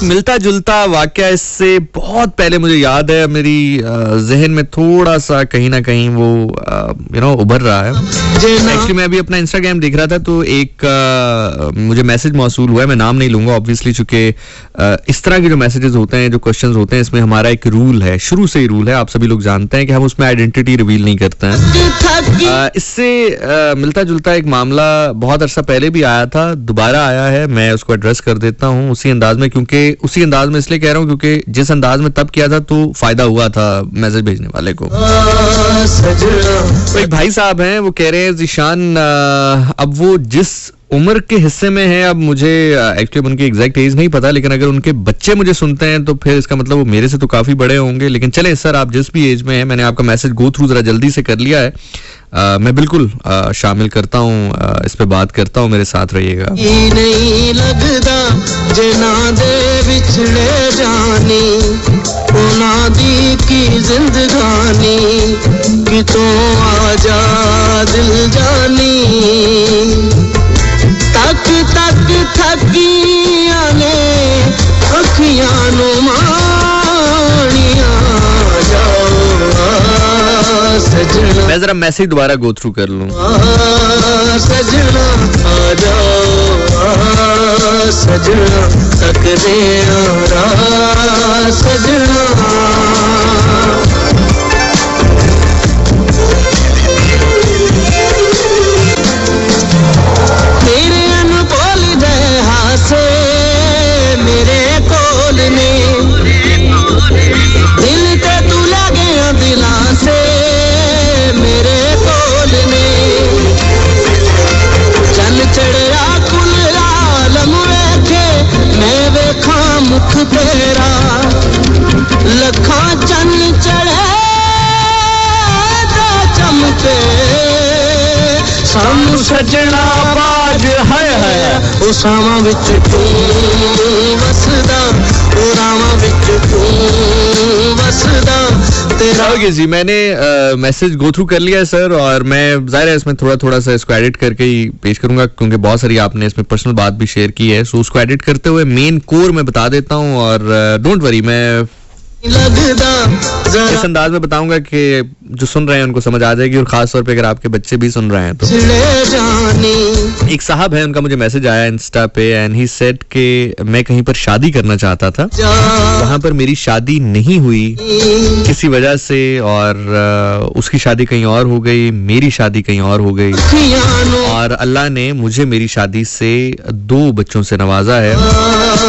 मिलता जुलता वाकया इससे बहुत पहले मुझे याद है, मेरी जहन में थोड़ा सा कहीं ना कहीं वो उभर रहा है। एक्चुअली मैं अभी अपना इंस्टाग्राम देख रहा था तो एक मुझे मैसेज मौसूल हुआ है, मैं नाम नहीं लूंगा ऑब्वियसली, चूंकि इस तरह के जो मैसेजेस होते हैं, जो क्वेश्चंस होते हैं, इसमें हमारा एक रूल है, शुरू से ही रूल है, आप सभी लोग जानते हैं कि हम उसमें आइडेंटिटी रिवील नहीं करते हैं। इससे मिलता जुलता एक मामला बहुत अरसा पहले भी आया था, दोबारा आया है, मैं उसको एड्रेस कर देता हूँ उसी अंदाज में, क्योंकि उसी अंदाज में इसलिए कह रहा हूँ क्योंकि जिस अंदाज में तब किया था तो फायदा हुआ था मैसेज भेजने वाले को। तो एक भाई साहब हैं, वो कह रहे हैं ज़ीशान, अब वो जिस उम्र के हिस्से में है, अब मुझे एक्चुअली उनकी एग्जैक्ट एज नहीं पता, लेकिन अगर उनके बच्चे मुझे सुनते हैं तो फिर इसका मतलब वो मेरे से तो काफी बड़े होंगे। लेकिन चलें सर, आप जिस भी एज में हैं, मैंने आपका मैसेज गो थ्रू जरा जल्दी से कर लिया है, मैं बिल्कुल शामिल करता हूँ, इस पे बात करता हूँ, मेरे साथ रहिएगा। नहीं लगता जना दे बिछड़े जानी ओना दी की जिंदगानी कि तू आजा दिल जानी तक तक थकिया ने अखियां नु मानिया जाओ सजना। मैं जरा मैसेज दोबारा गो थ्रू कर लूं। सजना आ जाओ सजना तक दे सजना। तेरे अनमोल दे हासे मेरे कोल ने दिल ते तू लगे दिला से मेरे कोल ने चल चढ़िया कुल आलम वेखे मैं वेखा मुख तेरा लखा चन चढ़े चमके सानू सजना बाज है ओ सावा विच तू वसदा ओ रावा विच तू वसदा तेरा। ओके जी, मैंने मैसेज गो थ्रू कर लिया है सर, और मैं जाहिर है इसमें थोड़ा थोड़ा सा इसको एडिट करके ही पेश करूंगा, क्योंकि बहुत सारी आपने इसमें पर्सनल बात भी शेयर की है, सो उसको एडिट करते हुए मेन कोर में बता देता हूँ, और डोंट वरी, मैं इस अंदाज में बताऊंगा कि जो सुन रहे हैं उनको समझ आ जाएगी, और खास तौर पे अगर आपके बच्चे भी सुन रहे हैं तो। एक साहब है, उनका मुझे मैसेज आया इंस्टा पे, एंड ही सेड कि मैं कहीं पर शादी करना चाहता था, वहां पर मेरी शादी नहीं हुई किसी वजह से, और उसकी शादी कहीं और हो गई, मेरी शादी कहीं और हो गई, और अल्लाह ने मुझे मेरी शादी से 2 बच्चों से नवाजा है,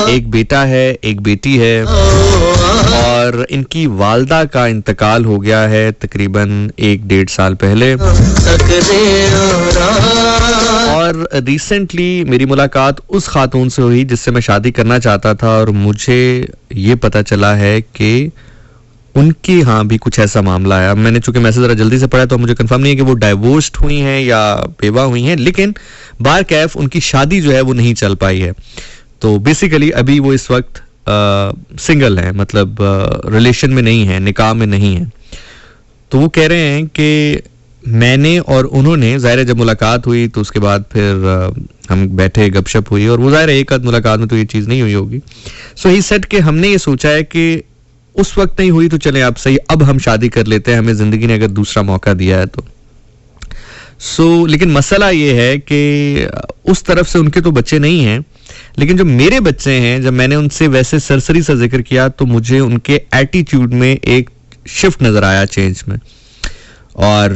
एक बेटा है, एक बेटी है, और इनकी वालदा का इंतकाल हो गया है तकरीबन 1-1.5 साल पहले, और रिसेंटली मेरी मुलाकात उस खातून से हुई जिससे मैं शादी करना चाहता था, और मुझे ये पता चला है कि उनके यहाँ भी कुछ ऐसा मामला है। अब मैंने चूंकि मैसेज जरा जल्दी से पढ़ा तो मुझे कंफर्म नहीं है कि वो डाइवोर्स्ड हुई हैं या बेवा हुई हैं, लेकिन बार कैफ उनकी शादी जो है वो नहीं चल पाई है। तो बेसिकली अभी वो इस वक्त सिंगल है, मतलब रिलेशन में नहीं है, निकाह में नहीं है। तो वो कह रहे हैं कि मैंने और उन्होंने, जाहिर है जब मुलाकात हुई तो उसके बाद फिर हम बैठे, गपशप हुई, और वो जाहिर है एक आध मुलाकात में तो ये चीज़ नहीं हुई होगी। सो ही सेड कि हमने ये सोचा है कि उस वक्त नहीं हुई तो चले आप सही, अब हम शादी कर लेते हैं, हमें जिंदगी ने अगर दूसरा मौका दिया है तो। लेकिन मसला ये है कि उस तरफ से उनके तो बच्चे नहीं हैं, लेकिन जो मेरे बच्चे हैं, जब मैंने उनसे वैसे सरसरी सा जिक्र किया तो मुझे उनके एटीट्यूड में एक शिफ्ट नजर आया, चेंज में, और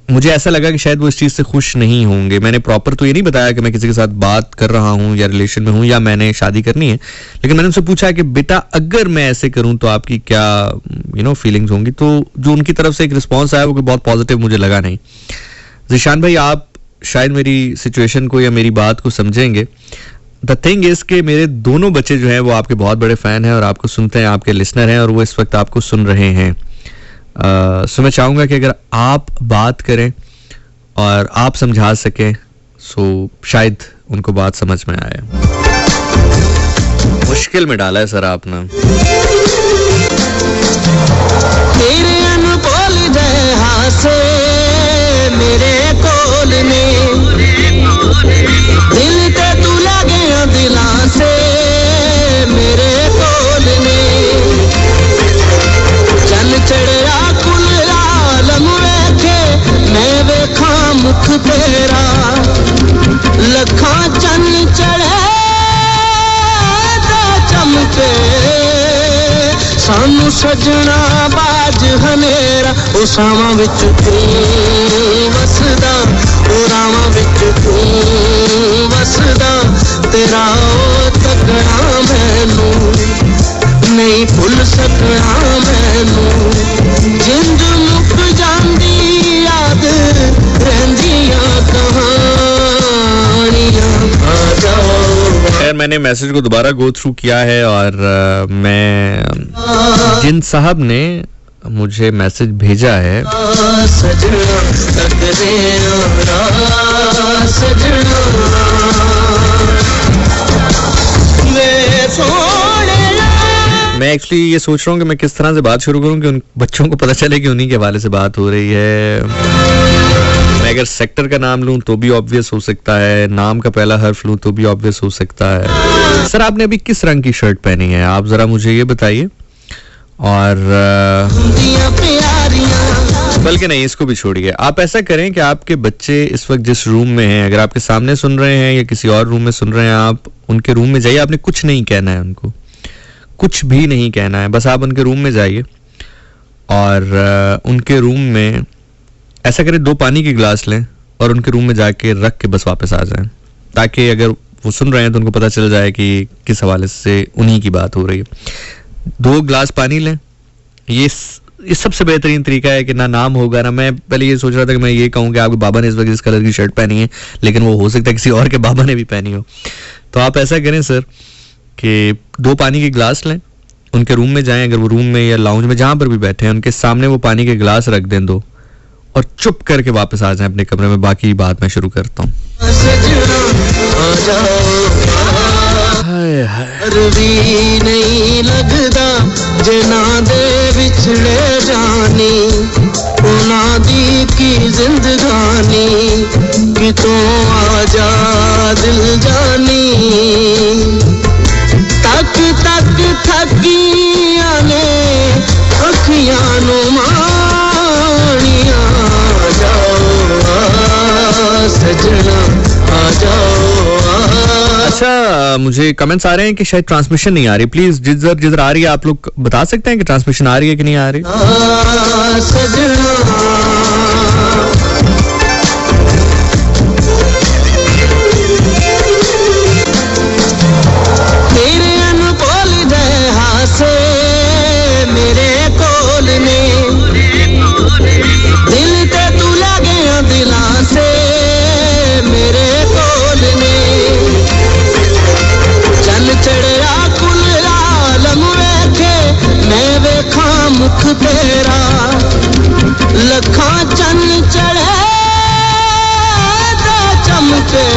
मुझे ऐसा लगा कि शायद वो इस चीज से खुश नहीं होंगे। मैंने प्रॉपर तो ये नहीं बताया कि मैं किसी के साथ बात कर रहा हूँ या रिलेशन में हूँ या मैंने शादी करनी है, लेकिन मैंने उनसे पूछा कि बेटा अगर मैं ऐसे करूँ तो आपकी क्या फीलिंग्स होंगी। तो जो उनकी तरफ से एक रिस्पॉन्स आया वो बहुत पॉजिटिव मुझे लगा नहीं। ज़ीशान भाई, आप शायद मेरी सिचुएशन को या मेरी बात को समझेंगे। द थिंग इज कि मेरे दोनों बच्चे जो हैं वो आपके बहुत बड़े फैन हैं और आपको सुनते हैं, आपके लिसनर हैं और वो इस वक्त आपको सुन रहे हैं। सो मैं चाहूँगा कि अगर आप बात करें और आप समझा सकें सो शायद उनको बात समझ में आए। मुश्किल में डाला है सर आपने। तेरे अनमोल दे हासे मेरे कोल ने, दिल ते तू लगे दिलां से मेरे कोल ने, चल चढ़िया कुल आलम वेखे मैं वेखा मुख तेरा, लखां चन चढ़े चमके सानू सजना बाज हनेरा, ओ सावां विच तू वसदा, ओ रावां विच तू वसदा, तेरा ओ तकड़ा मैनू नहीं भुल सकना मैनू, जिंद मुक जांदी याद रहिंदियां कहानियां, आ जाओ। खैर मैंने मैसेज को दोबारा गो थ्रू किया है और मैं जिन साहब ने मुझे मैसेज भेजा है मैं एक्चुअली ये सोच रहा हूँ कि मैं किस तरह से बात शुरू करूँ कि उन बच्चों को पता चले कि उन्हीं के हवाले से बात हो रही है। मैं अगर सेक्टर का नाम लूं तो भी ऑब्वियस हो सकता है, नाम का पहला हर्फ लूं तो भी ऑब्वियस हो सकता है। सर आपने अभी किस रंग की शर्ट पहनी है आप जरा मुझे ये बताइए। और बल्कि नहीं इसको भी छोड़िए, आप ऐसा करें कि आपके बच्चे इस वक्त जिस रूम में हैं, अगर आपके सामने सुन रहे हैं या किसी और रूम में सुन रहे हैं, आप उनके रूम में जाइए। आपने कुछ नहीं कहना है, उनको कुछ भी नहीं कहना है, बस आप उनके रूम में जाइए और उनके रूम में ऐसा करें 2 पानी के गिलास लें और उनके रूम में जाके रख के बस वापस आ जाएं, ताकि अगर वो सुन रहे हैं तो उनको पता चल जाए कि किस हवाले से उन्हीं की बात हो रही है। 2 गिलास पानी लें, ये सबसे बेहतरीन तरीका है कि ना नाम होगा ना, मैं पहले ये सोच रहा था कि मैं ये कहूँ कि आपके बाबा ने इस वक्त इस कलर की शर्ट पहनी है, लेकिन वो हो सकता है किसी और के बाबा ने भी पहनी हो। तो आप ऐसा करें सर कि 2 पानी के गिलास लें, उनके रूम में जाएं, अगर वो रूम में या लाउंज में जहां पर भी बैठे हैं उनके सामने वो पानी के गिलास रख दें 2 और चुप करके वापस आ जाएं अपने कमरे में। बाकी बात मैं शुरू करता हूँ। नहीं लगदा जना दे बिछड़े जानी, ओना दी की जिंदगानी कि तू आजा दिल जानी, तक तक थकिया ने अखियां नु मानिया, जाओ सजना आ जाओ। अच्छा मुझे कमेंट्स आ रहे हैं कि शायद ट्रांसमिशन नहीं आ रही, प्लीज जिधर आ रही है आप लोग बता सकते हैं कि ट्रांसमिशन आ रही है कि नहीं आ रही। तेरे अनमोल दे हासे मेरे कोल ने, दिल ते तू लगे दिलां से मेरे कोल ने, चल चढ़िया कुल आलम वेखे मैं वेखा मुख तेरा, लखां चन चढ़े चमके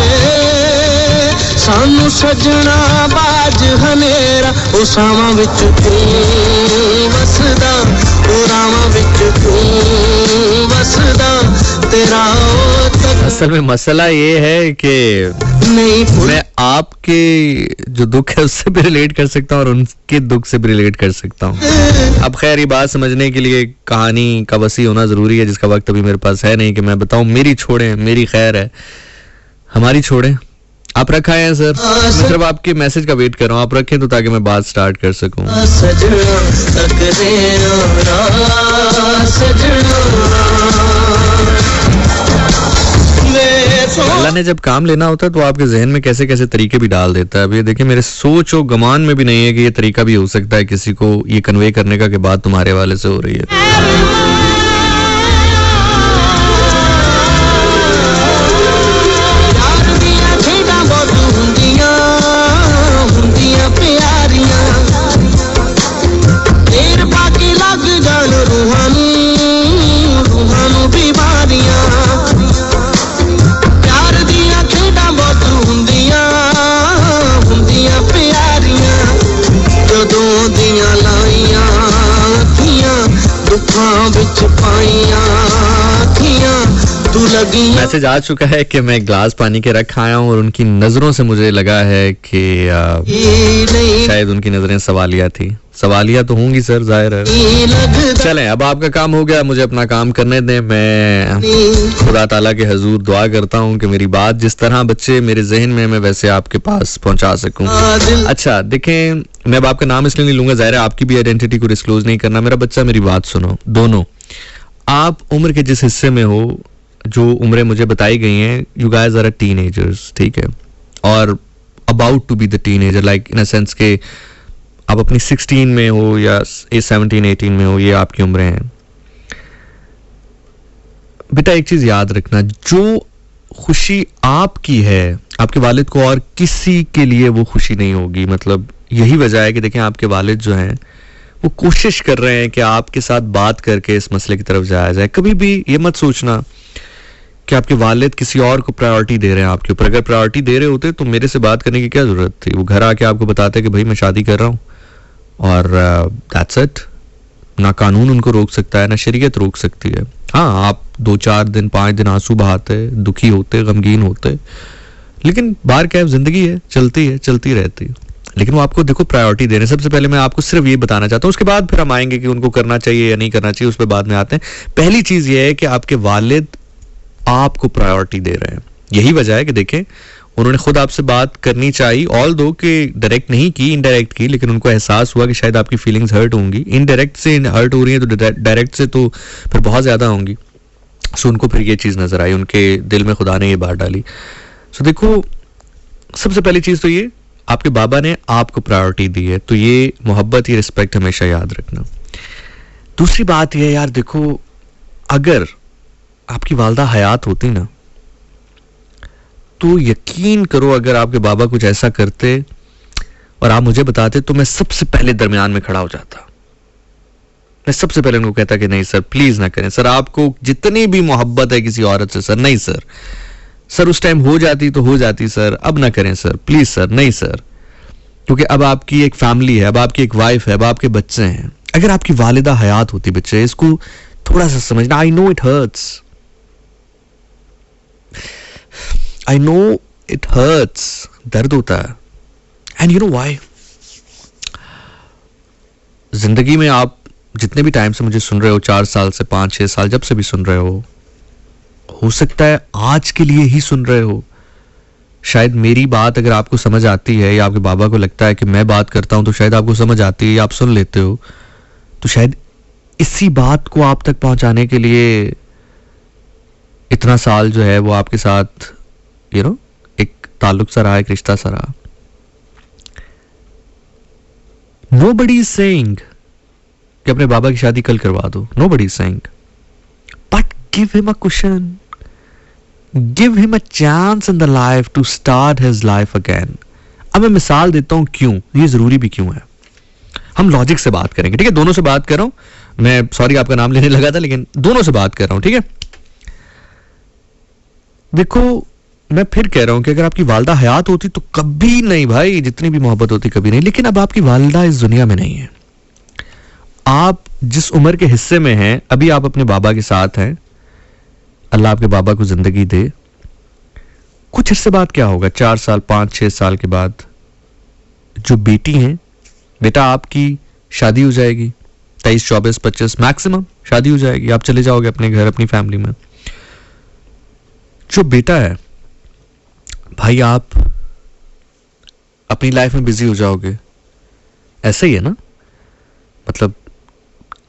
सानू सजना बाज हनेरा, ओ सावां विच तू वसदा, ओ रावां विच तू वसदा, तेरा ओ तक। असल में मसला ये है कि मैं आपके जो दुख है उससे भी रिलेट कर सकता हूँ और उनके दुख से भी रिलेट कर सकता हूँ। अब खैर ये बात समझने के लिए कहानी का वसी होना जरूरी है, जिसका वक्त अभी मेरे पास है नहीं कि मैं बताऊं। मेरी छोड़ें, मेरी खैर है, हमारी छोड़ें। आप रखा है सर, मैं सिर्फ आपके मैसेज का वेट कर रहा हूँ, आप रखें तो ताकि मैं बात स्टार्ट कर सकूं। अल्लाह ने जब काम लेना होता है तो आपके जहन में कैसे कैसे तरीके भी डाल देता है। अब ये देखिए मेरे सोच और गुमान में भी नहीं है कि ये तरीका भी हो सकता है किसी को ये कन्वे करने का कि बात तुम्हारे वाले से हो रही है। पाइया अखियां तू लगी। मैसेज आ चुका है कि मैं ग्लास पानी के रख आया हूँ और उनकी नजरों से मुझे लगा है कि शायद उनकी नजरें सवालिया थी। सवालिया तो होंगी सर, जाहिर है। चलें, अब आपका काम हो गया, मुझे अपना काम करने दें। मैं खुदा ताला के हजूर दुआ करता हूँ कि मेरी बात जिस तरह बच्चे मेरे जहन में मैं वैसे आपके पास पहुंचा सकूं। अच्छा देखें, मैं अब आपका नाम इसलिए नहीं लूंगा, जाहिर है आपकी भी आइडेंटिटी को डिस्क्लोज नहीं करना। मेरा बच्चा, मेरी बात सुनो। दोनों आप उम्र के जिस हिस्से में हो, जो उम्रें मुझे बताई गई हैं, यू गाइज आर टीनेजर्स, ठीक है, और about to be the teenager, like in a sense के आप अपनी 16 में हो या 17 18 में हो, ये आपकी उम्रें हैं। बेटा एक चीज याद रखना, जो खुशी आपकी है आपके वालिद को और किसी के लिए वो खुशी नहीं होगी। मतलब यही वजह है कि देखें आपके वालिद जो हैं वो कोशिश कर रहे हैं कि आपके साथ बात करके इस मसले की तरफ जाया जाए। कभी भी ये मत सोचना कि आपके वालिद किसी और को प्रायोरिटी दे रहे हैं आपके ऊपर। अगर प्रायोरिटी दे रहे होते तो मेरे से बात करने की क्या जरूरत थी? वो घर आके आपको बताते कि भाई मैं शादी कर रहा हूँ और दैट्स इट। ना कानून उनको रोक सकता है, ना शरीयत रोक सकती है। हाँ, आप 2-4 दिन 5 दिन आंसू बहाते, दुखी होते, गमगीन होते, लेकिन बाहर क्या है, जिंदगी है, चलती रहती है। लेकिन वो आपको देखो प्रायोरिटी दे रहे हैं। सबसे पहले मैं आपको सिर्फ ये बताना चाहता हूँ, उसके बाद फिर हम आएंगे कि उनको करना चाहिए या नहीं करना चाहिए, उस पर बाद में आते हैं। पहली चीज ये है कि आपके वालिद आपको प्रायोरिटी दे रहे हैं। यही वजह है कि देखें उन्होंने खुद आपसे बात करनी चाहिए, ऑल दो कि डायरेक्ट नहीं की, इनडायरेक्ट की, लेकिन उनको एहसास हुआ कि शायद आपकी फीलिंग्स हर्ट होंगी। इनडायरेक्ट से हर्ट हो रही है तो डायरेक्ट से तो फिर बहुत ज्यादा होंगी। सो उनको फिर ये चीज नजर आई, उनके दिल में खुदा ने ये बात डाली। सो देखो, सबसे पहली चीज तो ये, आपके बाबा ने आपको प्रायोरिटी दी है, तो ये मोहब्बत, ये रिस्पेक्ट हमेशा याद रखना। दूसरी बात यह यार, देखो अगर आपकी वालदा हयात होती ना, तो यकीन करो अगर आपके बाबा कुछ ऐसा करते और आप मुझे बताते तो मैं सबसे पहले दरमियान में खड़ा हो जाता। मैं सबसे पहले उनको कहता कि नहीं सर प्लीज ना करें सर, आपको जितनी भी मोहब्बत है किसी औरत से सर, नहीं सर, सर उस टाइम हो जाती तो हो जाती सर, अब ना करें सर, प्लीज सर, नहीं सर, क्योंकि अब आपकी एक फैमिली है, अब आपकी एक वाइफ है, अब आपके बच्चे हैं। अगर आपकी वालिदा हयात होती, बच्चे इसको थोड़ा सा समझना। I know it hurts, I know it hurts, दर्द होता है। And you know why? जिंदगी में आप जितने भी टाइम से मुझे सुन रहे हो, 4 साल से 5-6 साल, जब से भी सुन रहे हो सकता है आज के लिए ही सुन रहे हो। शायद मेरी बात अगर आपको समझ आती है या आपके बाबा को लगता है कि मैं बात करता हूं तो शायद आपको समझ आती है या आप सुन लेते हो, तो शायद इसी बात को आप तक पहुंचाने के लिए इतना साल जो है वो आपके साथ एक ताल्लुक सा रहा, एक रिश्ता सा रहा। Nobody is saying कि अपने बाबा की शादी कल करवा दो, nobody is saying, but give him a cushion, give him a chance in the life to start his life again। अब मैं मिसाल देता हूं क्यों, ये जरूरी भी क्यों है। हम लॉजिक से बात करेंगे, ठीक है, दोनों से बात कर रहा हूं मैं, सॉरी आपका नाम लेने लगा था, लेकिन दोनों से बात कर रहा हूं, ठीक है। देखो मैं फिर कह रहा हूं कि अगर आपकी वालदा हयात होती तो कभी नहीं भाई, जितनी भी मोहब्बत होती कभी नहीं, लेकिन अब आपकी वालदा इस दुनिया में नहीं है। आप जिस उम्र के हिस्से में हैं, अभी आप अपने बाबा के साथ हैं, अल्लाह आपके बाबा को जिंदगी दे। कुछ अरसे बाद क्या होगा, 4 साल 5-6 साल के बाद जो बेटी हैं, बेटा आपकी शादी हो जाएगी, 23, 24, 25 मैक्सिमम शादी हो जाएगी, आप चले जाओगे अपने घर, अपनी फैमिली में। जो बेटा है भाई, आप अपनी लाइफ में बिजी हो जाओगे, ऐसा ही है ना। मतलब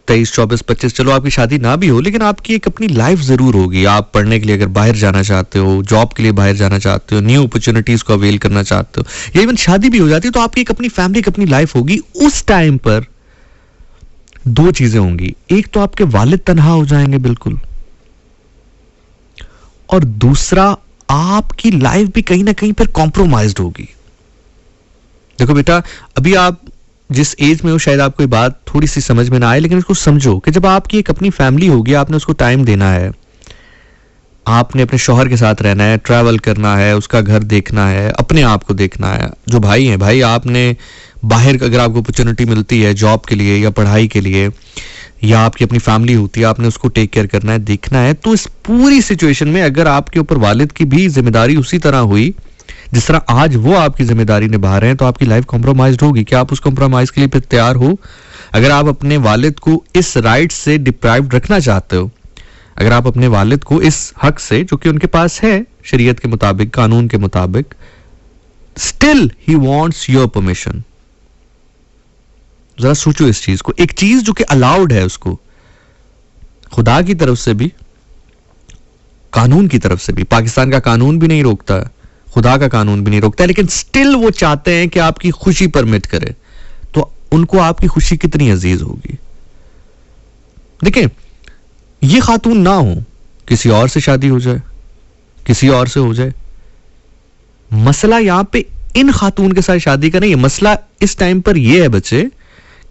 23, 24, 25, चलो आपकी शादी ना भी हो, लेकिन आपकी एक अपनी लाइफ जरूर होगी। आप पढ़ने के लिए अगर बाहर जाना चाहते हो, जॉब के लिए बाहर जाना चाहते हो, न्यू अपॉर्चुनिटीज को अवेल करना चाहते हो, या इवन शादी भी हो जाती है, तो आपकी एक अपनी फैमिली, एक अपनी लाइफ होगी। उस टाइम पर 2 चीजें होंगी, एक तो आपके वालिद तन्हा हो जाएंगे बिल्कुल, और दूसरा आपकी लाइफ भी कहीं ना कहीं पर कॉम्प्रोमाइज्ड होगी। देखो बेटा, अभी आप जिस एज में हो शायद आपको ये बात थोड़ी सी समझ में ना आए, लेकिन इसको समझो कि जब आपकी एक अपनी फैमिली होगी, आपने उसको टाइम देना है, आपने अपने शौहर के साथ रहना है, ट्रैवल करना है, उसका घर देखना है, अपने आप को देखना है। जो भाई हैं, भाई आपने बाहर अगर आपको अपॉर्चुनिटी मिलती है जॉब के लिए या पढ़ाई के लिए या आपकी अपनी फैमिली होती है, आपने उसको टेक केयर करना है, देखना है, तो इस पूरी सिचुएशन में अगर आपके ऊपर वालिद की भी जिम्मेदारी उसी तरह हुई जिस तरह आज वो आपकी जिम्मेदारी निभा रहे हैं, तो आपकी लाइफ कॉम्प्रोमाइज होगी। क्या आप उस कॉम्प्रोमाइज के लिए फिर तैयार हो? अगर आप अपने वालिद को इस राइट से डिप्राइव्ड रखना चाहते हो, अगर आप अपने वालिद को इस हक से जो कि उनके पास है शरीयत के मुताबिक, कानून के मुताबिक, still he wants your permission, जरा सोचो इस चीज को। एक चीज जो कि अलाउड है उसको खुदा की तरफ से भी, कानून की तरफ से भी, पाकिस्तान का कानून भी नहीं रोकता, खुदा का कानून भी नहीं रोकता, लेकिन स्टिल वो चाहते हैं कि आपकी खुशी परमिट करे, तो उनको आपकी खुशी कितनी अजीज होगी। देखिए, ये खातून ना हो, किसी और से शादी हो जाए, किसी और से हो जाए, मसला यहां पे इन खातून के साथ शादी का नहीं है। मसला इस टाइम पर यह है बच्चे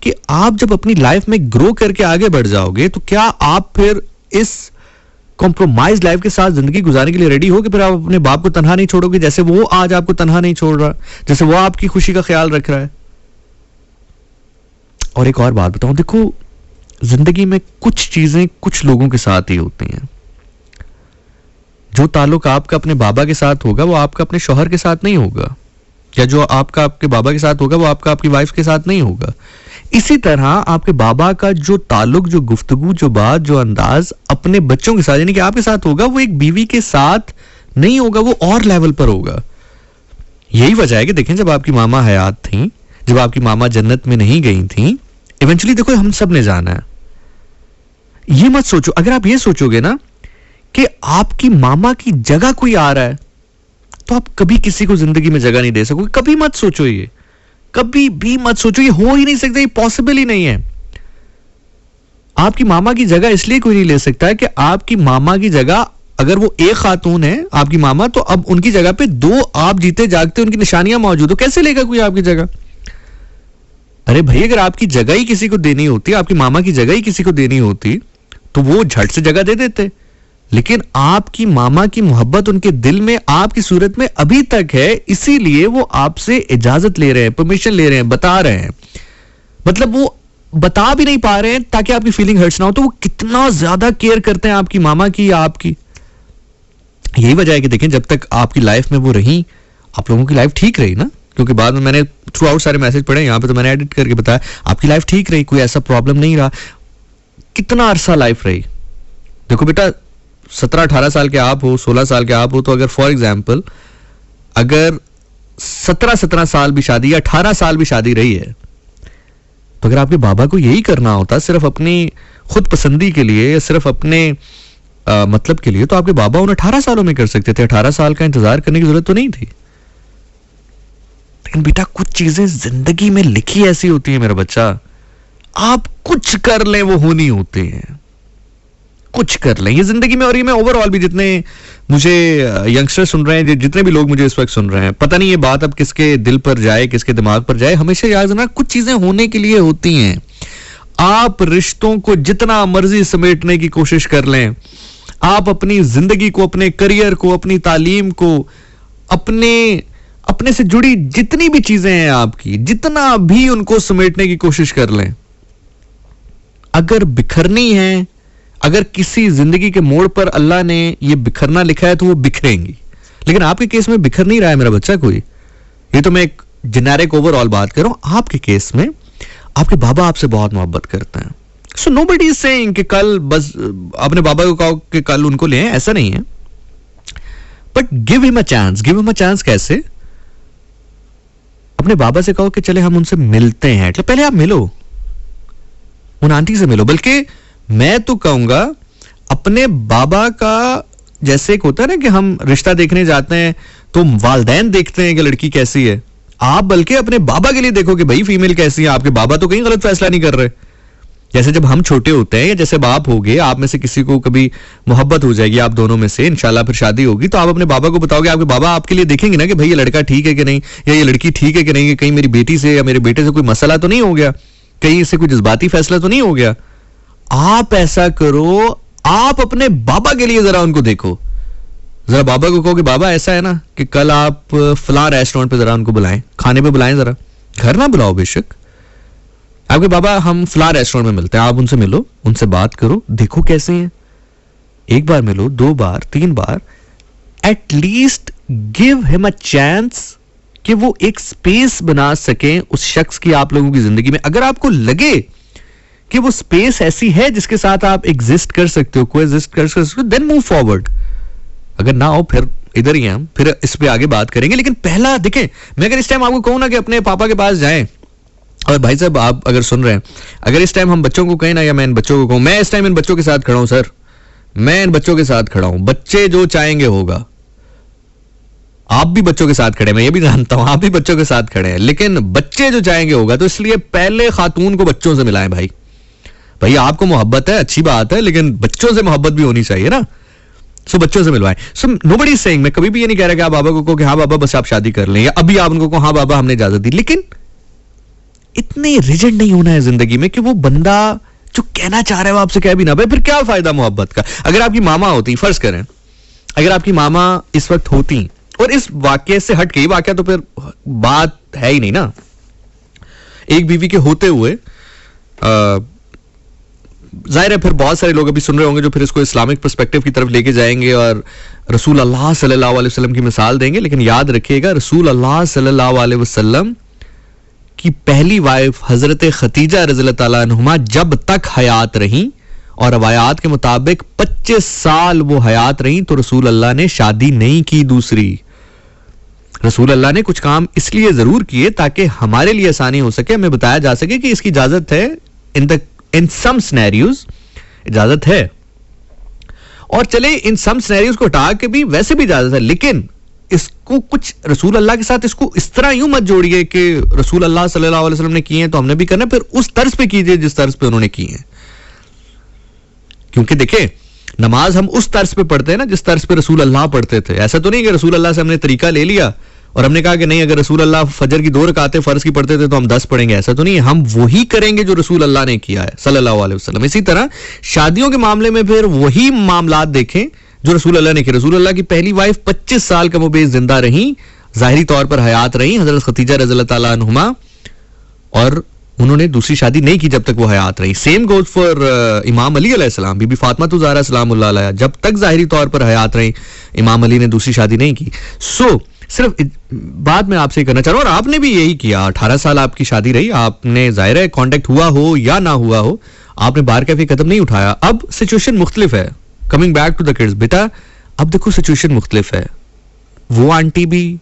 कि आप जब अपनी लाइफ में ग्रो करके आगे बढ़ जाओगे, तो क्या आप फिर इस कॉम्प्रोमाइज लाइफ के साथ जिंदगी गुजारने के लिए रेडी हो कि फिर आप अपने बाप को तन्हा नहीं छोड़ोगे, जैसे वो आज आपको तन्हा नहीं छोड़ रहा, जैसे वो आपकी खुशी का ख्याल रख रहा है। और एक और बात बताऊं, देखो, जिंदगी में कुछ चीजें कुछ लोगों के साथ ही होती हैं। जो ताल्लुक आपका अपने बाबा के साथ होगा वो आपका अपने शौहर के साथ नहीं होगा, या जो आपका आपके बाबा के साथ होगा वो आपका आपकी वाइफ के साथ नहीं होगा। इसी तरह आपके बाबा का जो ताल्लुक, जो गुफ्तगू, जो बात, जो अंदाज अपने बच्चों के साथ यानी कि आपके साथ होगा, वो एक बीवी के साथ नहीं होगा, वो और लेवल पर होगा। यही वजह है कि देखें, जब आपकी मामा हयात थी, जब आपकी मामा जन्नत में नहीं गई थी, इवेंचुअली देखो हम सब ने जाना है। ये मत सोचो, अगर आप ये सोचोगे ना कि आपकी मामा की जगह कोई आ रहा है, तो आप कभी किसी को जिंदगी में जगह नहीं दे सकोगे। कभी मत सोचो, ये कभी भी मत सोचो, ये हो ही नहीं सकता, ये पॉसिबल ही नहीं है। आपकी मामा की जगह इसलिए कोई नहीं ले सकता है कि आपकी मामा की जगह, अगर वो एक खातून है आपकी मामा, तो अब उनकी जगह पे दो आप जीते जागते उनकी निशानियां मौजूद हो, कैसे लेगा कोई आपकी जगह? अरे भाई, अगर आपकी जगह ही किसी को देनी होती, आपकी मामा की जगह ही किसी को देनी होती, तो वो झट से जगह दे देते। लेकिन आपकी मामा की मोहब्बत उनके दिल में आपकी सूरत में अभी तक है, इसीलिए वो आपसे इजाजत ले रहे हैं, परमिशन ले रहे हैं, बता रहे हैं। मतलब वो बता भी नहीं पा रहे हैं ताकि आपकी फीलिंग हर्ट्स ना हो, तो वो कितना ज्यादा केयर करते हैं आपकी मामा की या आपकी। यही वजह है कि देखें, जब तक आपकी लाइफ में वो रही, आप लोगों की लाइफ ठीक रही ना, क्योंकि बाद में मैंने थ्रू आउट सारे मैसेज पढ़े, यहां पे तो मैंने एडिट करके बताया, आपकी लाइफ ठीक रही, कोई ऐसा प्रॉब्लम नहीं रहा। कितना अरसा लाइफ रही। देखो बेटा, 17-18 साल के आप हो, 16 साल के आप हो, तो अगर फॉर एग्जाम्पल अगर 17 साल भी शादी या 18 साल भी शादी रही है, तो अगर आपके बाबा को यही करना होता सिर्फ अपनी खुद पसंदी के लिए या सिर्फ अपने मतलब के लिए, तो आपके बाबा उन 18 सालों में कर सकते थे। 18 साल का इंतजार करने की जरूरत तो नहीं थी। लेकिन बेटा, कुछ चीजें जिंदगी में लिखी ऐसी होती है मेरा बच्चा, आप कुछ कर लें वो होनी होती हैं, कुछ कर लें ये जिंदगी में। और ये मैं ओवरऑल भी, जितने मुझे यंगस्टर सुन रहे हैं, जितने भी लोग मुझे इस वक्त सुन रहे हैं, पता नहीं ये बात अब किसके दिल पर जाए, किसके दिमाग पर जाए, हमेशा याद रखना, कुछ चीजें होने के लिए होती हैं। आप रिश्तों को जितना मर्जी समेटने की कोशिश कर लें, आप अपनी जिंदगी को, अपने करियर को, अपनी तालीम को, अपने से जुड़ी जितनी भी चीजें हैं आपकी, जितना भी उनको समेटने की कोशिश कर लें, अगर बिखरनी है, अगर किसी जिंदगी के मोड़ पर अल्लाह ने ये बिखरना लिखा है, तो वो बिखरेंगी। लेकिन आपके केस में बिखर नहीं रहा है मेरा बच्चा कोई। ये तो मैं एक जेनेरिक ओवरऑल बात कर रहा हूं। आपके केस में आपके बाबा आपसे बहुत मोहब्बत करते हैं। सो नोबडी इज सेइंग कि कल बस अपने बाबा को कहो कि कल उनको ले, ऐसा नहीं है। But give him a chance. Give him a chance कैसे? अपने बाबा से कहो कि चले हम उनसे मिलते हैं। तो पहले आप मिलो, उन आंटी से मिलो। बल्कि मैं तो कहूंगा, अपने बाबा का जैसे एक होता है ना कि हम रिश्ता देखने जाते हैं तो वालदैन देखते हैं कि लड़की कैसी है, आप बल्कि अपने बाबा के लिए देखो कि भाई फीमेल कैसी है। आपके बाबा तो कहीं गलत फैसला नहीं कर रहे। जैसे जब हम छोटे होते हैं, या जैसे बाप हो गए, आप में से किसी को कभी मोहब्बत हो जाएगी, आप दोनों में से इंशाल्लाह फिर शादी होगी, तो आप अपने बाबा को बताओगे, आपके बाबा आपके लिए देखेंगे ना कि भाई ये लड़का ठीक है कि नहीं, या ये लड़की ठीक है कि नहीं, कहीं मेरी बेटी से या मेरे बेटे से कोई मसला तो नहीं हो गया, कहीं इससे कोई जज्बाती फैसला तो नहीं हो गया। आप ऐसा करो, आप अपने बाबा के लिए जरा उनको देखो। जरा बाबा को कहो कि बाबा ऐसा है ना कि कल आप फलां रेस्टोरेंट पे जरा उनको बुलाएं, खाने पे बुलाएं, जरा घर ना बुलाओ बेशक। आपके बाबा हम फला रेस्टोरेंट में मिलते हैं, आप उनसे मिलो, उनसे बात करो, देखो कैसे हैं, एक बार मिलो, 2 बार 3 बार, at least give him a chance कि वो एक स्पेस बना सके उस शख्स की आप लोगों की जिंदगी में. अगर आपको लगे कि वो स्पेस ऐसी है जिसके साथ आप एग्जिस्ट कर सकते हो, कोएग्जिस्ट कर सकते हो, देन मूव फॉरवर्ड. अगर ना हो फिर इधर ही हम फिर इस पे आगे बात करेंगे. लेकिन पहला देखें, मैं अगर इस टाइम आपको कहूं ना कि अपने पापा के पास जाएं, और भाई साहब आप अगर सुन रहे हैं, अगर इस टाइम हम बच्चों को कहें ना, या मैं इन बच्चों को कहूं, मैं इस टाइम इन बच्चों के साथ खड़ा हूं सर, मैं इन बच्चों के साथ खड़ा हूं, बच्चे जो चाहेंगे होगा. आप भी बच्चों के साथ खड़े हैं, मैं ये भी जानता हूं, आप भी बच्चों के साथ खड़े हैं, लेकिन बच्चे जो चाहेंगे होगा. तो इसलिए पहले खातून को बच्चों से मिलाएं भाई. भाई आपको मोहब्बत है, अच्छी बात है, लेकिन बच्चों से मोहब्बत भी होनी चाहिए ना. सो बच्चों से मिलवाएं. सो नोबडी इज सेइंग, मैं कभी भी ये नहीं कह रहा कि आप बाबा को कहो कि हाँ बाबा बस आप शादी कर लें, या अभी आप उनको कहो हाँ बाबा हमने इजाजत दी. लेकिन इतने रिजिड नहीं होना है जिंदगी में कि वो बंदा जो कहना चाह रहा है वो आपसे कह भी ना पाए. फिर क्या फायदा मोहब्बत का. अगर आपकी मामा होती, फर्ज करें अगर आपकी मामा इस वक्त होती, और इस वाक्य से हट के, वाक्य तो फिर बात है ही नहीं ना, एक बीवी के होते हुए जाहिर है फिर बहुत सारे लोग अभी सुन रहे होंगे जो फिर इसको इस्लामिक पर्सपेक्टिव की तरफ लेके जाएंगे और रसूल अल्लाह सल्लल्लाहु अलैहि वसल्लम की मिसाल देंगे. लेकिन याद रखिएगा, रसूल अल्लाह सल्लल्लाहु अलैहि वसल्लम की पहली वाइफ हजरत खतीजा रज़ियल्लाहु ताला अन्हुमा जब तक हयात रहीं, और रवायात के मुताबिक 25 साल वो हयात रहीं, तो रसूल अल्लाह ने शादी नहीं की दूसरी. रसूल अल्लाह ने कुछ काम इसलिए जरूर किए ताकि हमारे लिए आसानी हो सके, हमें बताया जा सके कि इसकी इजाजत है, इन सम सिनेरियोज इजाजत है. और चले इन सम सिनेरियोज को हटा के भी वैसे भी इजाजत है, लेकिन इसको कुछ रसूल अल्लाह के साथ इसको इस तरह यूं मत जोड़िए कि रसूल अल्लाह सल्लल्लाहु अलैहि वसल्लम ने किए हैं तो हमने भी करना. फिर उस तर्ज पे कीजिए जिस तर्ज पे उन्होंने की है. क्योंकि देखें, नमाज हम उस तर्ज पे पढ़ते हैं ना जिस तर्ज पे रसूल अल्लाह पढ़ते थे. ऐसा तो नहीं कि रसूल अल्लाह से हमने तरीका ले लिया और हमने कहा कि नहीं, अगर रसूल अल्लाह फजर की 2 रकातें फर्ज की पढ़ते थे तो हम 10 पढ़ेंगे. ऐसा तो नहीं है, हम वही करेंगे जो रसूल अल्लाह ने किया है सल्लल्लाहु अलैहि वसल्लम. इसी तरह शादियों के मामले में फिर वही मामलात देखें जो रसूल अल्लाह ने किए. रसूल अल्लाह की पहली वाइफ 25 साल का मुबेश जिंदा रही, जाहिरी तौर पर हयात रही, हजरत खतीजा रज़ियल्लाहु ताला अन्हुमा, और उन्होंने दूसरी शादी नहीं की जब तक वो हयात रही. सेम गोज फॉर इमाम अली अलैहिस्सलाम, बीबी फातिमा ज़हरा सलामुल्लाह अलैहा, जब तक जाहिरी तौर पर हयात रही इमाम अली ने दूसरी शादी नहीं की. सो सिर्फ बात मैं आपसे करना चाह रहा हूं, और आपने भी यही किया. 18 साल आपकी शादी रही, आपने जाहिर है कांटेक्ट हुआ हो या ना हुआ हो, आपने बाहर कैफे कदम नहीं उठाया. अब सिचुएशन मुख्तलिफ है. Coming back to the kids, बेटा अब देखो सिचुएशन मुख्तलिफ है. वो आंटी भी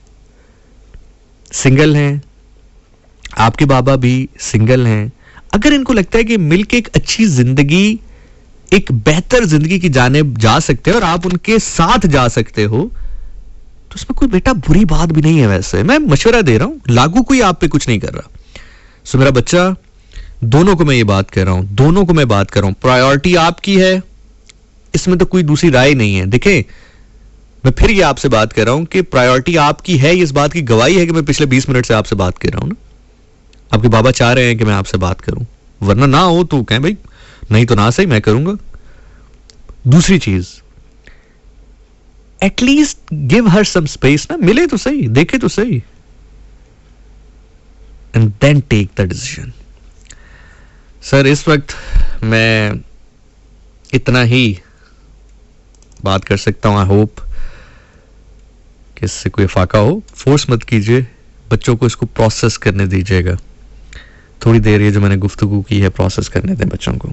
सिंगल हैं, आपके बाबा भी सिंगल हैं. अगर इनको लगता है कि मिलके एक अच्छी जिंदगी, एक बेहतर जिंदगी की जानिब जा सकते हैं और आप उनके साथ जा सकते हो, तो इसमें कोई बेटा बुरी बात भी नहीं है. वैसे मैं मशवरा दे रहा हूं, लागू कोई आप पे कुछ नहीं कर रहा. सो मेरा बच्चा, दोनों को मैं ये बात कर रहा हूं, दोनों को मैं बात कर रहा हूं, प्रायोरिटी आपकी है, इसमें तो कोई दूसरी राय नहीं है. देखें, मैं फिर ये आपसे बात कर रहा हूं कि प्रायोरिटी आपकी है. इस बात की गवाही है कि मैं पिछले 20 मिनट से आपसे बात कर रहा हूं ना. आपके बाबा चाह रहे हैं कि मैं आपसे बात करूं, वरना ना हो तो कहें भाई, नहीं तो ना सही, मैं करूंगा. दूसरी चीज, at least give her some space ना, मिले तो सही, देखे तो सही, and then take the decision. Sir इस वक्त मैं इतना ही बात कर सकता हूं. आई होप कि इससे कोई फाका हो. फोर्स मत कीजिए, बच्चों को इसको प्रोसेस करने दीजिएगा. थोड़ी देर ये जो मैंने गुफ्तगू की है प्रोसेस करने दें बच्चों को.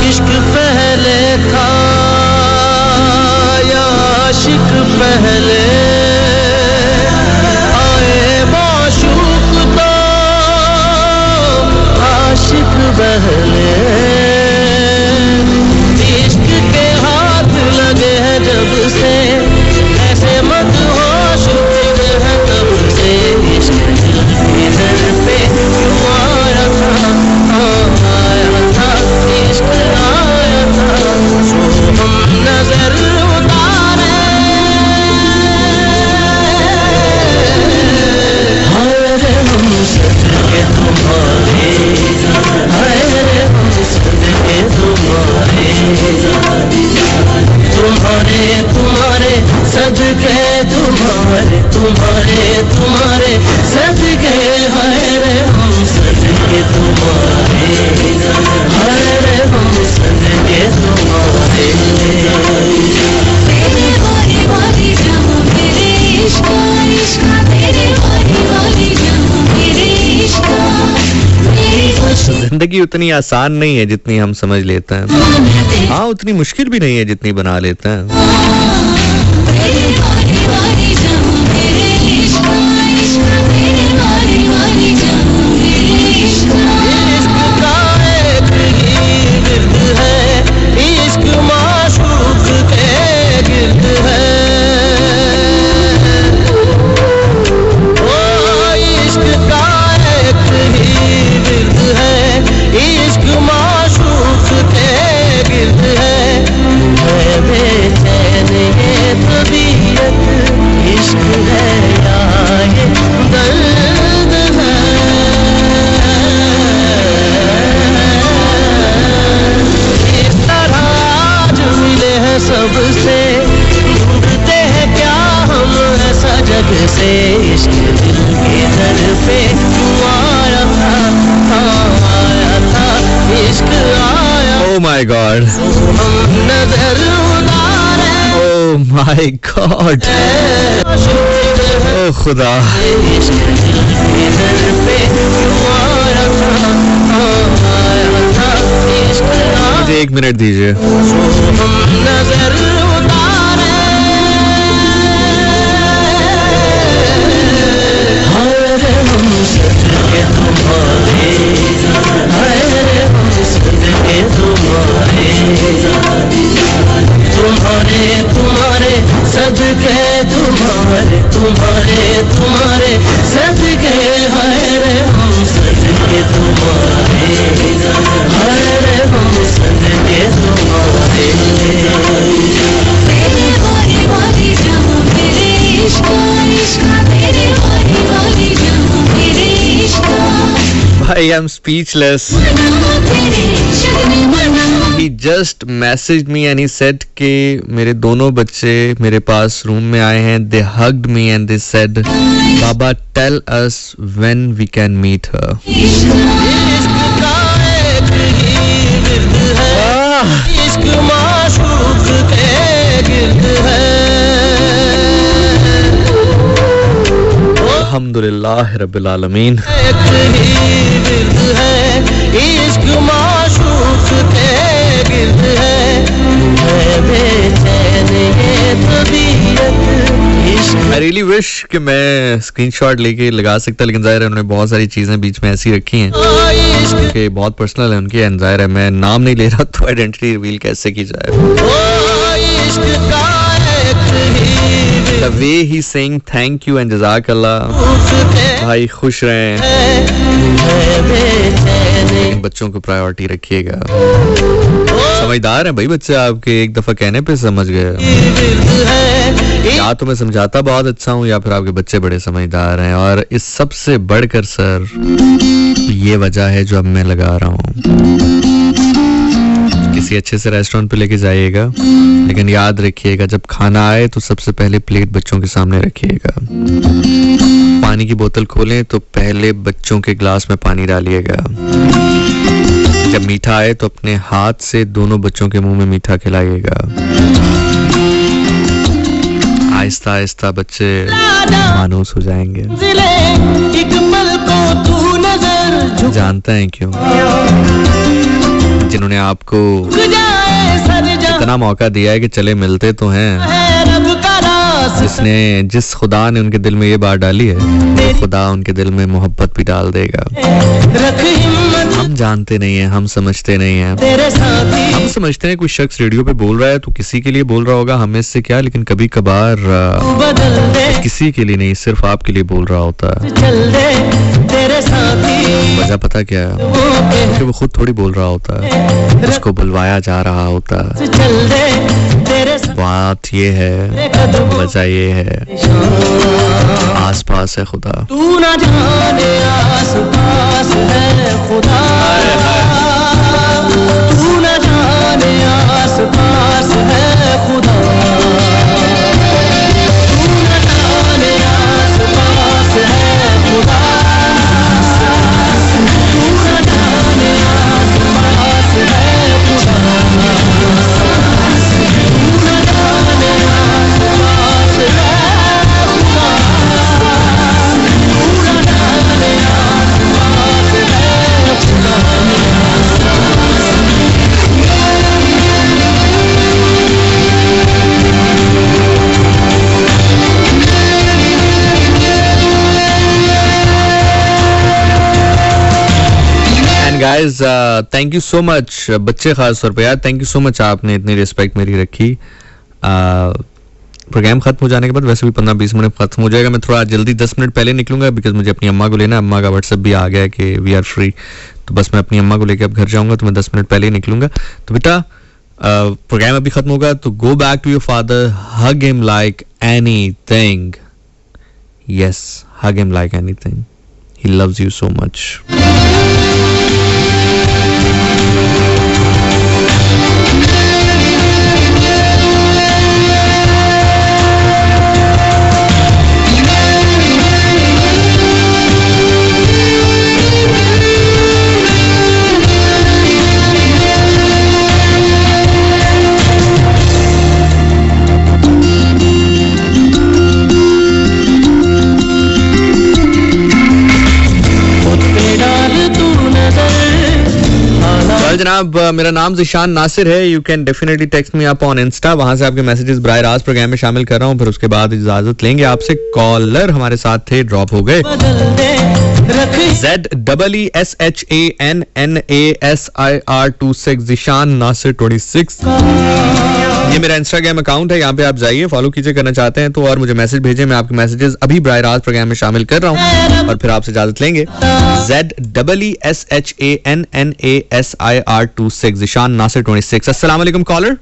इश्क पहले था या आशिक पहले, आए माशूक तो आशिक पहले. इश्क के हाथ लगे हैं जब से, ऐसे मत होश है तब से. इश्क इधर पे क्यों आया था, आया था, इश्क आया था, सो हम नजर उतारे. हाय रे हम सदके तुम्हारे, हाय रे हम सदके तुम्हारे, तुम्हारे तुम्हारे सदके तुम्हारे, तुम्हारे तुम्हारे जिंदगी उतनी आसान नहीं है जितनी हम समझ लेते हैं, हाँ उतनी मुश्किल भी नहीं है जितनी बना लेते हैं। सबसे ढूंढते हैं क्या हम ऐसा जग से, इश्क दिल के दर पे आया था इश्क आया। Oh my God! हम नजर उतारे, Oh my God! Oh खुदा! इश्क दिल के दर पे आया था इश्क आया। मुझे 1 मिनट दीजिए। हम नजर उतारे, हरे हम सदके तुम्हारे, हरे हम सदके तुम्हारे, तुम्हारे तुम्हारे सदके तुम्हारे, तुम्हारे तुम्हारे सदके, हरे हम सदके तुम्हारे, हरे हम सदके तुम्हारे। I am speechless. He just messaged me and he said कि मेरे दोनों बच्चे मेरे पास रूम में आए हैं. They hugged me and they said, Baba, tell us when we can meet her. इश्क माशूक के गिर्द है। अल्हम्दुलिल्लाह रब्बिल आलमीन। इश्क माशूक के गिर्द है, बेचैन ये तबीयत। I really wish कि मैं स्क्रीनशॉट लेके लगा सकता, लेकिन जाहिर है उन्होंने बहुत सारी चीजें बीच में ऐसी रखी हैं कि बहुत पर्सनल है उनकी, एंड जाहिर है मैं नाम नहीं ले रहा तो आइडेंटिटी रिवील कैसे की जाए। The way he's saying thank you and जज़ाकल्लाह, भाई खुश रहें, बच्चों को प्रायोरिटी रखिएगा। समझदार है भाई बच्चे आपके, एक दफा कहने पे समझ गए। या तो मैं समझाता बहुत अच्छा हूँ या फिर आपके बच्चे बड़े समझदार हैं, और इस सबसे बढ़कर सर ये वजह है जो अब मैं लगा रहा हूँ। किसी अच्छे से रेस्टोरेंट पे लेके जाइएगा, लेकिन याद रखिएगा जब खाना आए तो सबसे पहले प्लेट बच्चों के सामने रखिएगा। पानी की बोतल खोलें तो पहले बच्चों के ग्लास में पानी डालिएगा। जब मीठा आए तो अपने हाथ से दोनों बच्चों के मुंह में मीठा खिलाइएगा। आहिस्ता आहिस्ता बच्चे मानूस हो जाएंगे। जानते हैं क्यों? जिन्होंने आपको इतना मौका दिया है कि चले मिलते तो हैं, जिस खुदा ने उनके दिल में ये बात डाली है, वो खुदा उनके दिल में मोहब्बत भी डाल देगा। हम जानते नहीं है, हम समझते नहीं है। हम समझते हैं कोई शख्स रेडियो पे बोल रहा है तो किसी के लिए बोल रहा होगा, हमें इससे क्या, लेकिन कभी कभार किसी के लिए नहीं, सिर्फ आपके लिए बोल रहा होता है। वजह पता क्या है? क्योंकि वो खुद थोड़ी बोल रहा होता है, उसको बुलवाया जा रहा होता है। बात ये है, वजह ये है, आस पास है खुदा। तू न जाने आस पास है खुदा, तू न जाने आस पास है खुदा, तू न जाने आस पास है खुदा, तू न जाने आस पास है खुदा, तू न जाने आस पास है खुदा। Guys, thank you so much बच्चे, खास तौर पे यार थैंक यू सो मच, आपने इतनी रिस्पेक्ट मेरी रखी। प्रोग्राम खत्म हो जाने के बाद वैसे भी 15-20 मिनट खत्म हो जाएगा, मैं थोड़ा जल्दी 10 मिनट पहले निकलूंगा बिकॉज मुझे अपनी अम्मा को लेना है। अम्मा का व्हाट्सएप भी आ गया है कि वी आर फ्री, तो बस मैं अपनी अम्मा को लेकर अब घर जाऊंगा, तो मैं 10 मिनट पहले ही निकलूंगा। तो बेटा प्रोग्राम अभी खत्म होगा तो go back to your father, hug him like anything, yes hug him like anything, he loves you so much. जनाब, मेरा नाम ज़ीशान नासिर है। You can definitely text me up on Insta, वहां से आपके मैसेजेस बराह रास्त प्रोग्राम में शामिल कर रहा हूँ। फिर उसके बाद इजाजत लेंगे आपसे। कॉलर हमारे साथ थे, ड्रॉप हो गए। ZEESHANNASIR 26 ज़ीशान नासिर 26, ये मेरा इंस्टाग्राम अकाउंट है, यहाँ पे आप जाइए, फॉलो कीजिए, करना चाहते हैं तो, और मुझे मैसेज भेजें। मैं आपके मैसेजेस अभी बराह रास्त प्रोग्राम में शामिल कर रहा हूँ और फिर आपसे इजाजत लेंगे। ZEESHANNASIR 26 ज़ीशान नासिर 26। अस्सलाम वालेकुम कॉलर।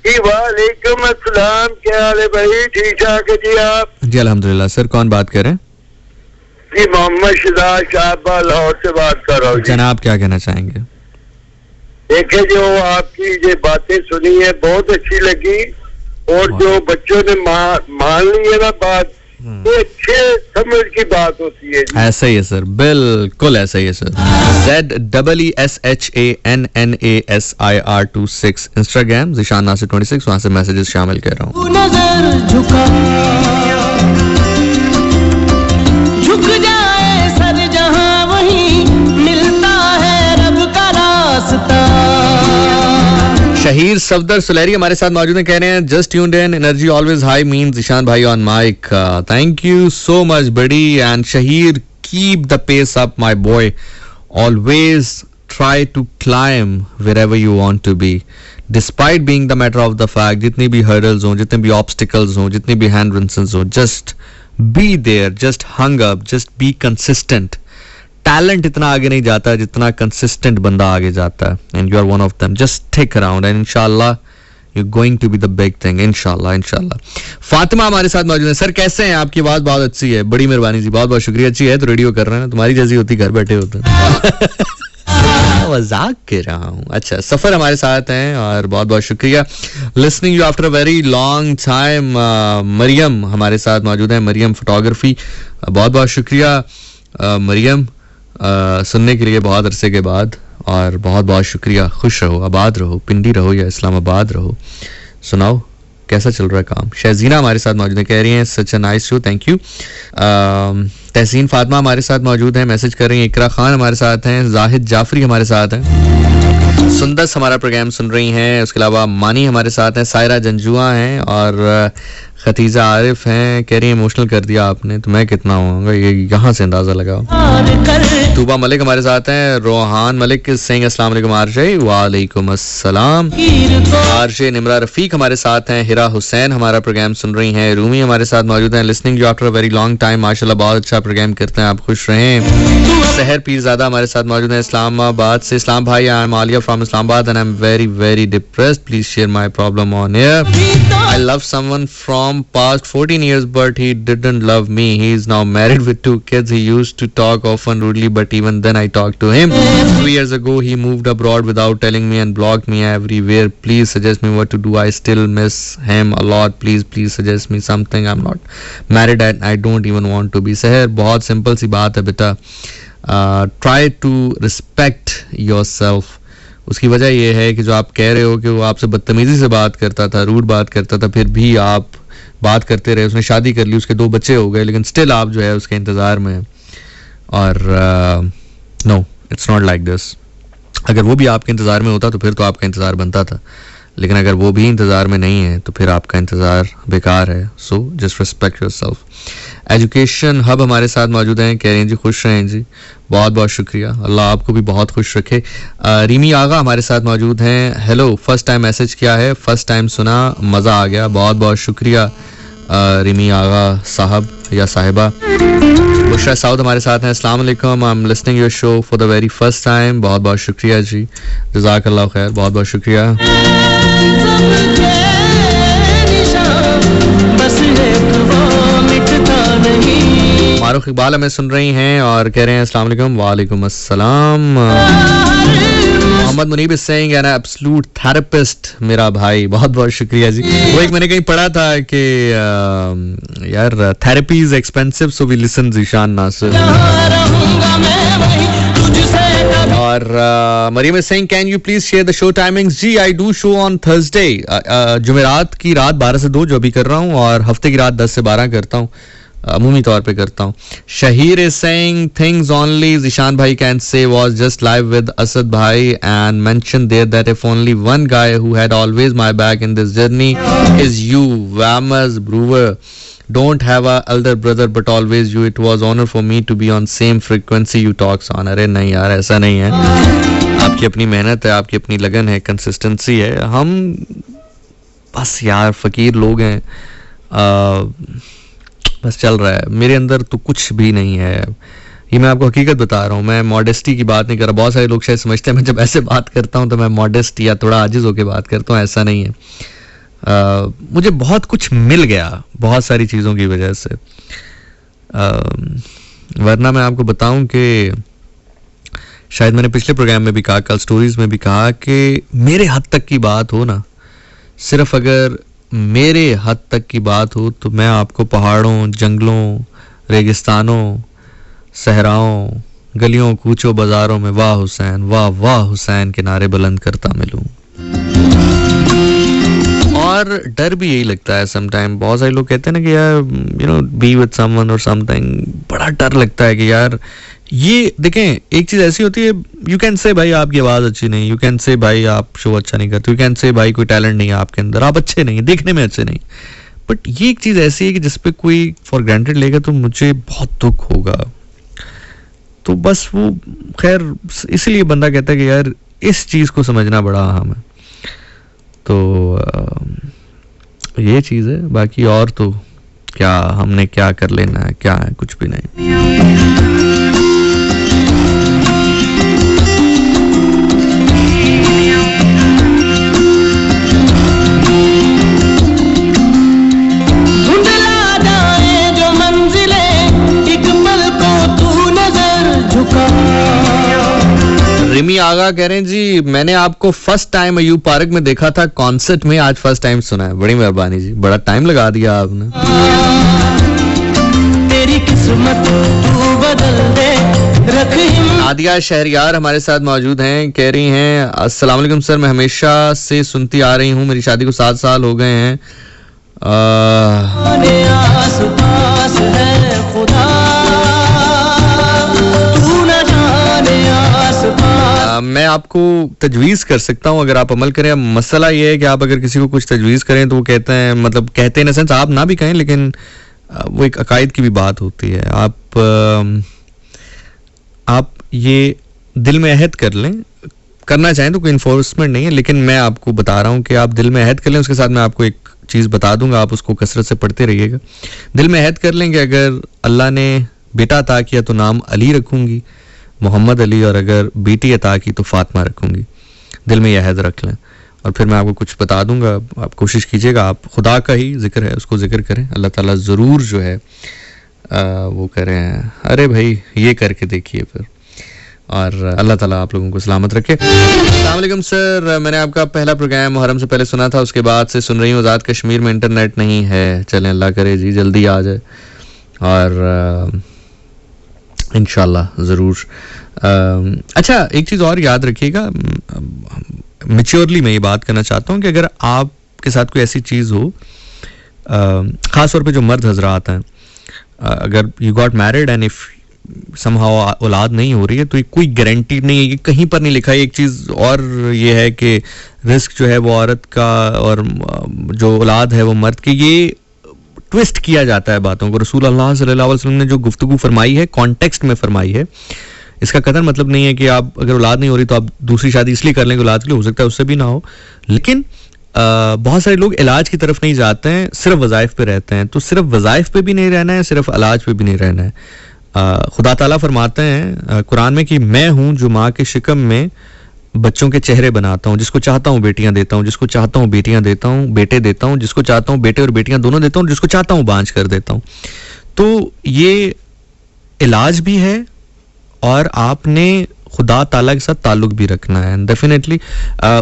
जी वालेकुम अस्सलाम, क्या हाल है भाई? ठीक ठाक है जी आप? जी अल्हम्दुलिल्लाह। सर कौन बात कर रहे हैं? जी मोहम्मद शहजाद साहब लाहौर से बात कर रहा हूँ। जनाब क्या कहना चाहेंगे? देखे, जो आपकी ये बातें सुनी है बहुत अच्छी लगी, और जो बच्चों ने मान ली है ना बात, ये अच्छे समझ की बात होती है जी। ऐसा ही है सर, बिल्कुल ऐसा ही है sir. ZEESHANNASIR 26 Instagram, Zeeshan Nasir 26, वहां से मैसेजेस शामिल कर रहा हूँ। नजर झुका झुक जाए सर जहां, वहीं मिलता है रब का रास्ता। शहीर सफदर सुलेरी हमारे साथ मौजूद हैं, कह रहे हैं just tuned in, energy always high mean Zeeshan भाई on mic. Thank you so much बड़ी। And Shaheer, keep the pace up my boy, always try to climb wherever you want to be, despite being the matter of the fact, जितनी भी hurdles हो, जितने भी obstacles हो, जितनी भी hindrances हो, just be there, just hung up, just be consistent. Talent इतना आगे नहीं जाता जितना कंसिस्टेंट बंदा आगे जाता है, and you are one of them. Just stick around and इंशाल्लाह you going to be the big thing, इंशाल्लाह इंशाल्लाह। फातिमा हमारे साथ मौजूद है। सर कैसे हैं? आपकी आवाज बहुत अच्छी है, बड़ी मेहरबानी जी, बहुत बहुत शुक्रिया। अच्छी है तो रेडियो कर रहे हैं, तुम्हारी जैसी होती घर बैठे होते हैं। मजाक कर रहा हूँ। अच्छा, सफर हमारे साथ हैं और बहुत बहुत शुक्रिया। Listening you after a very long time. Maryam हमारे साथ मौजूद है, मरियम फोटोग्राफी, बहुत बहुत शुक्रिया मरियम, सुनने के लिए बहुत अरसे के बाद, और बहुत बहुत शुक्रिया। खुश रहो, आबाद रहो, पिंडी रहो या इस्लामाबाद रहो। सुनाओ कैसा चल रहा है काम? शहजीना हमारे साथ मौजूद है, कह रही हैं such a nice show, thank you. Tehseen Fatima हमारे साथ मौजूद है, मैसेज कर रही हैं। इकरा खान हमारे साथ हैं, जाहिद जाफरी हमारे साथ हैं, सुंदस हमारा प्रोग्राम सुन रही हैं, उसके अलावा मानी हमारे साथ हैं, सायरा जंजुआ हैं, और खतीजा आरिफ हैं। कह रही है इमोशनल कर दिया आपने, तो मैं कितना होऊंगा ये यहाँ से अंदाजा लगाओ। तूबा मलिक हमारे साथ हैं, रोहान मलिक सिंह अस्सलाम वालेकुम आरजे। वालेकुम अस्सलाम। आरजे निमरा रफीक हमारे साथ हैं, हिरा हुसैन हमारा प्रोग्राम सुन रही हैं, रूमी हमारे साथ मौजूद हैं, listening you after a very long time, माशाल्लाह बहुत अच्छा प्रोग्राम करते हैं आप, खुश रहें। सहर पीरज़ादा हमारे साथ मौजूद हैं इस्लामाबाद से। इस्लाम भाई, I am Alia from Islamabad and I am very very depressed, please share my problem on air. I love someone from past 14 years, but he didn't love me. He is now married with 2 kids. He used to talk often rudely, but even then I talked to him. 2 years ago, he moved abroad without telling me and blocked me everywhere. Please suggest me what to do. I still miss him a lot. Please suggest me something. I'm not married and I don't even want to be. Seher, बहुत simple सी बात है बेटा. Try to respect yourself. उसकी वजह यह है कि जो आप कह रहे हो कि वो आपसे बदतमीजी से बात करता था, रूड बात करता था, फिर भी आप बात करते रहे, उसने शादी कर ली, उसके 2 बच्चे हो गए, लेकिन स्टिल आप जो है उसके इंतज़ार में। और no, it's not like this. अगर वो भी आपके इंतज़ार में होता तो फिर तो आपका इंतज़ार बनता था, लेकिन अगर वो भी इंतज़ार में नहीं है तो फिर आपका इंतज़ार बेकार है। So just respect yourself education hub हमारे साथ मौजूद हैं, कह रहे हैं जी खुश रहें जी, बहुत बहुत शुक्रिया, अल्लाह आपको भी बहुत खुश रखे। रिमी आगा हमारे साथ मौजूद हैं, हेलो, फर्स्ट टाइम मैसेज किया है, फर्स्ट टाइम सुना, मज़ा आ गया, बहुत बहुत शुक्रिया रिमी आगा साहब या साहिबा। बुशरा साउद हमारे साथ हैं, अस्सलाम वालेकुम, I am listening your show for the very first time, बहुत बहुत शुक्रिया जी, जज़ाकल्लाह खैर, बहुत बहुत शुक्रिया। मारूफ इकबाल हमें सुन रही हैं और कह रहे हैं अस्सलाम वालेकुम। वालेकुम अस्सलाम। Mohammad Munib is saying an absolute therapist, मेरा भाई, बहुत बहुत शुक्रिया जी। वो एक मैंने कहीं पढ़ा था कि यार therapy is expensive so we listen Zeeshan Nasir. और Maryam is saying can you please share the show timings. जी I do show on Thursday, जुमेरात की रात 12 से 2 जो अभी कर रहा हूँ, और हफ्ते की रात 10 से 12 करता हूँ, अमूमी तौर पे करता हूँ। Shaheer is saying things only Zeeshan भाई can say was just live with Asad भाई and mention there that if only one guy who had always my back in this journey is you, वैमस ब्रूवर, don't have a elder brother but always you, it was honor for me to be on same frequency you talks on। अरे नहीं यार, ऐसा नहीं है, आपकी अपनी मेहनत है, आपकी अपनी लगन है, कंसिस्टेंसी है, हम बस यार फकीर लोग हैं, बस चल रहा है, मेरे अंदर तो कुछ भी नहीं है, ये मैं आपको हकीकत बता रहा हूँ, मैं मॉडेस्टी की बात नहीं कर रहा। बहुत सारे लोग शायद समझते हैं मैं जब ऐसे बात करता हूँ तो मैं मॉडेस्ट या थोड़ा आजिज होकर बात करता हूँ, ऐसा नहीं है। मुझे बहुत कुछ मिल गया बहुत सारी चीज़ों की वजह से, वरना मैं आपको बताऊं कि शायद मैंने पिछले प्रोग्राम में भी कहा, कल स्टोरीज में भी कहा कि मेरे हद तक की बात हो ना, सिर्फ अगर मेरे हद तक की बात हो तो मैं आपको पहाड़ों, जंगलों, रेगिस्तानों, सहराओं, गलियों, कूचों, बाजारों में वाह हुसैन, वाह वाह हुसैन के नारे बुलंद करता मिलूं। और डर भी यही लगता है समटाइम, बहुत सारे लोग कहते हैं ना कि यार you know be with someone और समथिंग, बड़ा डर लगता है कि यार ये देखें, एक चीज ऐसी होती है, यू कैन से भाई आपकी आवाज अच्छी नहीं, यू कैन से भाई आप शो अच्छा नहीं करते, यू कैन से भाई कोई टैलेंट नहीं है आपके अंदर, आप अच्छे नहीं, देखने में अच्छे नहीं, बट ये एक चीज ऐसी है कि जिसपे कोई फॉर ग्रांटेड लेगा तो मुझे बहुत दुख होगा। तो बस वो खैर इसीलिए बंदा कहता है कि यार इस चीज को समझना बड़ा अहम है। तो ये चीज है, बाकी और तो क्या हमने क्या कर लेना है, क्या है, कुछ भी नहीं। रिमी आगा कह रहे हैं जी मैंने आपको फर्स्ट टाइम अयूब पार्क में देखा था कॉन्सर्ट में, आज फर्स्ट टाइम सुना है, बड़ी मेहरबानी जी, बड़ा टाइम लगा दिया आपने। तेरी किस्मत तू बदल दे, रख नादिया शहरियार हमारे साथ मौजूद हैं, कह रही हैं अस्सलाम वालेकुम सर, मैं हमेशा से सुनती आ रही हूँ, मेरी शादी को 7 साल हो गए हैं। मैं आपको तजवीज़ कर सकता हूं अगर आप अमल करें। मसला ये है कि आप अगर किसी को कुछ तजवीज़ करें तो वो कहते हैं, मतलब कहते हैं इन सेंस आप ना भी कहें, लेकिन वो एक अकायद की भी बात होती है। आप ये दिल में अहद कर लें, करना चाहें तो कोई इन्फोर्समेंट नहीं है, लेकिन मैं आपको बता रहा हूं कि आप दिल में अहद कर लें, उसके साथ मैं आपको एक चीज़ बता दूंगा, आप उसको कसरत से पढ़ते रहिएगा। दिल में अहद कर लें कि अगर अल्लाह ने बेटा अता किया तो नाम अली रखूंगी, मोहम्मद अली, और अगर बेटी अता की तो फातिमा रखूंगी। दिल में यह अहद रख लें और फिर मैं आपको कुछ बता दूंगा, आप कोशिश कीजिएगा, आप खुदा का ही जिक्र है उसको जिक्र करें, अल्लाह ताला ज़रूर जो है वो करें। अरे भाई ये करके देखिए फिर, और अल्लाह ताला आप लोगों को सलामत रखे। अस्सलाम वालेकुम सर, मैंने आपका पहला प्रोग्राम मुहर्रम से पहले सुना था, उसके बाद से सुन रही हूँ। आज़ाद कश्मीर में इंटरनेट नहीं है, चलें अल्लाह करे जी जल्दी आ जाए, और इंशाल्लाह ज़रूर। अच्छा एक चीज़ और याद रखिएगा, मैच्योरली मैं ये बात करना चाहता हूँ कि अगर आपके साथ कोई ऐसी चीज़ हो, ख़ास तौर पे जो मर्द हजरात हैं, अगर you got married and if somehow औलाद नहीं हो रही है तो कोई गारंटी नहीं है, ये कहीं पर नहीं लिखा है। एक चीज़ और ये है कि रिस्क जो है वो औरत का और जो औलाद है वो मर्द की, ये ट्विस्ट किया जाता है बातों को। रसूल अल्लाह सल्लल्लाहु अलैहि वसल्लम ने जो गुफ्तगू फरमाई है, कॉन्टेक्स्ट में फरमाई है। इसका कतई मतलब नहीं है कि आप अगर औलाद नहीं हो रही तो आप दूसरी शादी इसलिए कर लेंगे औलाद के लिए, हो सकता है उससे भी ना हो। लेकिन बहुत सारे लोग इलाज की तरफ नहीं जाते हैं, सिर्फ वज़ाइफ पे रहते हैं। तो सिर्फ वज़ाइफ पे भी नहीं रहना है, सिर्फ इलाज पे भी नहीं रहना है। खुदा ताला फरमाते हैं कुरान में कि मैं हूं जो माँ के शिकम में बच्चों के चेहरे बनाता हूँ, जिसको चाहता हूँ बेटियां देता हूँ, जिसको चाहता हूँ बेटियां देता हूँ, बेटे देता हूँ, जिसको चाहता हूँ बेटे और बेटियां दोनों देता हूँ, जिसको चाहता हूँ बांझ कर देता हूँ। तो ये इलाज भी है और आपने खुदा ताला के साथ ताल्लुक भी रखना है डेफिनेटली।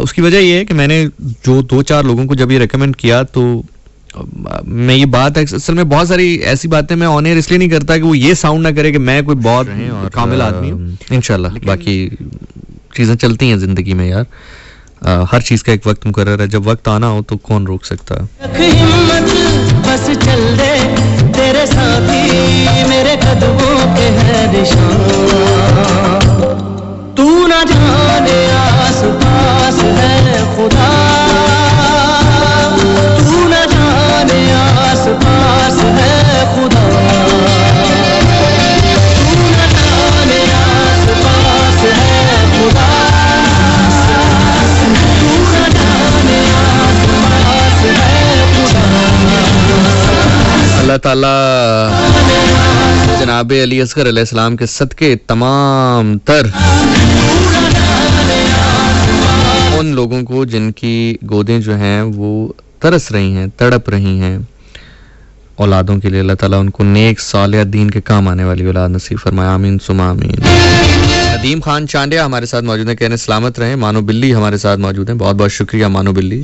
उसकी वजह ये है कि मैंने जो 2-4 लोगों को जब ये रेकमेंड किया तो मैं ये बात असल में बहुत सारी ऐसी बातें मैं ऑन एयर इसलिए नहीं करता कि वो ये साउंड ना करे कि मैं कोई बहुत कामिल आदमी हूँ। इंशाल्लाह बाकी चीजें चलती हैं जिंदगी में यार, हर चीज का एक वक्त मुकर्रर है, जब वक्त आना हो तो कौन रोक सकता है। हिम्मत बस चल दे, तेरे साथी मेरे कदमों के है निशान, तू ना जाने आस पास है खुदा, तू ना जाने आस पास है खुदा, तू ना जाने आस पास है खुदा, तू ना जाने आस पास है खुदा। अल्लाह ताला जनाब अली असगर अलैहिस्सलाम के सदके तमाम तर उन लोगों को जिनकी गोदें जो हैं वो तरस रही हैं, तड़प रही हैं औलादों के लिए, अल्लाह ताला उनको नेक सालिह दीन के काम आने वाली औलाद नसीब फरमाए, आमीन सुमा आमीन। नदीम खान चांडिया हमारे साथ मौजूद हैं, कहने सलामत रहें। मानो बिल्ली हमारे साथ मौजूद हैं, बहुत बहुत शुक्रिया मानो बिल्ली।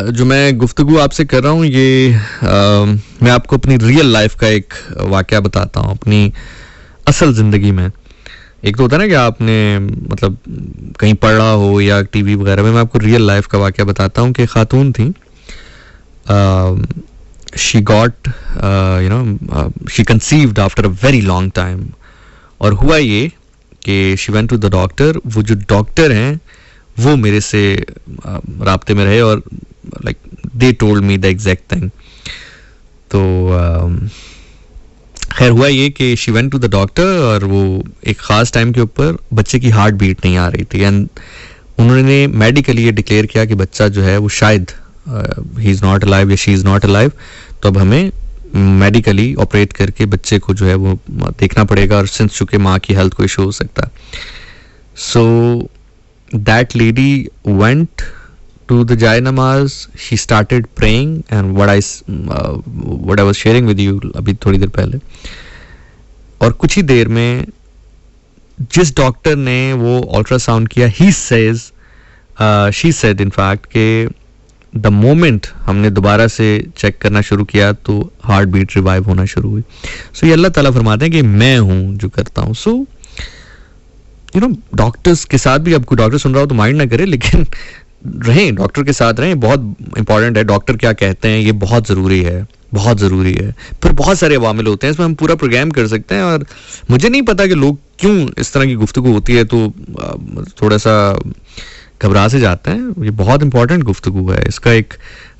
जो मैं गुफ्तगू आपसे कर रहा हूँ ये मैं आपको अपनी रियल लाइफ का एक वाकया बताता हूँ, अपनी असल जिंदगी में। एक तो होता है ना कि आपने मतलब कहीं पढ़ा हो या टीवी वगैरह में, मैं आपको रियल लाइफ का वाकया बताता हूँ कि खातून थी, she got she conceived after a very long time. और हुआ ये कि she went to the doctor, वो जो डॉक्टर हैं वो मेरे से राब्ते में रहे और like they told me the exact thing. तो खैर हुआ ये कि she went to the doctor और वो एक ख़ास टाइम के ऊपर बच्चे की हार्ट बीट नहीं आ रही थी एंड उन्होंने मेडिकली ये डिक्लेयर किया कि बच्चा जो है वो शायद ही इज़ नॉट अलाइव या शी इज़ नॉट अलाइव। तो अब हमें मेडिकली ऑपरेट करके बच्चे को जो है वो देखना पड़ेगा और सिंस चूँकि माँ की हेल्थ को इशू हो सकता है। सो that lady went to the Jai Namaz, she started praying and what I was sharing with you अभी थोड़ी देर पहले, और कुछ ही देर में जिस डॉक्टर ने वो अल्ट्रासाउंड किया he she said in fact कि the moment हमने दोबारा से चेक करना शुरू किया तो हार्ट बीट रिवाइव होना शुरू हुई। सो ये अल्लाह ताला फरमाते हैं कि मैं हूँ जो करता हूँ। सो यू नो डॉक्टर्स के साथ भी, अब कोई डॉक्टर सुन रहा हो तो माइंड ना करे, लेकिन रहें डॉक्टर के साथ रहें, बहुत इंपॉर्टेंट है। डॉक्टर क्या कहते हैं ये बहुत ज़रूरी है, बहुत ज़रूरी है। फिर बहुत सारे अवामिल होते हैं, इसमें हम पूरा प्रोग्राम कर सकते हैं और मुझे नहीं पता कि लोग क्यों इस तरह की गुफ्तगू होती है तो थोड़ा सा घबरा से जाते हैं। ये बहुत इंपॉर्टेंट गुफ्तगू है, इसका एक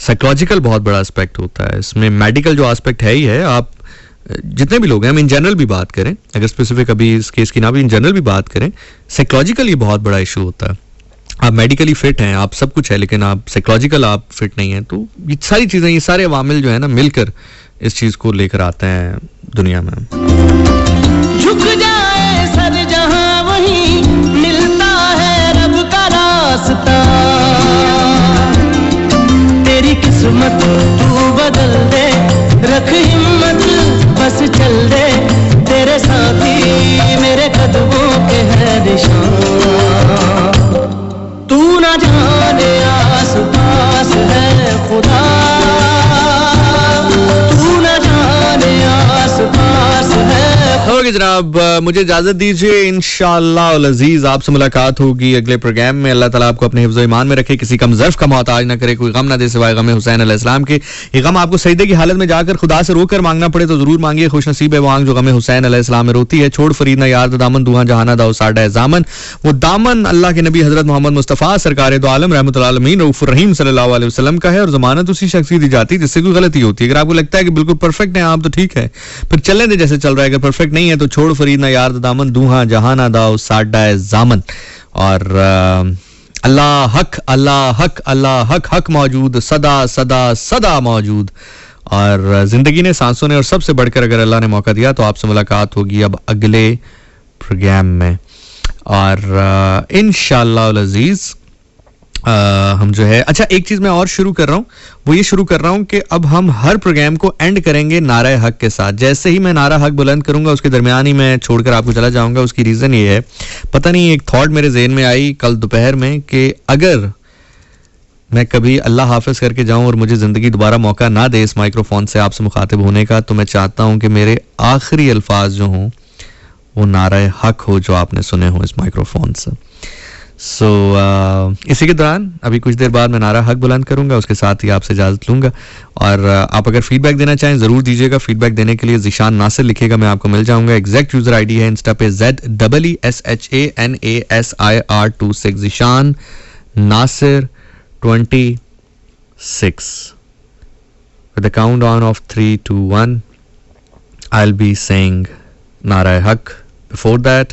साइकोलॉजिकल बहुत बड़ा एस्पेक्ट होता है, इसमें मेडिकल जो एस्पेक्ट है ही है। आप जितने भी लोग हैं, हम इन जनरल भी बात करें, अगर स्पेसिफिक अभी इस केस की ना भी इन जनरल भी बात करें, साइकोलॉजिकल ये बहुत बड़ा इशू होता है। आप मेडिकली फिट हैं, आप सब कुछ है, लेकिन आप साइकोलॉजिकल आप फिट नहीं हैं, तो ये सारी चीज़ें, ये सारे अवामिल जो है ना मिलकर इस चीज़ को लेकर आते हैं दुनिया में। झुक जाए सर जहां वहीं मिलता है रब का रास्ता, तेरी जाने आस पास है खुदा, तू न जाने आस पास है। ओके जनाब, मुझे इजाजत दीजिए। इंशाअल्लाह अल अजीज आपसे मुलाकात होगी अगले प्रोग्राम में। अल्लाह ताला आपको अपने हिफ्ज़ ईमान में रखे, किसी कम ज़र्फ का मोहताज ना करे, कोई गम ना दे सिवाय गम हुसैन अलैहिस्सलाम के। ये गम आपको सजदे की हालत में जाकर खुदा से रोकर मांगना पड़े तो जरूर मांगिए। खुश नसीब है वो आंख जो गम हुसैन अलैहिस्सलाम में रोती है। छोड़ फरीद ना यार दामन दुआ जहाना दा साडा जामन, वो दामन अल्लाह के नबी हजरत मोहम्मद मुस्तफ़ा सरकार दो आलम रहमतुल आलमीन रऊफुर रहीम सल्लल्लाहु अलैहि वसल्लम का है। और जमानत उसी शख्स की दी जाती है जिससे कोई गलती होती है। अगर आपको लगता है कि बिल्कुल परफेक्ट है आप तो ठीक है, फिर चलने दे जैसे चल रहा है। अगर परफेक्ट नहीं है तो छोड़ फरीद ना यार दामन दूहा जहाना दाओ साडा जामन। और अल्लाह हक अल्लाह हक अल्लाह हक हक मौजूद, सदा सदा सदा मौजूद। और जिंदगी ने, सांसों ने, और सबसे बढ़कर अगर अल्लाह ने मौका दिया तो आपसे मुलाकात होगी अब अगले प्रोग्राम में। और इंशाअल्लाह अल अजीज हम जो है, अच्छा एक चीज मैं और शुरू कर रहा हूँ, वो ये शुरू कर रहा हूँ कि अब हम हर प्रोग्राम को एंड करेंगे नारा हक के साथ। जैसे ही मैं नारा हक बुलंद करूंगा उसके दरमियान ही मैं छोड़कर आपको चला जाऊंगा। उसकी रीजन ये है, पता नहीं एक थॉट मेरे जहन में आई कल दोपहर में कि अगर मैं कभी अल्लाह हाफिज करके जाऊं और मुझे जिंदगी दोबारा मौका ना दे इस माइक्रोफोन से आपसे मुखातिब होने का, तो मैं चाहता हूं कि मेरे आखिरी अल्फाज जो हों वो नारा हक हो जो आपने सुने हो इस माइक्रोफोन से। सो इसी के दौरान अभी कुछ देर बाद मैं नारा हक बुलंद करूंगा, उसके साथ ही आपसे इजाजत लूंगा। और आप अगर फीडबैक देना चाहें जरूर दीजिएगा। फीडबैक देने के लिए ज़ीशान नासिर लिखिएगा, मैं आपको मिल जाऊंगा। एग्जैक्ट यूजर आईडी है इंस्टा पे ZEESHANASIR26 Zeeshan Nasir 26। With the countdown of 3, 2, 1 I'll be saying नारा हक। Before that,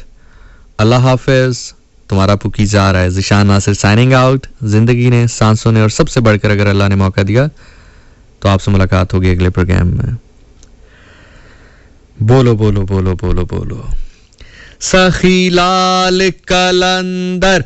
अल्लाह हाफिज, तुम्हारा पुकी जा रहा है। Zeeshan Nasir signing out. जिंदगी ने, सांसों ने, और सबसे बढ़कर अगर अल्लाह ने मौका दिया तो आपसे मुलाकात होगी अगले प्रोग्राम में। बोलो बोलो बोलो बोलो बोलो सखी लाल कलंदर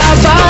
Bye.